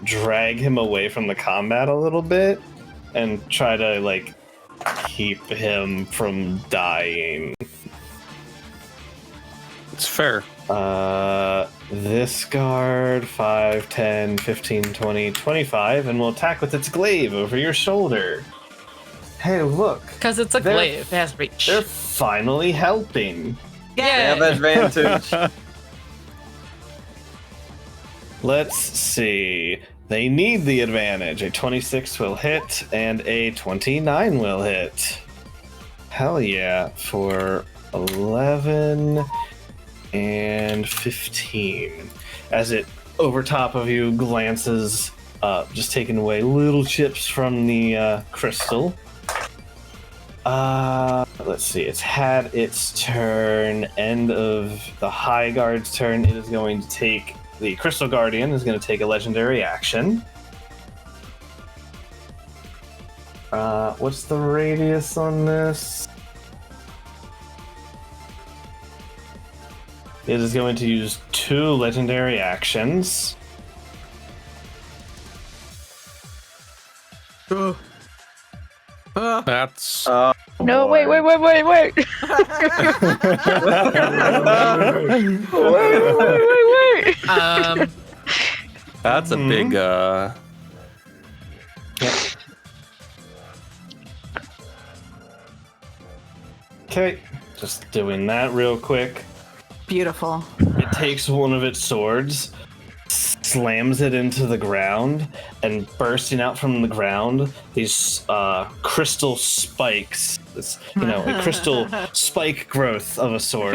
drag him away from the combat a little bit and try to, like, keep him from dying. It's fair. This guard, 5, 10, 15, 20, 25, and will attack with its glaive over your shoulder. Hey, look. Because it's a They're- glaive. It has reach. They're finally helping. They have advantage. Let's see. They need the advantage. A 26 will hit, and a 29 will hit. Hell yeah. For 11 and 15. As it, over top of you, glances up, just taking away little chips from the crystal. Let's see. It's had its turn. End of the High Guard's turn. It is going to take... The Crystal Guardian is going to take a legendary action. What's the radius on this? It is going to use 2 legendary actions. That's No, wait. Wait. that's a big Okay, just doing that real quick. Beautiful. It takes one of its swords, slams it into the ground, and bursting out from the ground, these crystal spikes, this, a crystal spike growth of a sword,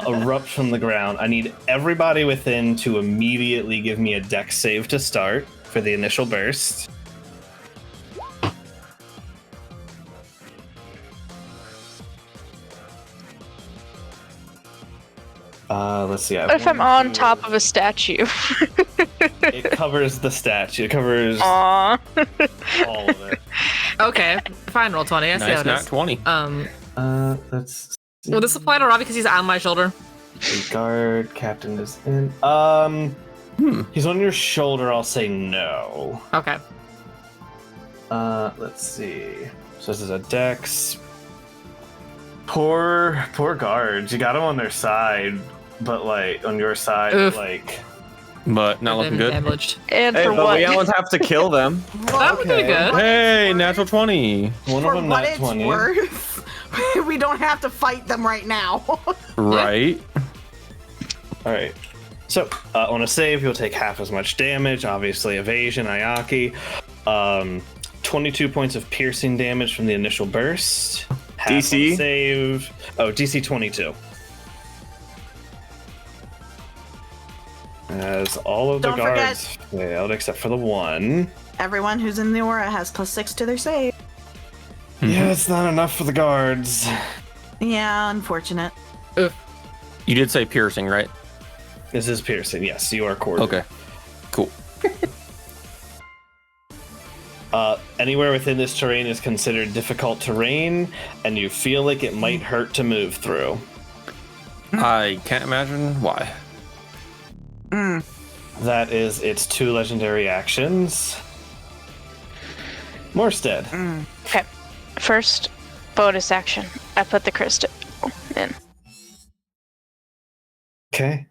erupt from the ground. I need everybody within to immediately give me a dex save to start for the initial burst. Let's see. What if I'm on top of a statue? It covers the statue. It covers Aww. all of it. Okay, fine, roll 20. I see how nice it nat is. 20. Let's see. Will this apply to Rob because he's on my shoulder? The guard captain is in. He's on your shoulder. I'll say no. Okay. Let's see. So this is a dex. Poor guards. You got them on their side, but like on your side, Oof. like. But not looking good. Damaged. And Hey, for but what? we don't have to kill them. That would be Okay. good. Hey, natural 20. One For of them what nat it's 20. worth, we don't have to fight them right now. Right. All right. So on a save, you'll take half as much damage. Obviously, evasion, Ayaki. 22 points of piercing damage from the initial burst. Half DC? on save. Oh, DC 22. As all of the Don't guards failed except for the one. Everyone who's in the aura has +6 to their save. Yeah, it's not enough for the guards. Yeah, unfortunate. You did say piercing, right? This is piercing. Yes, you are quartered. Okay. Cool. Anywhere within this terrain is considered difficult terrain, and you feel like it might hurt to move through. I can't imagine why. That is its 2 legendary actions. Morstead. Okay. First, bonus action. I put the crystal in. Okay.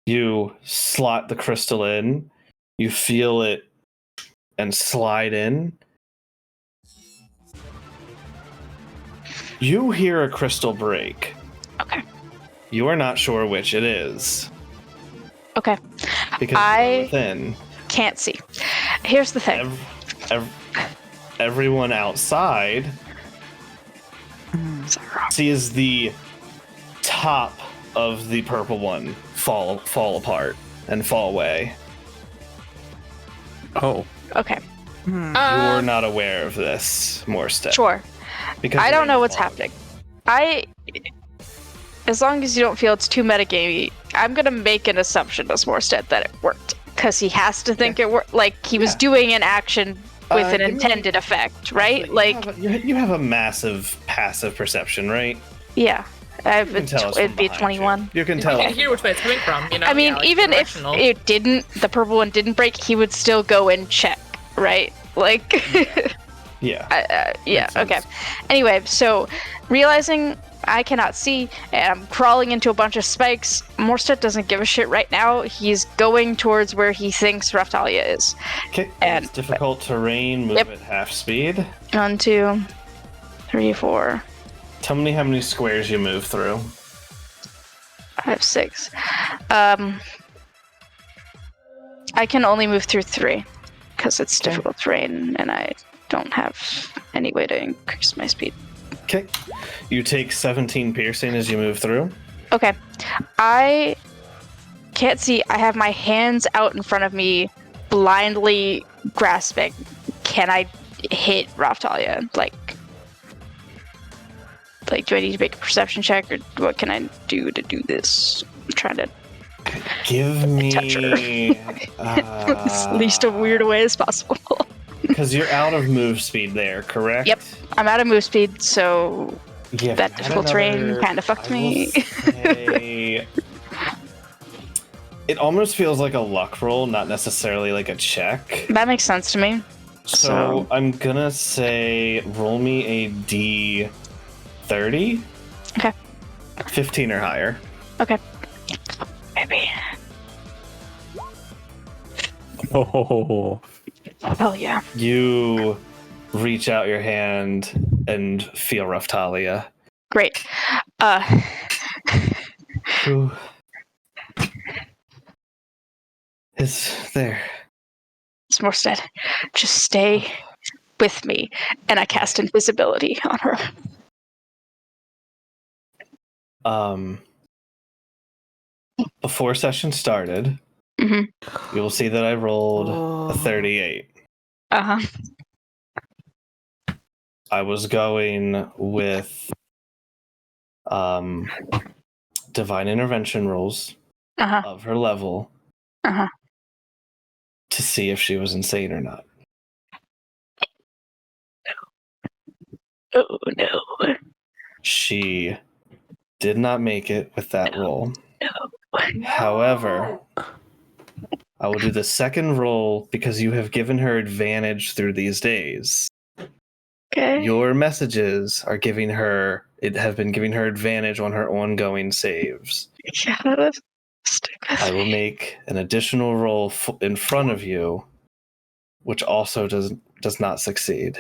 You slot the crystal in. You feel it and slide in. You hear a crystal break. Okay. You are not sure which it is. Okay. Because you're within. Can't see. Here's the thing. Everyone outside sees the top of the purple one fall apart and fall away. Oh. Okay. You're not aware of this, Morstead. Sure. Because I don't know what's involved. happening. As long as you don't feel it's too metagamey, I'm gonna make an assumption as Morstead that it worked. Because he has to think it worked. Like, he was doing an action with an intended effect, right? You have a massive passive perception, right? Yeah. It'd be a 21. You can tell. I hear which way it's coming from. I mean, even if it didn't, the purple one didn't break, he would still go and check, right? Like, yeah. Yeah, okay. Anyway, so realizing I cannot see and I'm crawling into a bunch of spikes, Morstead doesn't give a shit right now. He's going towards where he thinks Raftalia is. Okay, and it's difficult terrain, move at half speed. 1, 2, 3, 4. Tell me how many squares you move through. I have 6. I can only move through 3 because it's difficult terrain and I don't have any way to increase my speed. Okay. You take 17 piercing as you move through. Okay. I can't see. I have my hands out in front of me, blindly grasping. Can I hit Raftalia? Like, do I need to make a perception check, or what can I do to do this? I'm trying to give me touch her. As least a weird way as possible. Because you're out of move speed there, correct? Yep, I'm out of move speed, so yeah, that difficult terrain kind of fucked me. It almost feels like a luck roll, not necessarily like a check. That makes sense to me. So I'm gonna say roll me a D30. Okay. 15 or higher. Okay. Maybe. Oh. Oh yeah. You reach out your hand and feel Raftalia. Great. Who is there? It's Morstead. Just stay with me, and I cast invisibility on her. Before session started, you will see that I rolled a 38. Uh-huh. I was going with divine intervention rolls of her level to see if she was insane or not. Oh no. She did not make it with that roll. No. However, I will do the second roll because you have given her advantage through these days. Okay. Your messages are have been giving her advantage on her ongoing saves. Yeah, I will make an additional roll in front of you, which also does not succeed.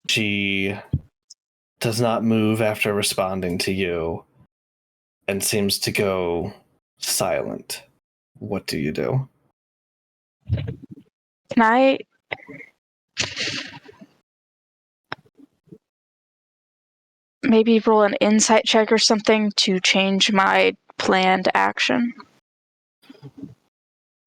She does not move after responding to you and seems to go silent. What do you do? Can I maybe roll an insight check or something to change my planned action?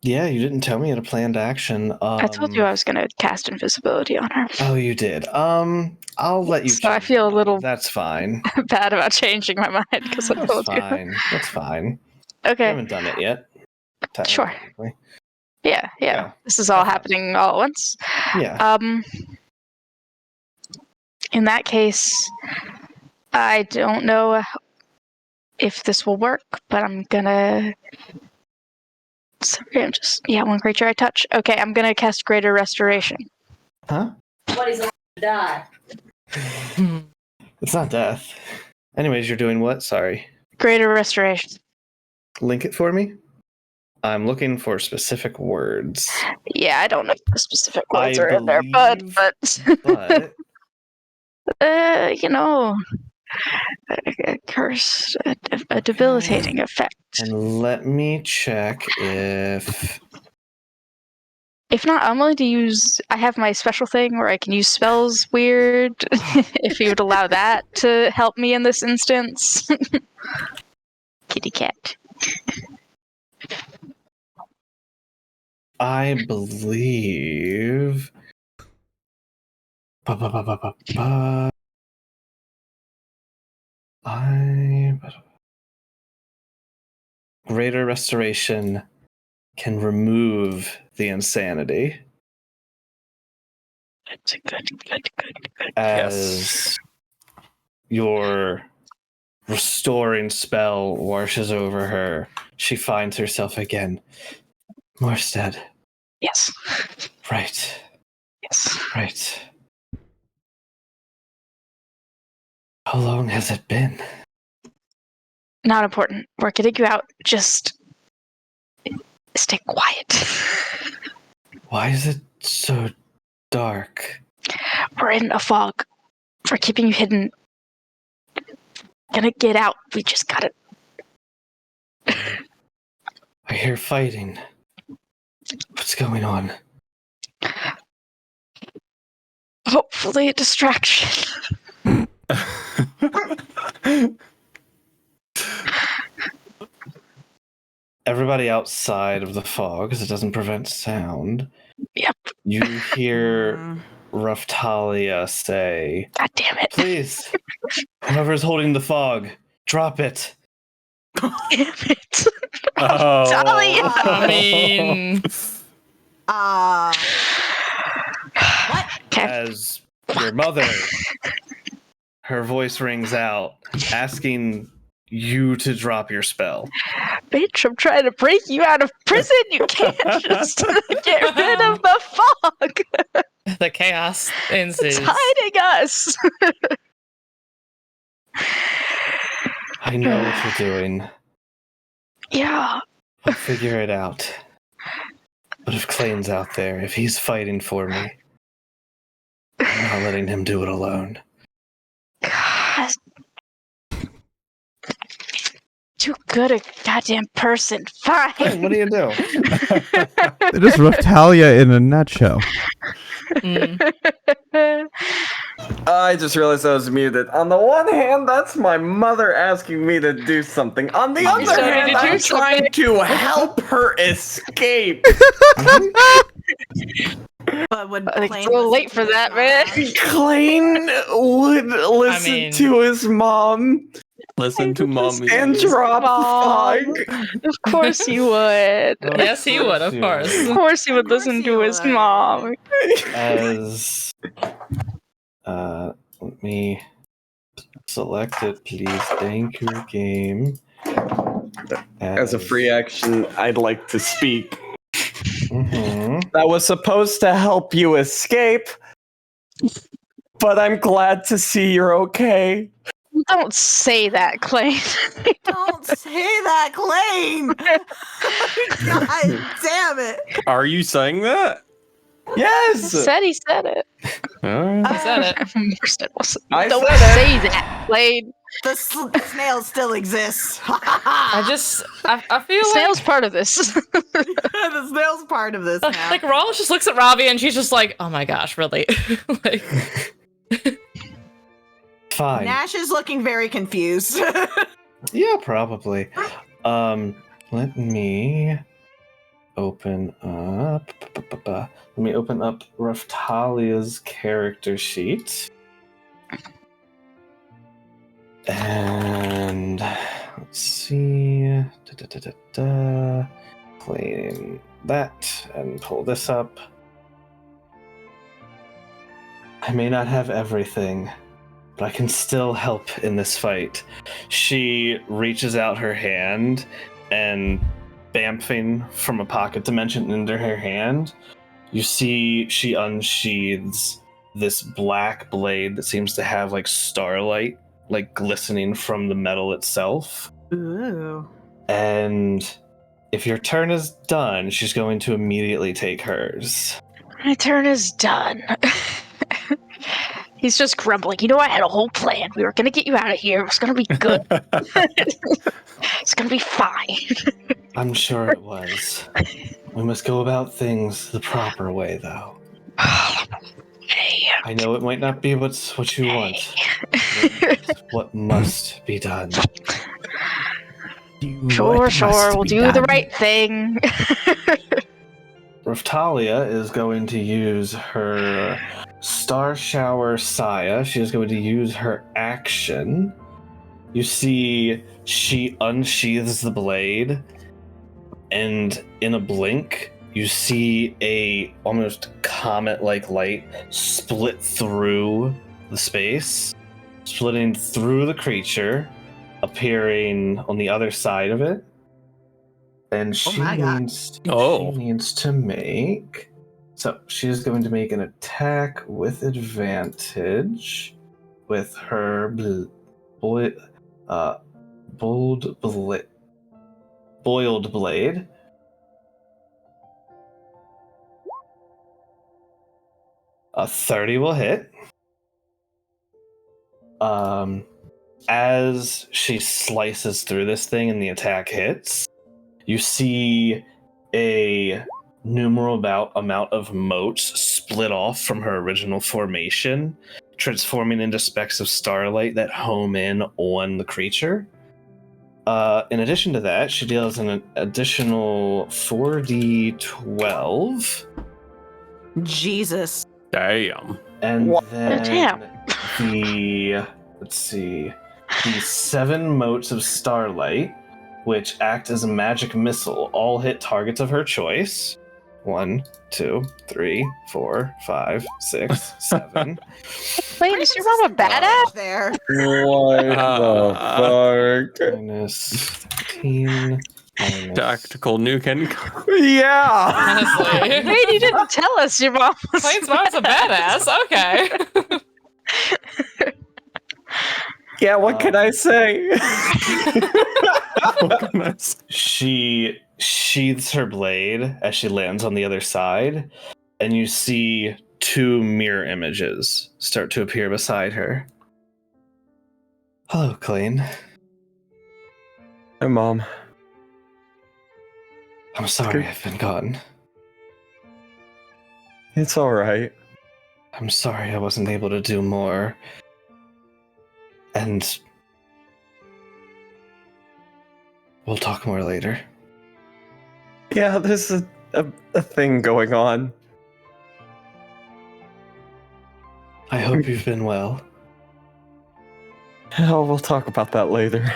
Yeah, you didn't tell me you had a planned action. I told you I was going to cast invisibility on her. Oh, you did. I'll let you. So I feel a little. That's fine. Bad about changing my mind because I told you. That's fine. Okay. You haven't done it yet. Sure. Yeah. This is all happening all at once. Yeah. In that case, I don't know if this will work, but I'm gonna Sorry, I'm just one creature I touch. Okay, I'm gonna cast Greater Restoration. Huh? What is allowed to die? It's not death. Anyways, you're doing what? Sorry. Greater Restoration. Link it for me. I'm looking for specific words. Yeah, I don't know if the specific words I are in there, but But you know, a curse, a debilitating effect. and let me check if If not, I'm willing to use. I have my special thing where I can use spells weird. If you would allow that to help me in this instance. Kitty cat. I believe. Greater Restoration can remove the insanity. That's a good. As your restoring spell washes over her, she finds herself again. Morstead. Yes. Right. Yes. Right. How long has it been? Not important. We're getting you out. Just stay quiet. Why is it so dark? We're in a fog. We're keeping you hidden. Gonna get out. We just gotta. I hear fighting. What's going on? Hopefully a distraction. Everybody outside of the fog, because it doesn't prevent sound. Yep. You hear Raftalia say, God damn it. "Please, whoever's holding the fog, drop it." Damn it. Oh. Talia. I mean, What? Okay. As your mother, her voice rings out, asking you to drop your spell. Bitch, I'm trying to break you out of prison. You can't just get rid of the fog. the chaos It's ensues. hiding us. I know what you're doing. Yeah. I'll figure it out. But if Klain's out there, if he's fighting for me, I'm not letting him do it alone. God. Too good a goddamn person. Fine. What do you do? It is Raftalia in a nutshell. I just realized I was muted. On the one hand, that's my mother asking me to do something. On the other telling me hand, to do I'm trying to help her escape. But when I think Klain it's a little late for listens to that, his man. Klain would listen mean- to his mom Listen to mommy. and drop the fog. Of course he would. Yes, he would, of course. Of course he would listen to his mom. As let me select it, please. Thank you, game. As a free action, I'd like to speak. Mhm. That was supposed to help you escape, but I'm glad to see you're okay. Don't say that, Klain. Don't say that, Klain! God damn it! Are you saying that? Yes! He said it. I said it. I Don't said it. say that, Klain. The snail still exists. I feel Snail's part of this. The snail's part of this now. like Rollins just looks at Robbie and she's just like, oh my gosh, really? like, Fine. Nash is looking very confused. Yeah, probably. Let me open up. Let me open up Raftalia's character sheet. And let's see. Clean that and pull this up. I may not have everything, but I can still help in this fight. She reaches out her hand and bamfing from a pocket dimension into her hand, you see she unsheathes this black blade that seems to have like starlight, like glistening from the metal itself. Ooh. And if your turn is done, she's going to immediately take hers. My turn is done. He's just grumbling. You know, I had a whole plan. We were gonna get you out of here. It was gonna be good. It's gonna be fine. I'm sure it was. We must go about things the proper way, though. Hey. I know it might not be what you want. It's what must be done. Sure. We'll do the right thing. Raftalia is going to use her Star Shower Saya. She is going to use her action. You see, she unsheathes the blade, and in a blink, you see a almost comet-like light split through the space, splitting through the creature, appearing on the other side of it. And she needs to make. So she's going to make an attack with advantage with her boiled blade. A 30 will hit. As she slices through this thing and the attack hits, you see a numerable amount of motes split off from her original formation, transforming into specks of starlight that home in on the creature. In addition to that, she deals an additional 4d12. Jesus. Damn. And then Damn. the 7 motes of starlight, which act as a magic missile, all hit targets of her choice. 1, 2, 3, 4, 5, 6, 7. Wait, is your mom a badass? There. What the fuck? Minus 13. Minus... Tactical nuke and Yeah. Honestly. Wait, you didn't tell us your mom was Klain's mom's a badass. Okay. Yeah, what can I say? She sheathes her blade as she lands on the other side, and you see 2 mirror images start to appear beside her. Hello, Klain. Hi, Mom. I'm sorry I've been gone. It's alright. I'm sorry I wasn't able to do more. And we'll talk more later. Yeah, there's a thing going on. I hope you've been well. Oh, we'll talk about that later.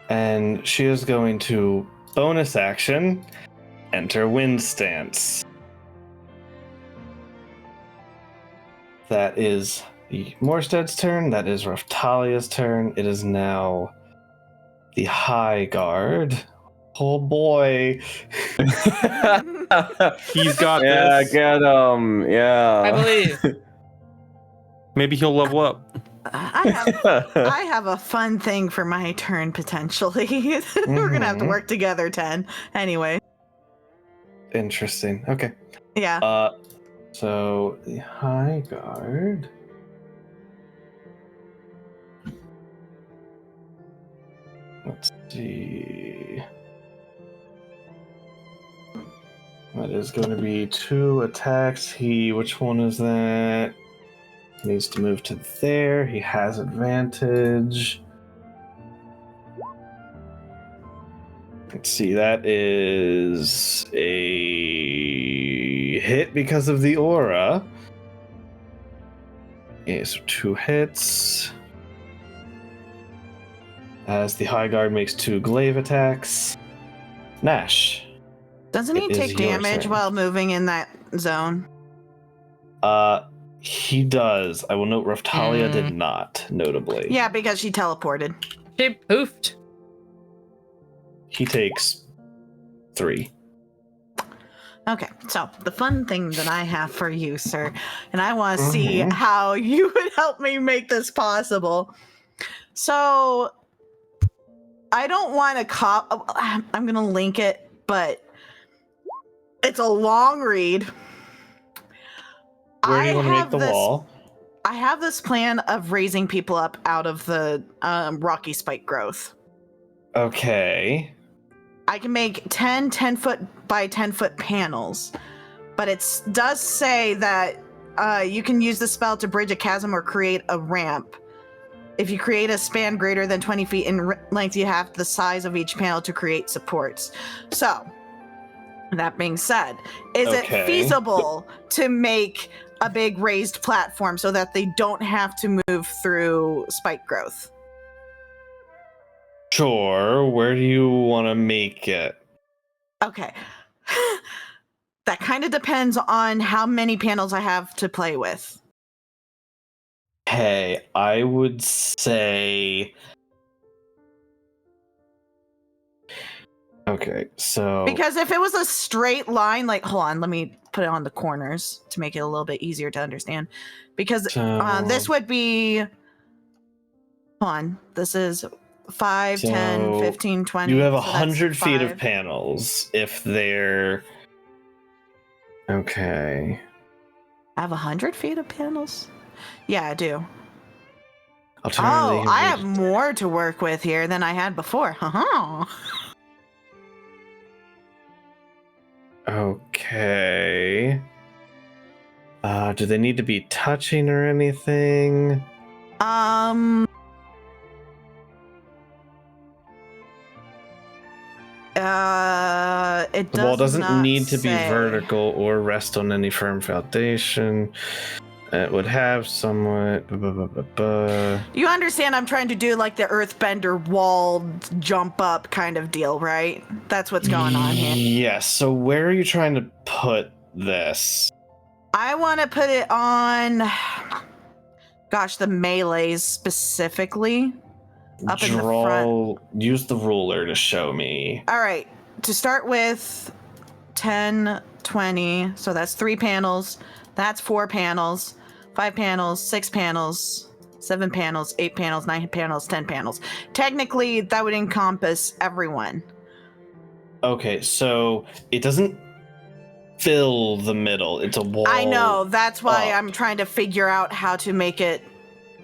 And she is going to bonus action, enter wind stance. That is Morsted's turn. That is Raftalia's turn. It is now the High Guard. Oh boy. He's got Yeah, this. get him. Yeah. I believe. Maybe he'll level up. I have a fun thing for my turn potentially. We're gonna have to work together, 10. Anyway. Interesting. Okay. Yeah. So the High Guard. Let's see. That is going to be 2 attacks. Which one is that? He needs to move to there. He has advantage. Let's see, that is a hit because of the aura. Okay, so 2 hits. As the High Guard makes 2 glaive attacks. Nash. Doesn't he it is take your damage turn. while moving in that zone? He does. I will note Raftalia did not, notably. Yeah, because she teleported. She poofed. He takes 3. Okay, so the fun thing that I have for you, sir, and I want to see how you would help me make this possible. So, I don't want to I'm going to link it, but it's a long read. Where do you want to make the wall? I have this plan of raising people up out of the rocky spike growth. Okay. I can make 10-foot by 10-foot panels, but it does say that you can use the spell to bridge a chasm or create a ramp. If you create a span greater than 20 feet in length, you have the size of each panel to create supports. So, that being said, is it feasible to make a big raised platform so that they don't have to move through spike growth? Sure. Where do you want to make it? Okay. That kind of depends on how many panels I have to play with. Hey, I would say... Okay, so... Because if it was a straight line, like, hold on, let me put it on the corners to make it a little bit easier to understand. Because this would be... Hold on, this is 5, 10, 15, 20. You have so 100 that's feet of 5. panels if they're... Okay. I have 100 feet of panels? Yeah, I do. Alternatively, I have more to work with here than I had before. Okay. Do they need to be touching or anything? It The wall doesn't not need to be say. vertical or rest on any firm foundation. It would have somewhat... You understand I'm trying to do like the earthbender wall jump up kind of deal, right? That's what's going on here. Yes, so where are you trying to put this? I want to put it on... Gosh, the melees specifically. Up in the front. Use the ruler to show me. All right, to start with 10, 20, so that's 3 panels. That's 4 panels, 5 panels, 6 panels, 7 panels, 8 panels, 9 panels, 10 panels. Technically, that would encompass everyone. Okay, so it doesn't fill the middle. It's a wall. I know. That's why I'm trying to figure out how to make it.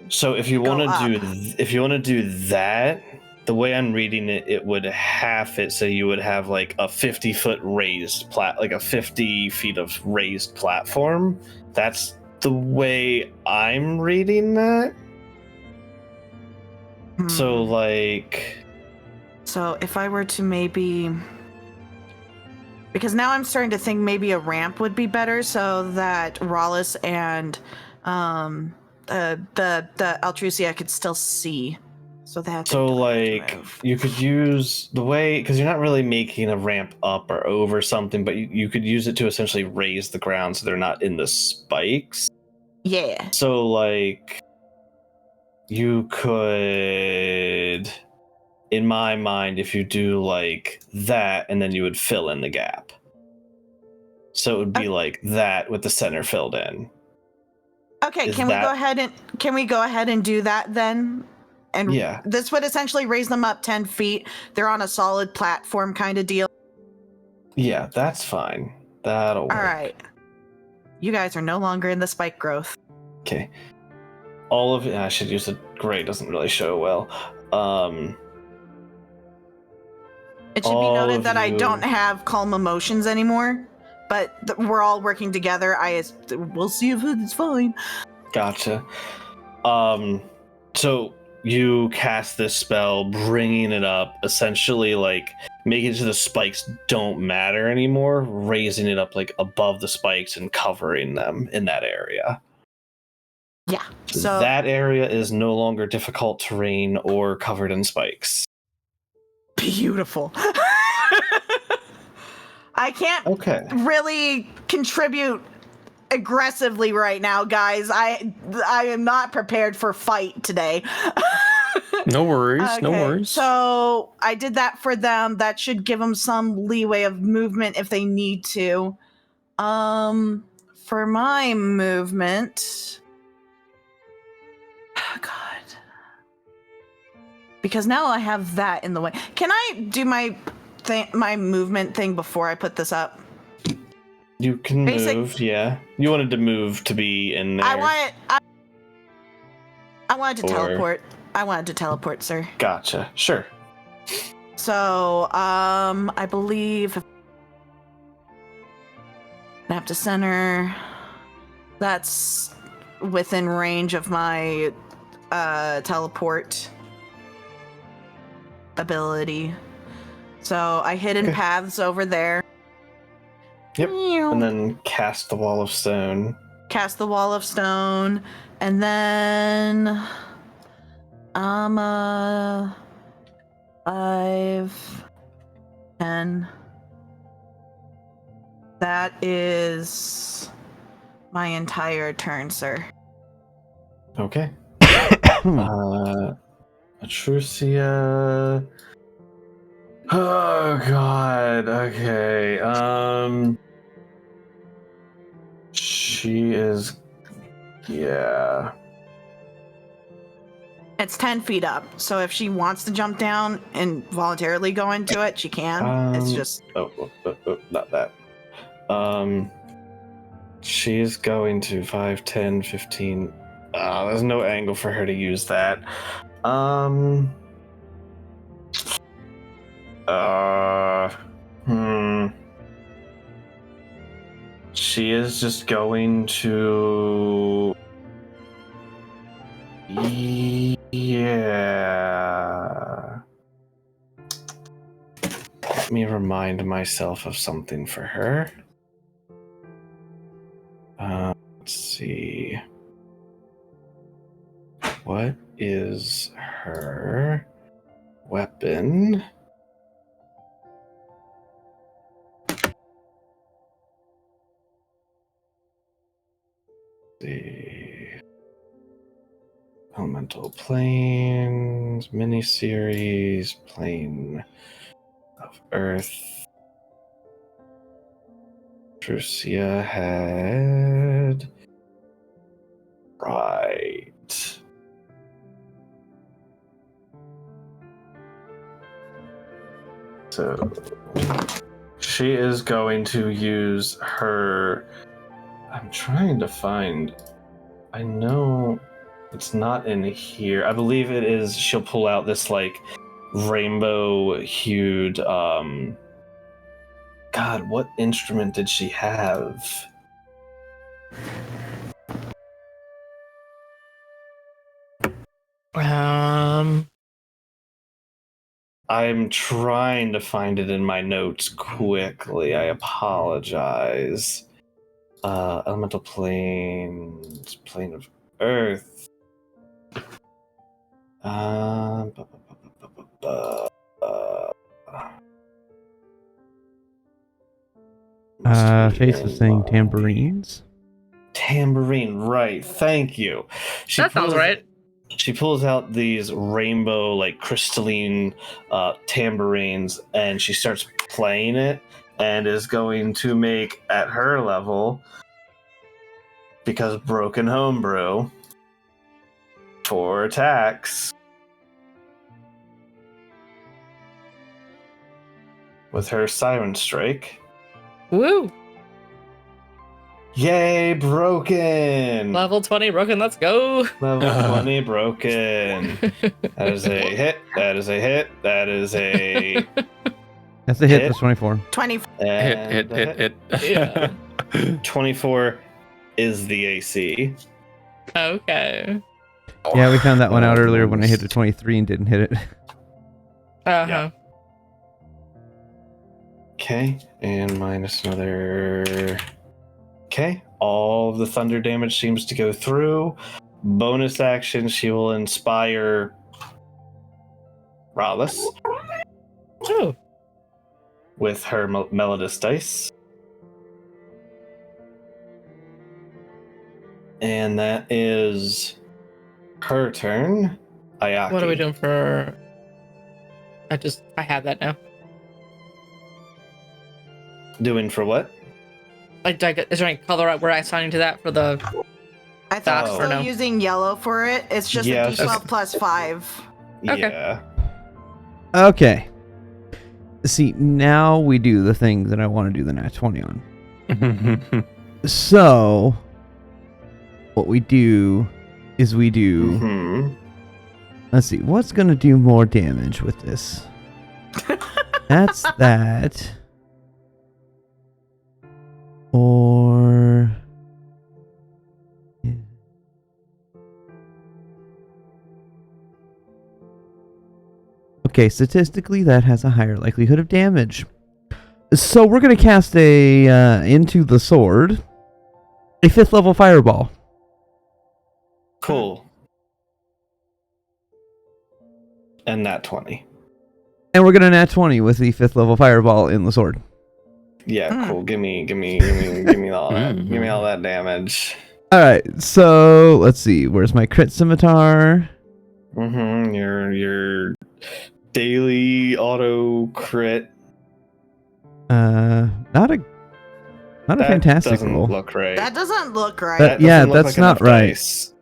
So if you want to do that, the way I'm reading it, it would half it so you would have like a 50-foot raised like a 50 feet of raised platform. That's the way I'm reading that. So like... So if I were to maybe... Because now I'm starting to think maybe a ramp would be better so that Rollis and the Altrusia could still see. So like you could use the way, because you're not really making a ramp up or over something, but you could use it to essentially raise the ground so they're not in the spikes. Yeah. So like you could, in my mind, if you do like that, and then you would fill in the gap. So it would be like that with the center filled in. Okay, can we go ahead and do that then? And yeah, this would essentially raise them up 10 feet. They're on a solid platform kind of deal. Yeah, that's fine. That'll work. All right. You guys are no longer in the spike growth. Okay. All of it, I should use the gray, doesn't really show well. It should be noted that I don't have calm emotions anymore, but we're all working together. We'll see if it's fine. Gotcha. So you cast this spell, bringing it up, essentially like making it so the spikes don't matter anymore, raising it up like above the spikes and covering them in that area. Yeah. So that area is no longer difficult terrain or covered in spikes. Beautiful. I can't really contribute aggressively right now, guys. I am not prepared for fight today. No worries. No Okay, worries. So I did that for them. That should give them some leeway of movement if they need to. For my movement, oh God, because now I have that in the way. Can I do my movement thing before I put this up? You can move, yeah. You wanted to move to be in there. I wanted to teleport. I wanted to teleport, sir. Gotcha. Sure. So, I believe map to center. That's within range of my teleport ability. So I hidden paths over there. Yep. And then cast the wall of stone. Cast the wall of stone, and then 5, 10. That is my entire turn, sir. Okay. Atrucia. Oh God. Okay. She is. Yeah. It's 10 feet up, so if she wants to jump down and voluntarily go into it, she can. It's just. Not that. She's going to 5, 10, 15. There's no angle for her to use that. She is just going to. Yeah. Let me remind myself of something for her. Let's see. What is her weapon? The Elemental Planes miniseries, Plane of Earth. Trucia had. Right. So she is going to use her. I'm trying to find. I know it's not in here. I believe it is. She'll pull out this like rainbow hued. God, what instrument did she have? I'm trying to find it in my notes quickly. I apologize. Elemental planes, plane of earth. Face was saying tambourines. Tambourine, right? Thank you. That sounds right. She pulls out these rainbow, like crystalline tambourines, and she starts playing it, and is going to make at her level, because broken homebrew, 4 attacks with her Siren Strike. Woo! Yay, broken! Level 20 broken, let's go! Level 20 broken. That is a hit. That is a hit. That is a. That's a hit. That's 24. 24. Hit. Yeah. 24 is the AC. Okay. Yeah, we found that one out earlier when I hit a 23 and didn't hit it. Uh-huh. Okay, and minus another. Okay, all of the thunder damage seems to go through. Bonus action, she will inspire Rallis with her Melodus dice. And that is her turn. Ayaki. What are we doing for? I have that now. Doing for what? Like, is there any color we're assigning to that for the? I think we're Oh. still no? using yellow for it. It's just Yeah, a it's D12 just- plus 5. Okay. Yeah. Okay. See, now we do the thing that I want to do the nat 20 on. So, what we do is we do... Hmm. Let's see, what's going to do more damage with this? That's that. Or... Okay, statistically, that has a higher likelihood of damage. So we're going to cast into the sword a 5th level fireball. Cool. And that 20. And we're going to nat 20 with the 5th level fireball in the sword. Yeah, cool. Give me all that. Give me all that damage. All right, so let's see. Where's my crit scimitar? Mm-hmm. Your daily auto crit. Not a fantastic doesn't roll. look right. That doesn't look right. That- That yeah, doesn't look that's like not enough right. dice.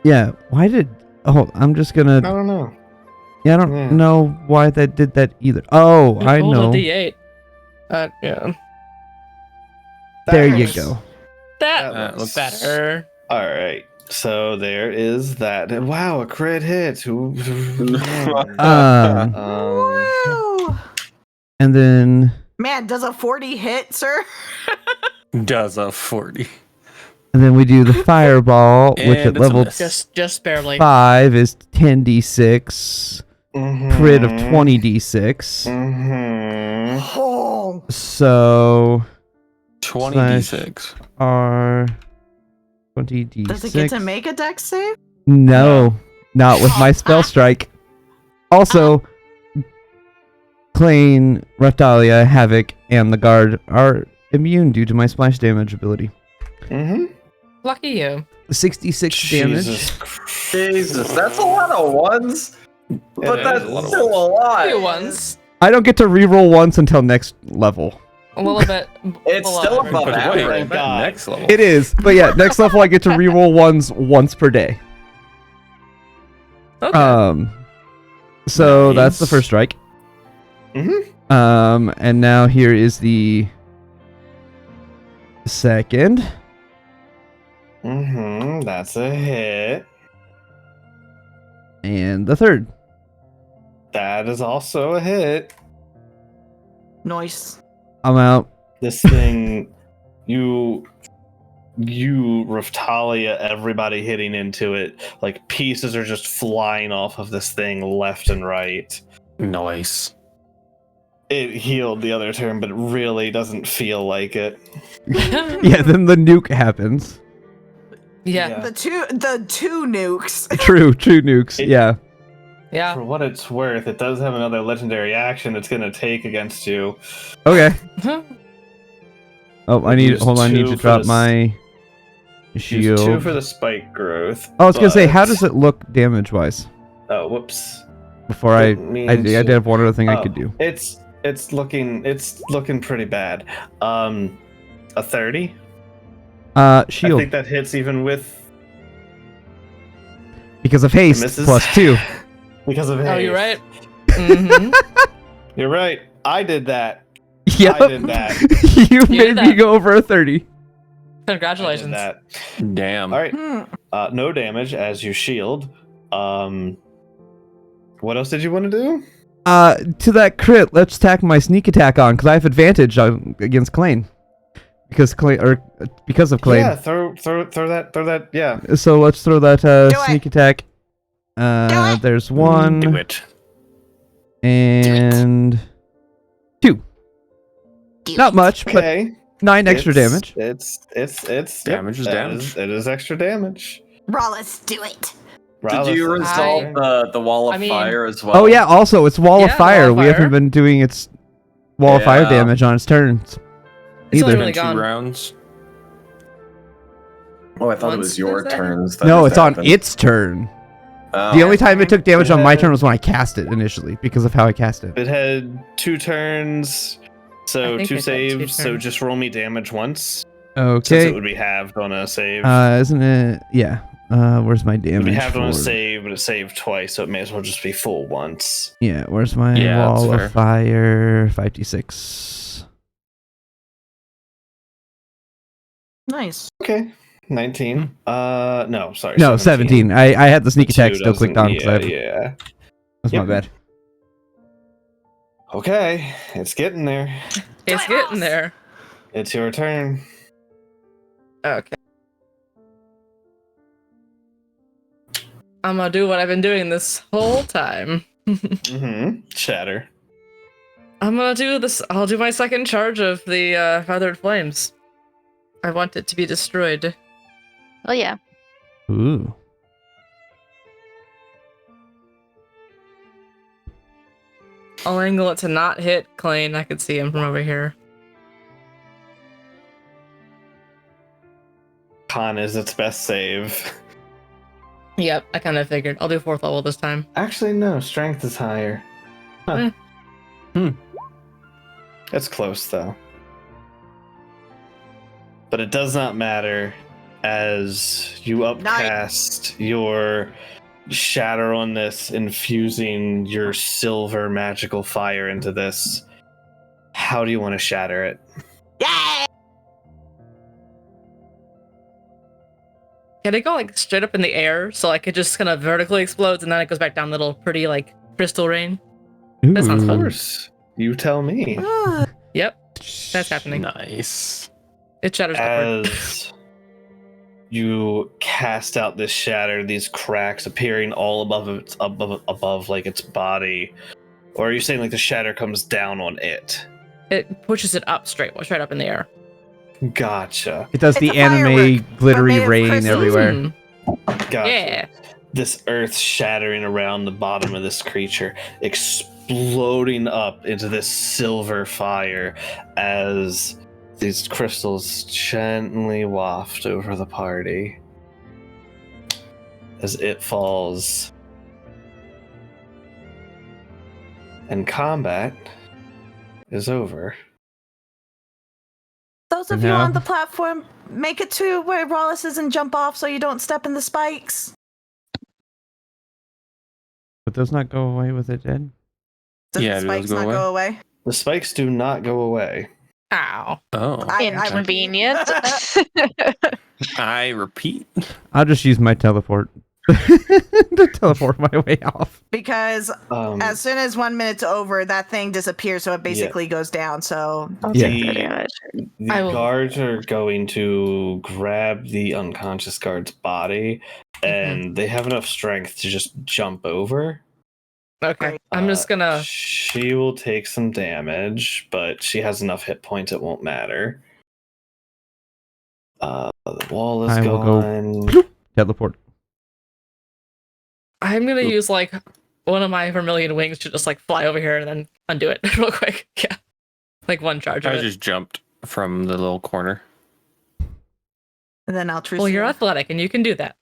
Yeah, why did... Oh, I'm just gonna... I don't know. Yeah, I don't Yeah. know why that did that either. Oh, I Roll know. a D8. Yeah. There you That go. looks- That looks better. All right. So there is that. Wow, a crit hit. Um, Woo! and then... Man, does a 40 hit, sir? Does a 40. And then we do the fireball, which And at it's a level miss. Just barely. 5 is 10d6. Crit of 20d6. Mm-hmm. Oh. So 20d6. R 20d6. Does it get to make a dex save? No, not with my spell strike. Also, Klain, Raptalia, Havoc, and the guard are immune due to my splash damage ability. Mm-hmm. Lucky you. 66 damage. Jesus, that's a lot of ones. But is that's a lot of still a lot. Few ones. I don't get to reroll once until next level. A little bit. It's below still average. above But wait, average. God. next level. It is, but yeah, next level I get to reroll ones once per day. Okay. So that's the Nice. first strike. Mm-hmm. And now here is the second. Mm-hmm. That's a hit. And the third. That is also a hit. Nice. I'm out. This thing, you, Raftalia, everybody hitting into it, like pieces are just flying off of this thing left and right. Nice. It healed the other turn, but it really doesn't feel like it. Yeah, then the nuke happens. Yeah. The two nukes. True nukes. It- Yeah. Yeah. For what it's worth, it does have another legendary action it's gonna take against you. Okay. Oh, I need. Use Hold on. I need 2 to for drop the my Use shield. 2 for the spike growth. Oh, I was gonna say, how but- does it look damage-wise? Oh, whoops. Before I It means- did have one other thing I Oh, could do. It's looking pretty bad. A 30. I Shield think that hits even with because of haste misses. +2. because of haste. Oh, you're right. Mm-hmm. You're right. I did that. Yep. I did that. You did made me that. go over a 30. I did Congratulations. that. Damn. All right. Hmm. No damage as you shield. What else did you want to do? To that crit, let's tack my sneak attack on because I have advantage against Klain. Because of Klain. Yeah, throw that. Yeah. So let's throw that Do sneak it. attack. it. There's one Do it. and 2. Not much, but Okay. 9 extra damage. It's Damage is damage. It is extra damage. Rollus, do it. Did you resolve the wall of I mean- fire as well? Oh yeah, also it's wall of Yeah, fire. wall of We fire. haven't been doing its wall of fire Yeah. damage on its turns. It's only Either. really Two gone. rounds. Oh, I thought it Once was your does that turns. No, it's on its turn. Oh. The only time it took damage on my Yeah. turn was when I cast it initially because of how I cast it. It had 2 turns, so I think 2 it had 2 saves. So turns. just roll me damage once, since Okay. it would be halved on a save. Isn't it? Yeah. Where's my it would be damage halved on a for? save, but it saved twice, so it may as well just be full once. Yeah. Where's my Yeah, that's wall fair. of fire? 5d6. Nice. Okay. 19. No, sorry. No, 17. I had the sneak attack Two still clicked doesn't- on. 'Cause I Yeah, have- yeah. That's Yep. my bad. Okay, it's getting there. It's getting there. It's your turn. Okay. I'm gonna do what I've been doing this whole time. Shatter. I'm gonna do this. I'll do my second charge of the feathered flames. I want it to be destroyed. Oh yeah. Ooh. I'll angle it to not hit Klain. I can see him from over here. Con is its best save. Yep, I kind of figured. I'll do 4th level this time. Actually, no. Strength is higher. Huh. It's close, though. But it does not matter as you upcast your shatter on this, infusing your silver magical fire into this. How do you want to shatter it? Yay! Can it go like straight up in the air so like it just kind of vertically explodes and then it goes back down little pretty like crystal rain? That sounds Of fun. course. You tell me. Yep, that's happening. Nice. It shatters upward. As you cast out this shatter, these cracks appearing all above like its body, or are you saying like the shatter comes down on it? It pushes it up straight up in the air. Gotcha. It does It's the a anime firework, glittery but made of rain crystals. everywhere. Gotcha. Yeah. This earth shattering around the bottom of this creature, exploding up into this silver fire as these crystals gently waft over the party as it falls. And combat is over. Those of And you now- on the platform, make it to where Wallace is and jump off so you don't step in the spikes. But those not go away with it dead? Does Yeah, the do those spikes go not away? go away? The spikes do not go away. Ow. Oh. I Inconvenient. I repeat. I'll just use my teleport to teleport my way off. because as soon as 1 minute's over, that thing disappears, so it basically goes down. So Yeah. The I will- guards are going to grab the unconscious guard's body, and they have enough strength to just jump over. Okay. I'm just gonna. She will take some damage, but she has enough hit points, it won't matter. The wall is I will go- gone. Teleport. I'm gonna use like one of my vermilion wings to just like fly over here and then undo it real quick. Yeah. Like one charge of I it. just jumped from the little corner. and then I'll truce. Well, you're you. athletic and you can do that.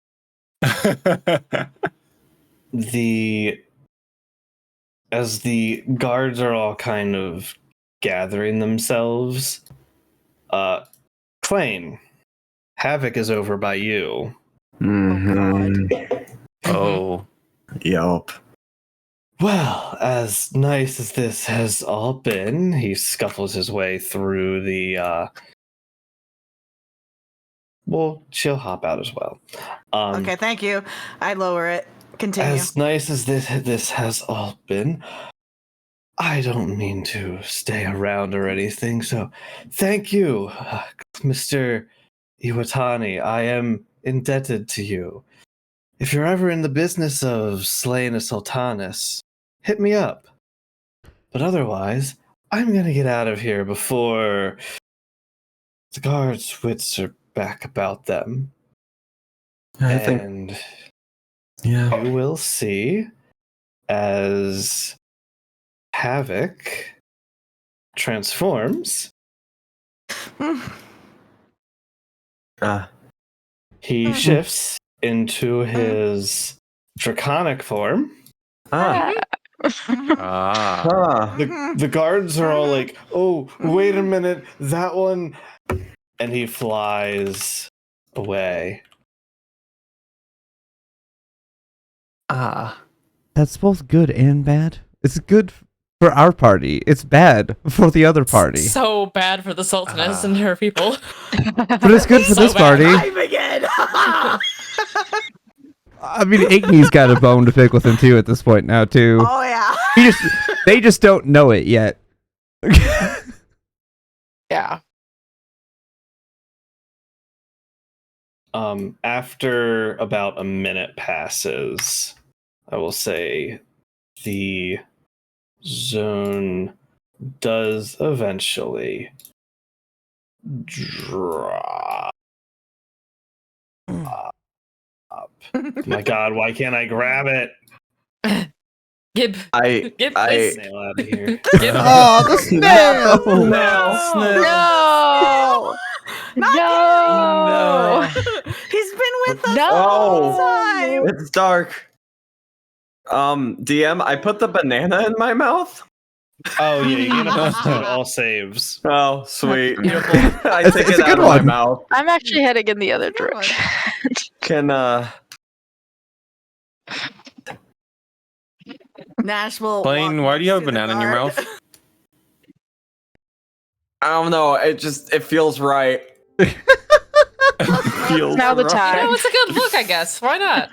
As the guards are all kind of gathering themselves, Klain, Havoc is over by you. Oh. Yup. Well, as nice as this has all been, he scuffles his way through the well, she'll hop out as well. Okay, thank you. I lower it. Continue. As nice as this has all been, I don't mean to stay around or anything, so thank you, Mr. Iwatani. I am indebted to you. If you're ever in the business of slaying a sultaness, hit me up. But otherwise, I'm gonna get out of here before the guards' wits are back about them. I think. And Yeah. you will see as Havoc transforms he shifts into his draconic form. Ah. Ah. Ah. The guards are all like, "Oh, wait a minute, that one," and he flies away. Ah. That's both good and bad. It's good for our party. It's bad for the other party. So bad for the Sultaness and her people. But it's good for So this bad. party. I'm again. I mean, Igni's got a bone to pick with him too at this point now too. Oh yeah. They just don't know it yet. Yeah. After about a minute passes, I will say the zone does eventually drop. My God, why can't I grab it? Gib, I please. Snail out of here. Gib. Oh, the snail! No! No! He's been with us No! all the time. It's dark. DM, I put the banana in my mouth. Oh yeah, you're gonna have to do all saves. Oh, sweet. Beautiful. I It's take a it good out of my one. mouth. I'm actually heading in the other Good one. direction. Can Nash will. Klain, walk why do you have next to the banana in your guard. mouth? I don't know. It feels right. Feels Now the right. time. No, it's a good look, I guess. Why not?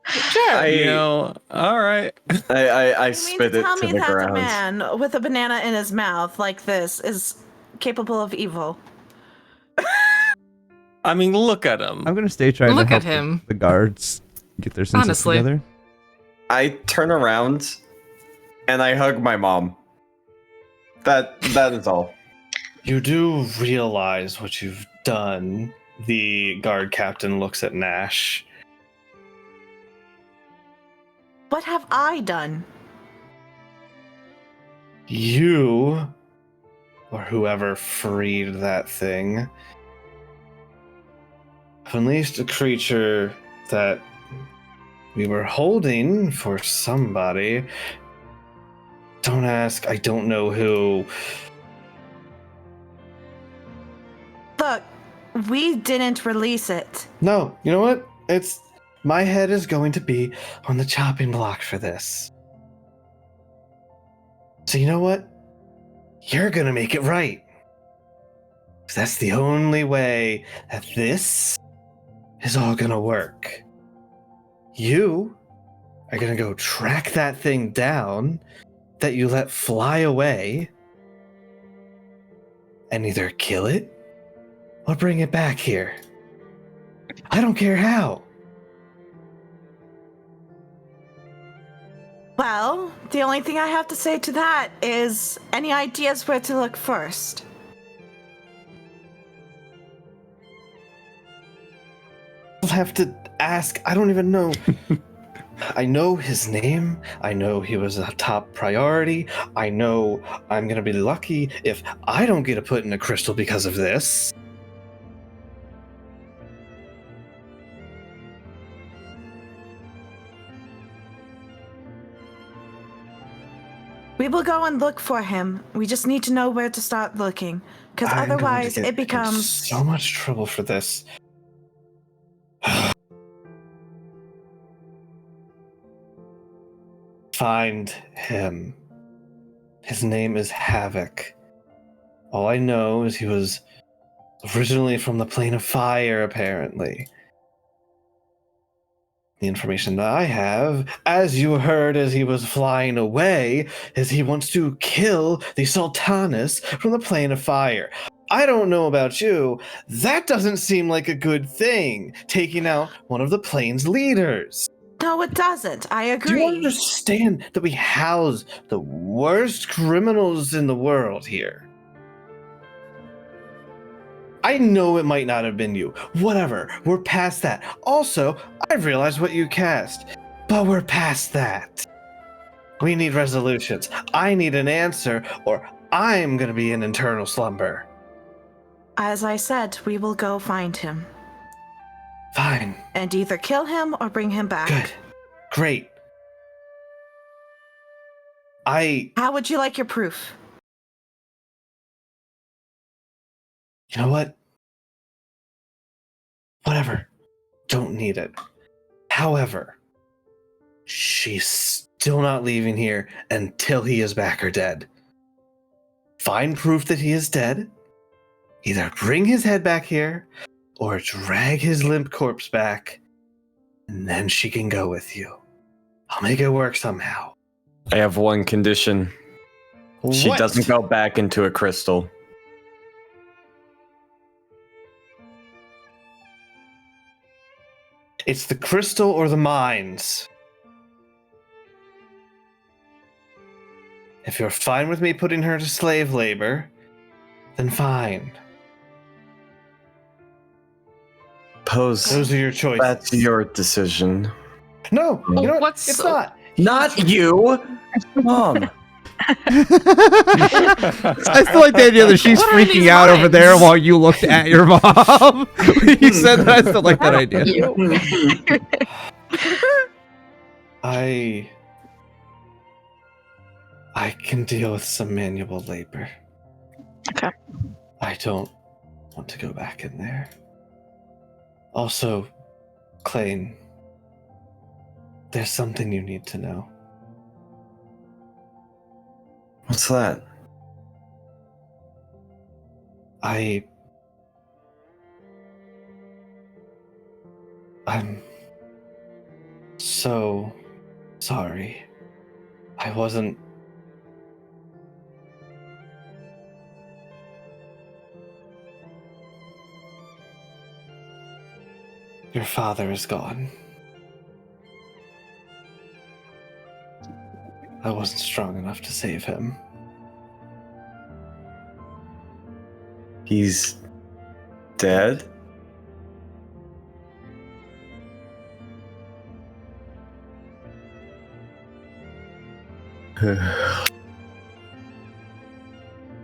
Sure. You know, all right. I You mean spit to it tell to me the that a ground. man with a banana in his mouth like this is capable of evil? I mean, look at him. I'm gonna stay trying Look to at help him. the guards get their senses Honestly. together. I turn around and I hug my mom. That is all. You do realize what you've done. The guard captain looks at Nash. What have I done? You, or whoever freed that thing, have unleashed a creature that we were holding for somebody. Don't ask, I don't know who. Look, we didn't release it. No, you know what? My head is going to be on the chopping block for this. So you know what? You're gonna make it right. 'Cause that's the only way that this is all gonna work. You are gonna go track that thing down that you let fly away and either kill it or bring it back here. I don't care how. Well, the only thing I have to say to that is any ideas where to look first? I'll have to ask. I don't even know. I know his name. I know he was a top priority. I know I'm gonna be lucky if I don't get a put in a crystal because of this. We will go and look for him. We just need to know where to start looking. Because I'm going to otherwise get it in becomes. so much trouble for this. Find him. His name is Havoc. All I know is he was originally from the plane of fire, apparently. The information that I have, as you heard as he was flying away, is he wants to kill the Sultanas from the plane of fire. I don't know about you, that doesn't seem like a good thing, taking out one of the plane's leaders. No, it doesn't. I Do agree. you understand that we house the worst criminals in the world here? I know it might not have been you. Whatever. We're past that. Also, I've realized what you cast. But we're past that. We need resolutions. I need an answer, or I'm gonna be in eternal slumber. As I said, we will go find him. Fine. Fine. And either kill him or bring him back. Good. Great. How would you like your proof? You know what? Whatever. Don't need it. However, she's still not leaving here until he is back or dead. Find proof that he is dead. Either bring his head back here or drag his limp corpse back, and then she can go with you. I'll make it work somehow. I have one condition. She What? doesn't go back into a crystal. It's the crystal or the mines. If you're fine with me putting her to slave labor, then fine. Pose. Those are your choices. That's your decision. No, you know what? What's It's so- not. Not you, Mom. I still like the idea that she's What are these freaking out over lines? there while you looked at your mom. When you said that, I still like that idea. I can deal with some manual labor. Okay. I don't want to go back in there. Also, Klain, there's something you need to know. What's that? I'm so sorry. I wasn't. Your father is gone. I wasn't strong enough to save him. He's dead?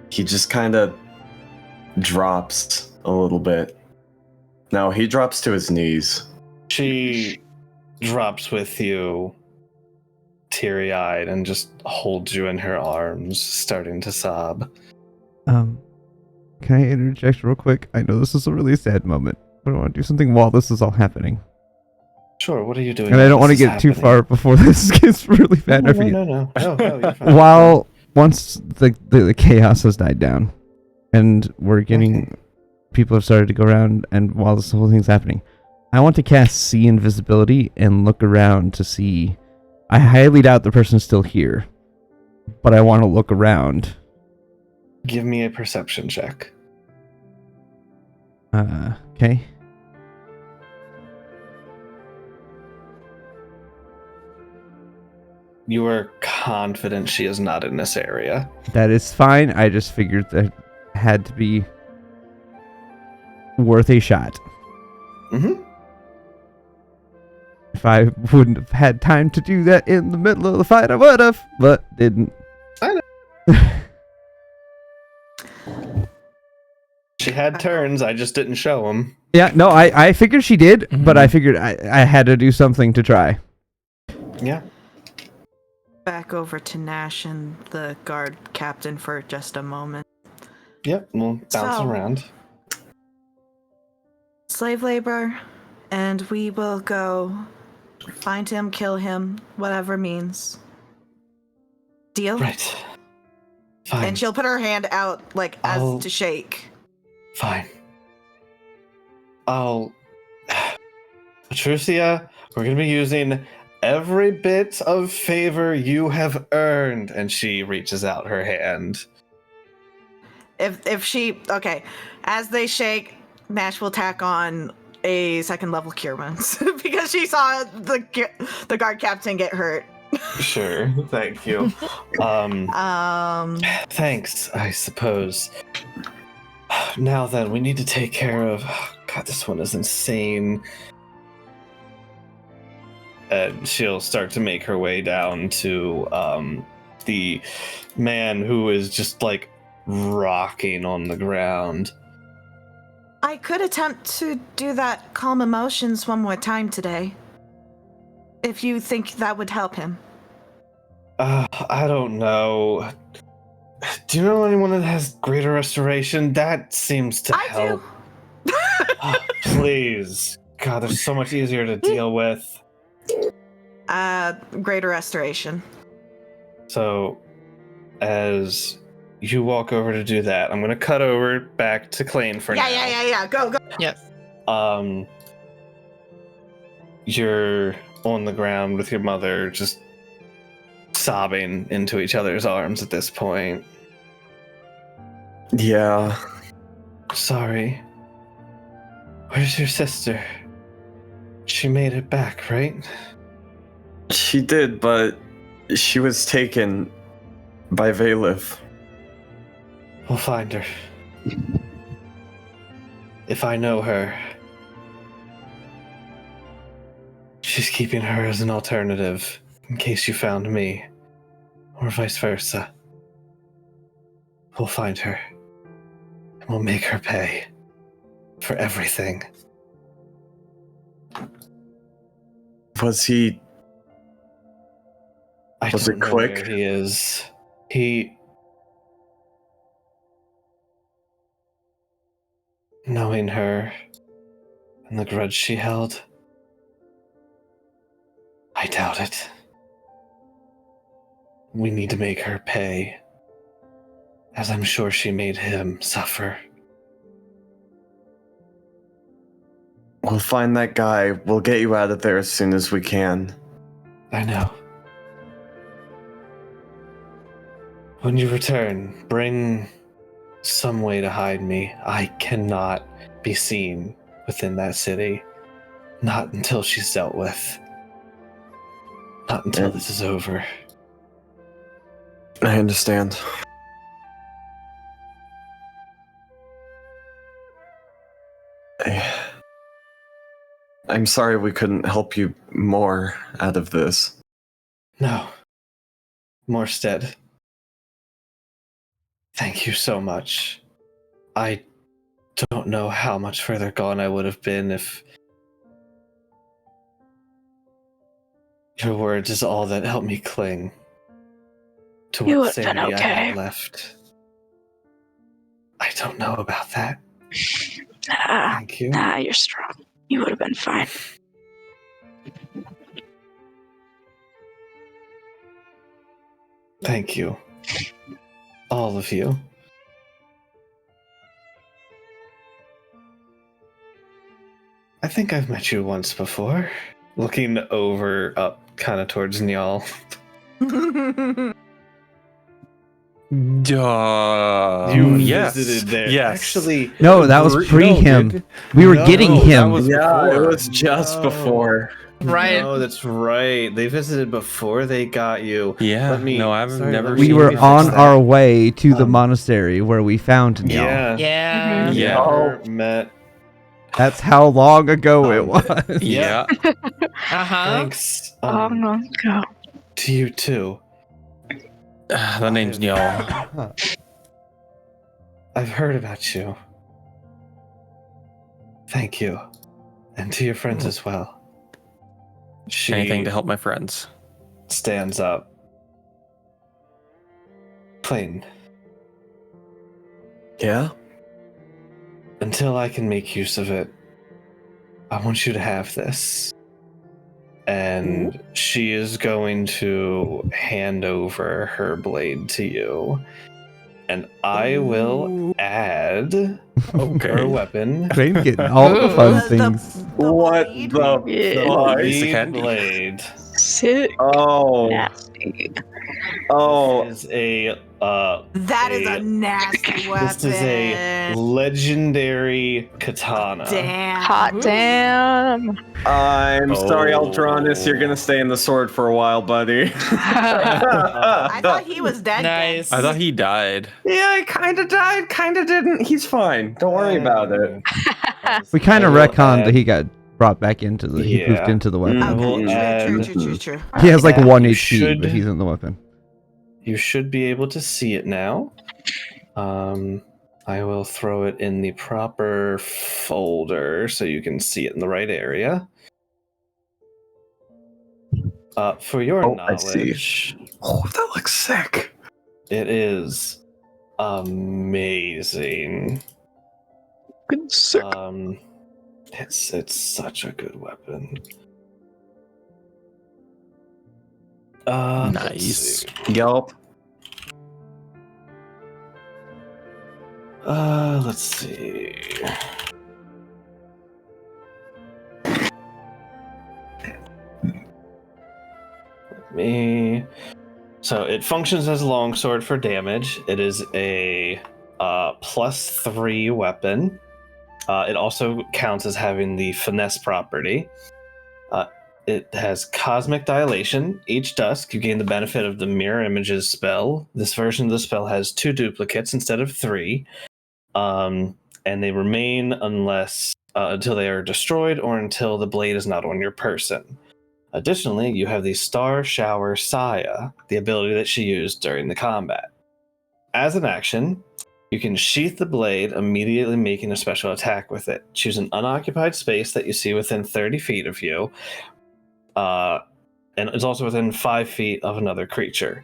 He just kind of drops a little bit. No, he drops to his knees. She drops with you, teary-eyed, and just holds you in her arms, starting to sob. Can I interject real quick? I know this is a really sad moment, but I want to do something while this is all happening. Sure, what are you doing? And I don't while want to this is get too happening? far before this gets really bad. I No, forget. no, you're fine. While once the chaos has died down, and we're getting people have started to go around, and while this whole thing's happening, I want to cast see invisibility and look around to see. I highly doubt the person's still here, but I want to look around. Give me a perception check. Okay. You are confident she is not in this area. That is fine. I just figured that had to be worth a shot. Mm-hmm. If I wouldn't have had time to do that in the middle of the fight, I would have, but didn't. I know. She had turns, I just didn't show them. Yeah, no, I figured she did, but I figured I had to do something to try. Yeah. Back over to Nash and the guard captain for just a moment. Yep, we'll bounce So- around. Slave labor, and we will go find him, kill him, whatever means. Deal? Right. Fine. And she'll put her hand out, like, as I'll- to shake. Fine. Patricia, we're going to be using every bit of favor you have earned. And she reaches out her hand. If she, okay, as they shake, Nash will tack on a second level cure wounds because she saw the guard captain get hurt. Sure, thank you. Thanks, I suppose. Now then, we need to take care of... God, this one is insane. And she'll start to make her way down to the man who is just, like, rocking on the ground. I could attempt to do that calm emotions one more time today. If you think that would help him. I don't know. Do you know anyone that has greater restoration? That seems to help. Oh, please. God, they're so much easier to deal with. Greater restoration. So, as you walk over to do that, I'm going to cut over back to Klain for now. Yeah. Go. Yes. You're on the ground with your mother, just sobbing into each other's arms at this point. Yeah. Sorry. Where's your sister? She made it back, right? She did, but she was taken by Valith. We'll find her. If I know her, she's keeping her as an alternative in case you found me, or vice versa. We'll find her, and we'll make her pay for everything. Was he? Was it quick? Where he is. Knowing her and the grudge she held, I doubt it. We need to make her pay, as I'm sure she made him suffer. We'll find that guy. We'll get you out of there as soon as we can. I know. When you return, bring some way to hide me. I cannot be seen within that city. Not until she's dealt with. Not until this is over. I understand. I'm sorry we couldn't help you more out of this. No. Morstead. Thank you so much. I don't know how much further gone I would have been if your words is all that helped me cling to You what would've been sanity I okay. had left. I don't know about that. Thank you. Nah, you're strong. You would have been fine. Thank you. All of you. I think I've met you once before. Looking over up kind of towards Nyal. You Yes. visited there. Yes. Actually, No, that was pre him. dude. We were No, getting that him. was Yeah, before. it was just No. before. Right. No, that's right. They visited before they got you. Yeah. Let me, No, I've sorry, never let We me were fix on that. our way to the Um, monastery where we found Nyal. Yeah. Yeah. Mhm. Yeah. Never met. That's how long ago it was. Yeah. Uh-huh. Thanks. Long ago. To you too. The name's Nyal. I've heard about you. Thank you. And to your friends as well. She Anything to help my friends. stands up. Klain, Yeah? until I can make use of it, I want you to have this. And she is going to hand over her blade to you. And I will add her Okay. weapon. Klain getting all the fun The- things. What blade? the Yeah. fuck? Piece of Lead candy. blade. Sick. Oh. Nasty. Oh. This is a That is a nasty weapon. this is a legendary katana. Damn. Hot damn. I'm sorry, Aldronis. You're gonna stay in the sword for a while, buddy. I thought he was dead. Nice. Then. I thought he died. Yeah, he kind of died, kind of didn't. He's fine. Don't worry about it. We kind of I will retconned add- that he got brought back into the. He poofed Yeah. into the weapon. I will Okay, add- true. He has like Yeah, 1 you HP, should- but he's in the weapon. You should be able to see it now. I I will throw it in the proper folder so you can see it in the right area. For your I see. knowledge, Oh, that looks sick. it is amazing. Sick. It's such a good weapon. Let's Nice. see. Yup. Let's see. So it functions as a longsword for damage. It is a +3 weapon. It also counts as having the finesse property. It has cosmic dilation. Each dusk, you gain the benefit of the mirror images spell. This version of the spell has 2 duplicates instead of 3. And they remain until they are destroyed or until the blade is not on your person. Additionally, you have the Star Shower Saya, the ability that she used during the combat. As an action, you can sheath the blade, immediately making a special attack with it. Choose an unoccupied space that you see within 30 feet of you, and it's also within 5 feet of another creature.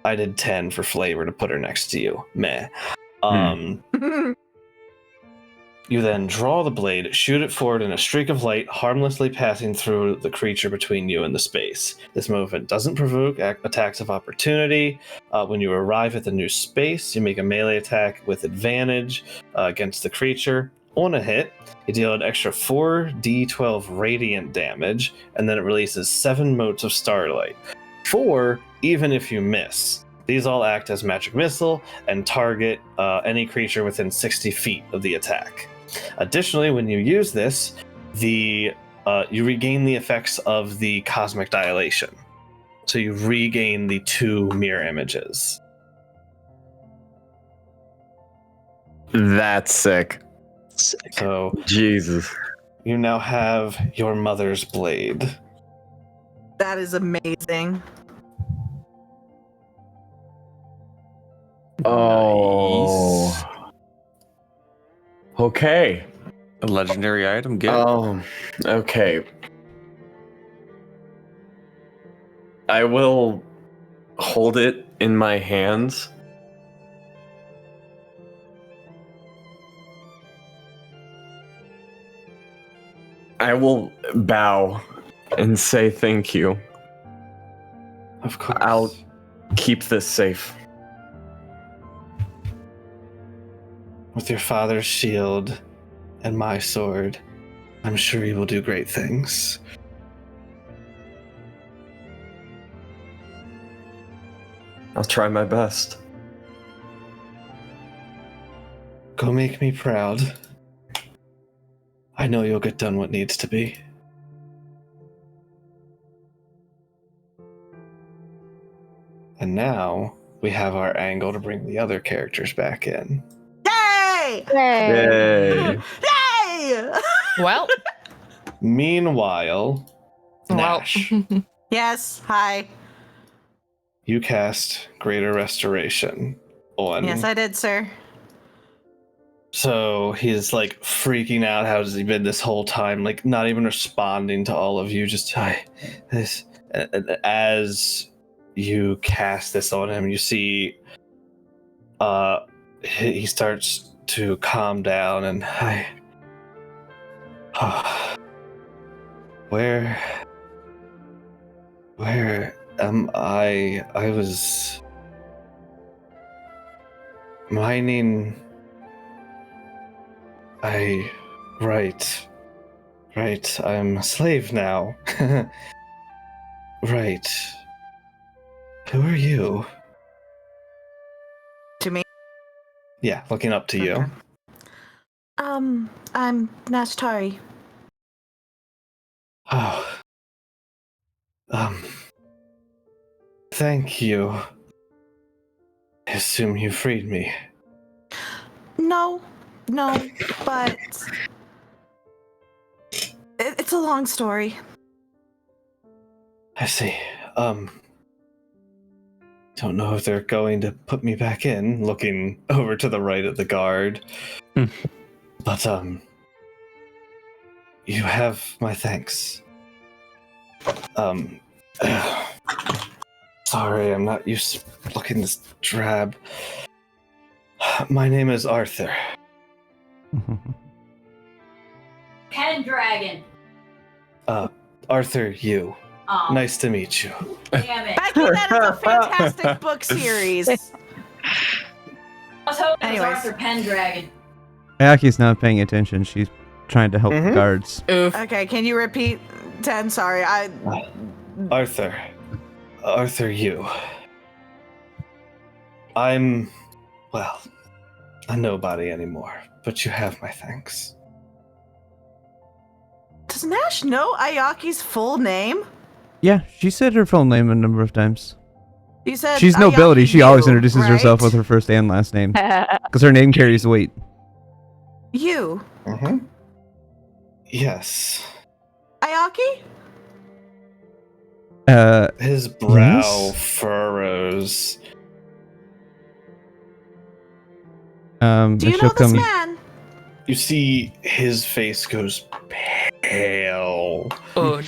I did 10 for flavor to put her next to you. Meh. You then draw the blade, shoot it forward in a streak of light, harmlessly passing through the creature between you and the space. This movement doesn't provoke attacks of opportunity. When you arrive at the new space, you make a melee attack with advantage against the creature. On a hit, you deal an extra 4d12 radiant damage, and then it releases 7 motes of starlight. 4 even if you miss. These all act as magic missile and target any creature within 60 feet of the attack. Additionally, when you use this, you regain the effects of the cosmic dilation. So you regain the 2 mirror images. That's sick. So Jesus. you now have your mother's blade. That is amazing. Oh. Okay. A legendary item. Good. Okay. I will hold it in my hands. I will bow and say thank you. Of course. I'll keep this safe. With your father's shield and my sword, I'm sure you will do great things. I'll try my best. Go make me proud. I know you'll get done what needs to be. And now we have our angle to bring the other characters back in. Yay! Yay. Yay! Well, Meanwhile, Nash, Yes, hi. you cast Greater Restoration on. Yes, I did, sir. So he's like freaking out. How has he been this whole time? Like not even responding to all of you. Just this. As you cast this on him, you see, he starts to calm down, and where am I? I was mining. Right. I'm a slave now. Right. Who are you? To me. Yeah, looking up to you. Okay. I'm Nashtari. Oh. Thank you. I assume you freed me. No, but it's a long story. I see. don't know if they're going to put me back in, looking over to the right at the guard. But, you have my thanks. Sorry, I'm not used to looking this drab. My name is Arthur. Pendragon. Arthur Yu. Oh, Nice to meet you. damn it. Becky, that is a fantastic book series. I was hoping it was Anyways. Arthur Pendragon. Ayaki's not paying attention. She's trying to help the guards. Oof. Okay, can you repeat 10? Sorry, Arthur Yu. I'm, well, a nobody anymore, but you have my thanks. Does Nash know Ayaki's full name? Yeah, she said her full name a number of times. You said She's nobility. Ayaki She always Yu, introduces herself right? with her first and last name. Because her name carries weight. You. Mm-hmm. Yes. Ayaki? His brow Yes? furrows. Do you she'll know this come. man? You see his face goes pale. Oh,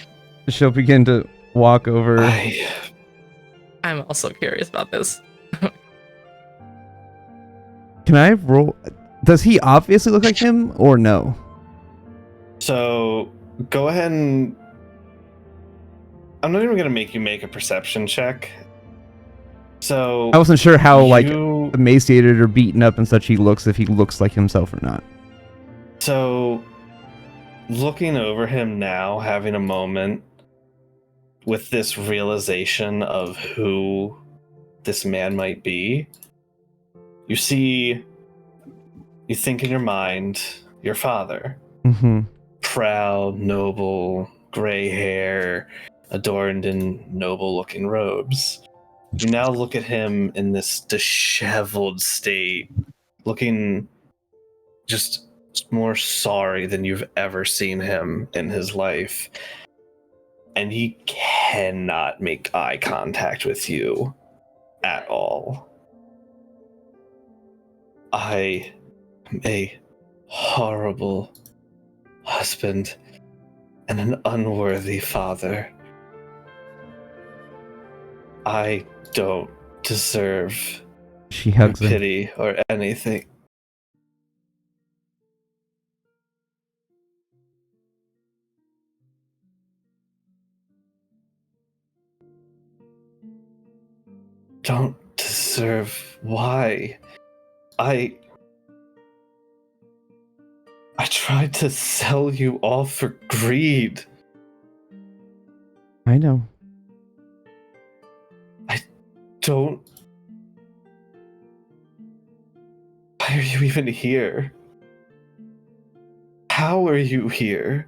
She'll begin to walk over. I'm also curious about this. Can I roll? Does he obviously look like him or no? So go ahead and I'm not even gonna make you make a perception check. So I wasn't sure how like you- emaciated or beaten up and such he looks, if he looks like himself or not. So looking over him now, having a moment with this realization of who this man might be, you think in your mind, your father. Mm-hmm. Proud, noble, gray hair, adorned in noble-looking robes. You now look at him in this disheveled state, looking just more sorry than you've ever seen him in his life. And he cannot make eye contact with you at all. I am a horrible husband and an unworthy father. I don't deserve She your hugs him. pity or anything. Don't deserve. Why? I tried to sell you all for greed. I know. Don't. Why are you even here? How are you here?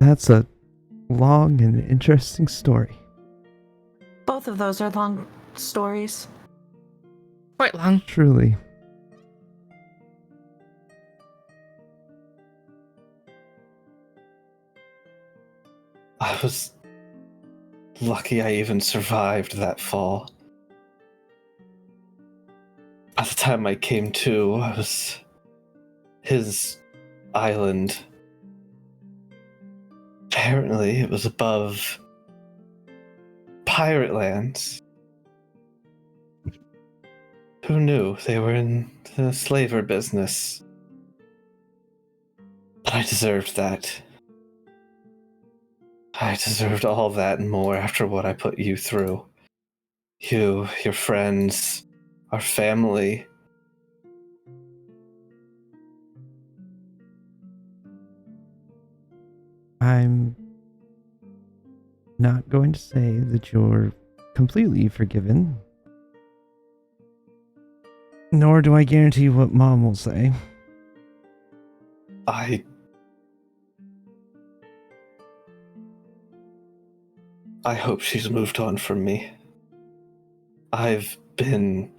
That's a long and interesting story. Both of those are long stories. Quite long. Truly. I was lucky I even survived that fall. By the time I came to, I was his island. Apparently, it was above pirate lands. Who knew they were in the slaver business? But I deserved that. I deserved all that and more after what I put you through. You, your friends, our family. I'm not going to say that you're completely forgiven. Nor do I guarantee what Mom will say. I hope she's moved on from me. I've been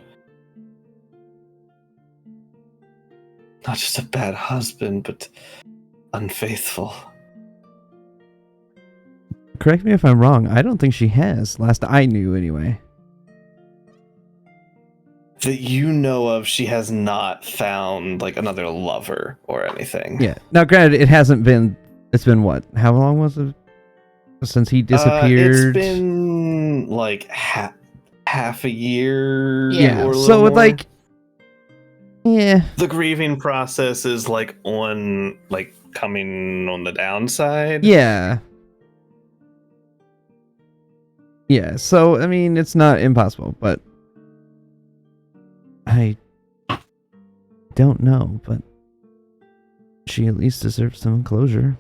not just a bad husband, but unfaithful. Correct me if I'm wrong. I don't think she has. Last I knew, anyway. that you know of, she has not found like another lover or anything. Yeah. Now, granted, it hasn't been. It's been what? How long was it since he disappeared? It's been like half a year. Yeah. Or a So little with more. like, yeah. The grieving process is like coming on the downside. Yeah. Yeah. So I mean, it's not impossible, but I don't know. But she at least deserves some closure.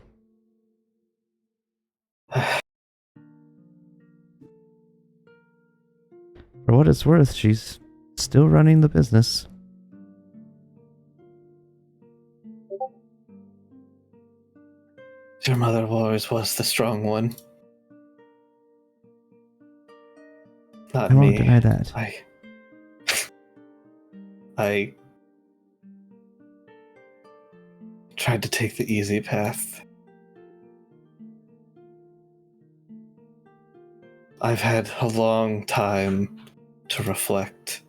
For what it's worth, she's still running the business. Your mother always was the strong one. Not I me. won't deny that. I tried to take the easy path. I've had a long time to reflect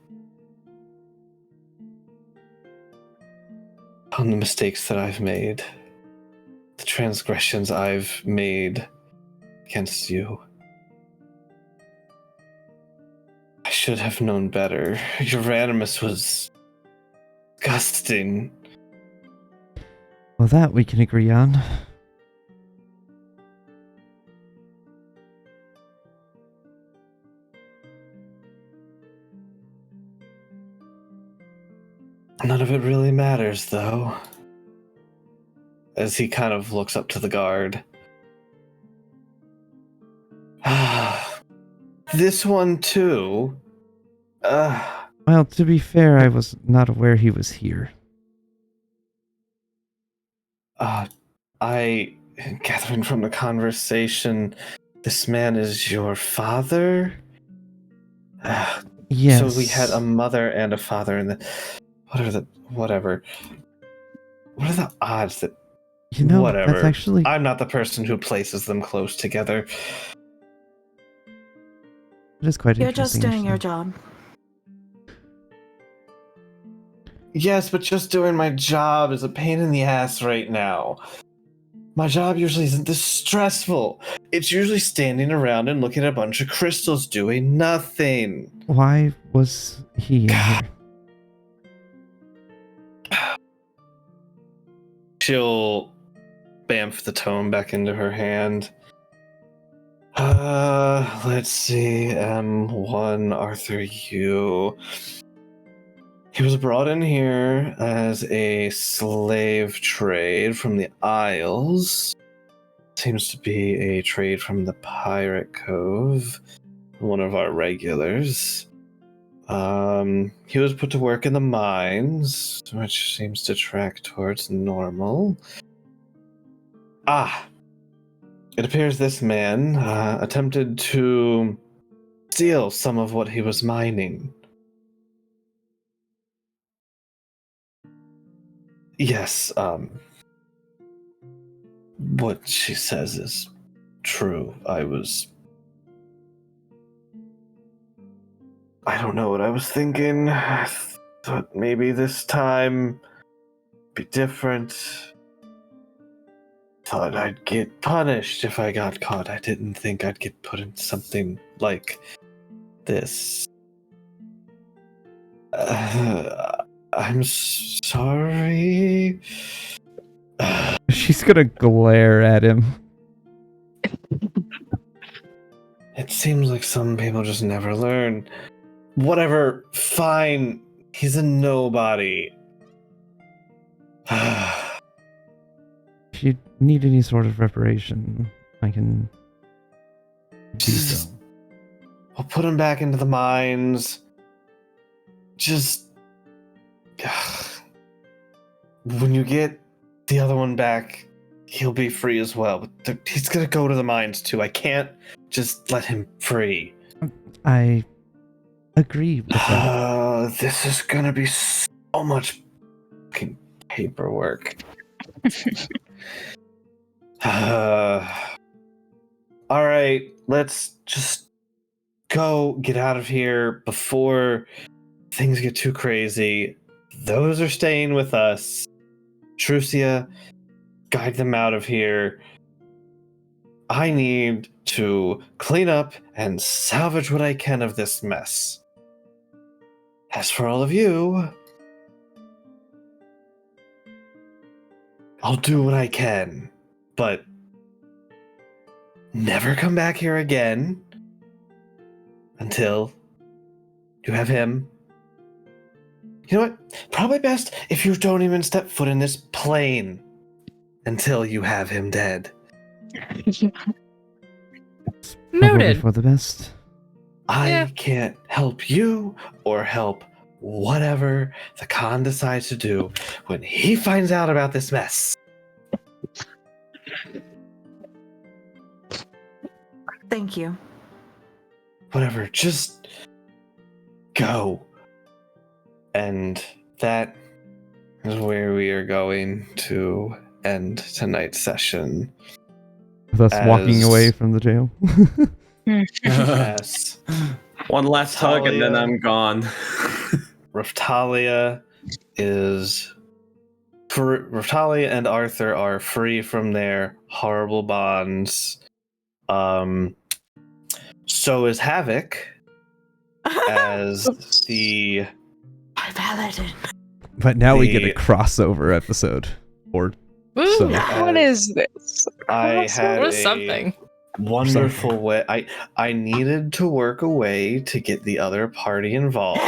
on the mistakes that I've made, the transgressions I've made against you. I should have known better. Your animus was disgusting. Well, that we can agree on. None of it really matters, though. As he kind of looks up to the guard. This one, too. Well, to be fair, I was not aware he was here. Gathering from the conversation, this man is your father? Yes. So we had a mother and a father, and whatever. What are the odds that, You know, whatever. that's actually... I'm not the person who places them close together. It is quite You're just interesting. doing your job. Yes, but just doing my job is a pain in the ass right now. My job usually isn't this stressful. It's usually standing around and looking at a bunch of crystals doing nothing. Why was he in here? She'll bamf the tome back into her hand. Let's see. M1 Arthur U. He was brought in here as a slave trade from the Isles. Seems to be a trade from the Pirate Cove. One of our regulars. He was put to work in the mines, which seems to track towards normal. It appears this man attempted to steal some of what he was mining. Yes, what she says is true. I don't know what I was thinking. I thought maybe this time be different. Thought I'd get punished if I got caught. I didn't think I'd get put in something like this. I'm sorry. She's gonna glare at him. It seems like some people just never learn. Whatever, fine. He's a nobody. If you need any sort of reparation, I can do so. I'll put him back into the mines. Just... when you get the other one back, he'll be free as well. But he's gonna go to the mines too. I can't just let him free. I agree with that. This is gonna be so much fucking paperwork. Alright, let's just go get out of here before things get too crazy, those are staying with us. Trucia, guide them out of here. I need to clean up and salvage what I can of this mess. As for all of you, I'll do what I can, but never come back here again until you have him. You know what? Probably best if you don't even step foot in this plane until you have him dead. Probably Noted. for the best. I can't help you or help whatever the Khan decides to do when he finds out about this mess. Thank you. Whatever, just go. And that is where we are going to end tonight's session. With us walking As- away from the jail. Yes. One last hug and then Talia. I'm gone. Raftalia and Arthur are free from their horrible bonds. So is Havoc as the My paladin. But now we get a The- crossover episode. Or Woo! So- What is this? I had Or a something. wonderful way. I needed to work a way to get the other party involved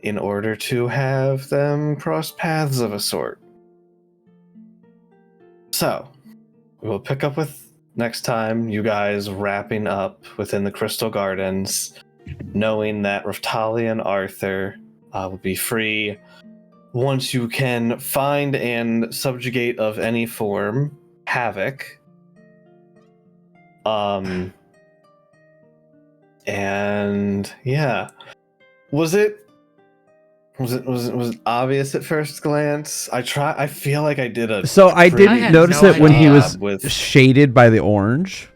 in order to have them cross paths of a sort. So, we'll pick up with next time, you guys wrapping up within the Crystal Gardens, knowing that Raftalia and Arthur will be free once you can find and subjugate of any form Havoc. And yeah, was it obvious at first glance? I feel like I did a So I pretty didn't had notice no it when he idea. was with shaded by the orange.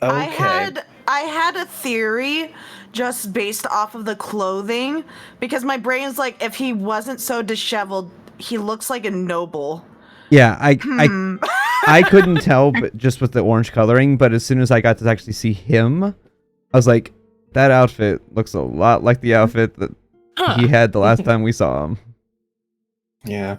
okay. I had a theory just based off of the clothing because my brain's like, if he wasn't so disheveled, he looks like a noble. Yeah, I Hmm. I couldn't tell, but just with the orange coloring. But as soon as I got to actually see him, I was like, that outfit looks a lot like the outfit that he had the last time we saw him. Yeah,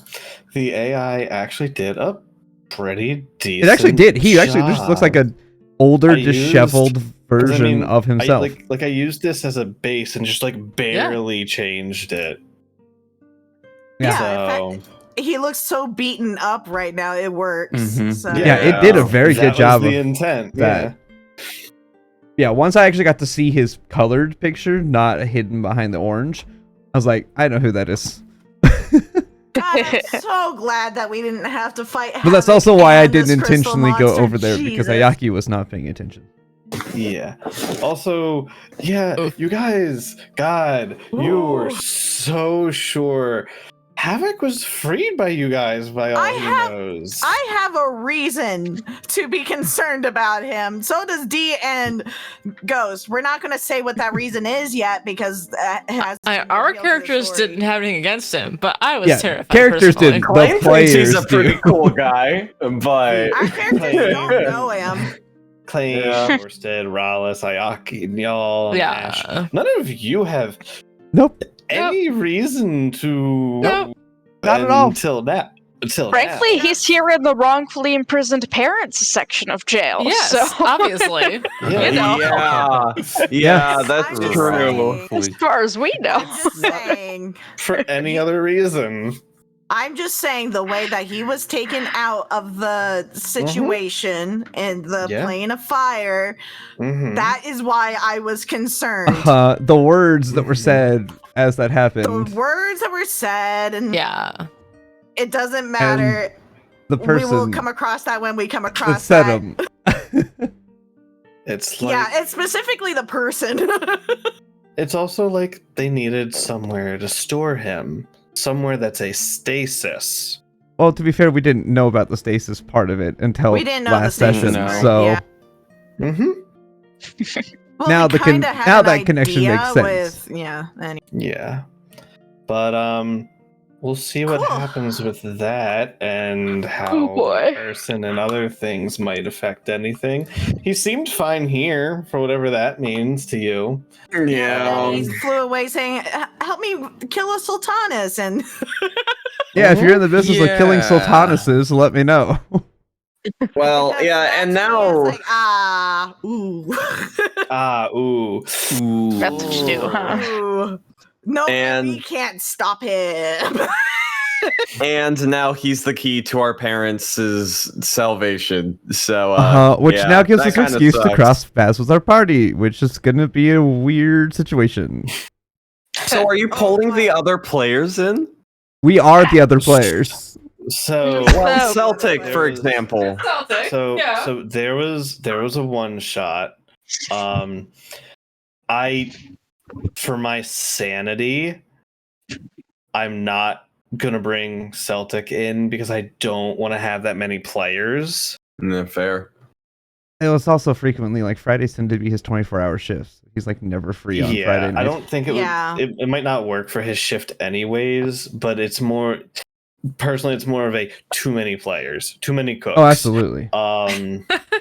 the AI actually did a pretty decent. It actually did. He actually just looks like job. an older, I used- disheveled 'Cause, version I mean, of himself. I used this as a base and just like barely changed it. Yeah. So He looks so beaten up right now. It works. Mhm. So. Yeah, it did a very that good was job the of intent. that. Yeah, once I actually got to see his colored picture, not hidden behind the orange, I was like, I know who that is. God, I'm so glad that we didn't have to fight. But that's Havoc also why I and this didn't crystal intentionally go monster. over there because Jesus. Ayaki was not paying attention. Yeah. Also, yeah, you guys, God, you were Ooh. so sure. Havoc was freed by you guys by all he knows. I have a reason to be concerned about him. So does D and Ghost. We're not going to say what that reason is yet because that has to be Our revealed to the characters story. didn't have anything against him, but I was Yeah, terrified. characters personally. didn't. Klain The thinks he's players a pretty do. cool guy, but Our characters don't know him. Klain, Yeah. Orsted, Rallis, Ayaki, and y'all, Nash. Yeah. None of you have Nope. any reason to. Nope. Not at all. Until now. Until Frankly, now. he's here in the wrongfully imprisoned parents section of jail. Yes, So, obviously. Yeah. You know. yeah, that's I'm just true. saying. as far as we know. I'm just saying. For any other reason. I'm just saying the way that he was taken out of the situation in the Yeah. plane of fire, Mhm. that is why I was concerned. The words that were said as that The happened, words that were said, and Yeah. it doesn't matter. the We will person come across that when we come that across said that. him. It's like, Yeah, it's specifically the person. it's also like they needed somewhere to store him. Somewhere that's a stasis. Well, to be fair, we didn't know about the stasis part of it until We didn't know the last stasis session. part, So yeah. Mm-hmm. Well, Now we kinda had now an that connection idea makes sense. With, yeah. Yeah. But we'll see what Cool. happens with that and how Oh, boy. person and other things might affect anything. He seemed fine here for whatever that means to you. Yeah, he flew away saying, "Help me kill a sultanas," and Yeah, if you're in the business of killing Yeah. sultanesses, let me know. Well, because yeah, and that's when he was now like, ooh, Ooh. That's what you do, huh? ooh. No, And- we can't stop him. and now he's the key to our parents' salvation. So Which yeah, now gives that us an kinda excuse to sucks. cross paths with our party, which is gonna be a weird situation. So are you pulling the boy. other players in? We are the other players. So Well, So- Celtic, for There was- example. Celtic. so yeah. so there was a one shot. I for my sanity, I'm not gonna bring Celtic in because I don't want to have that many players. Fair. It was also frequently like Fridays tend to be his 24-hour shifts. He's like never free on Friday I nights. don't think it Yeah. would. It might not work for his shift anyways, but it's more personally. It's more of a too many players, too many cooks. Oh, absolutely.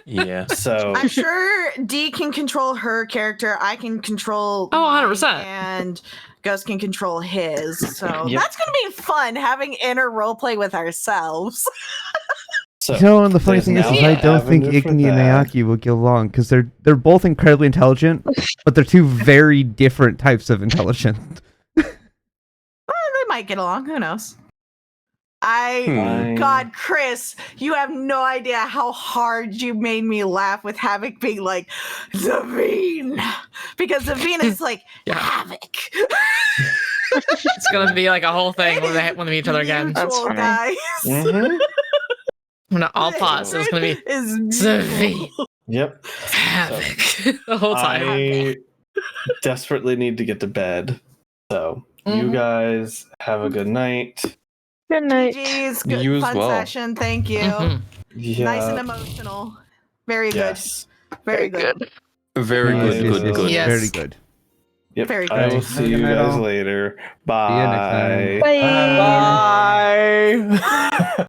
Yeah. So I'm sure Dee can control her character. I can control. Oh, 100%. mine, And Gus can control his. So Yep. that's gonna be fun having inner roleplay with ourselves. So You know, and the funny there's thing is now I the don't think avenue for Igni and that. Ayaki will get along because they're both incredibly intelligent, but they're two very different types of intelligent. They might get along. Who knows? I- God, Chris, you have no idea how hard you made me laugh with Havoc being like, Zavine. Because Zavine is like, Yeah. Havoc. It's gonna be like a whole thing when they meet each other again. That's Mutual, funny. guys. Mhm. I'm gonna all pause. It's gonna be Is Zavine. Yep. Havoc the whole time. I desperately need to get to bed. So you Mhm. guys have a good night. Good night. GG's, good You as fun well. session. Thank you. Mhm. Yeah. Nice and emotional. Very Yes. good. Very good. Very Yes, good, yes, good, yes, good. yes. Very good. Yep. Very I good. will Have a see good you night, guys all. later. See you next time. Bye. Bye.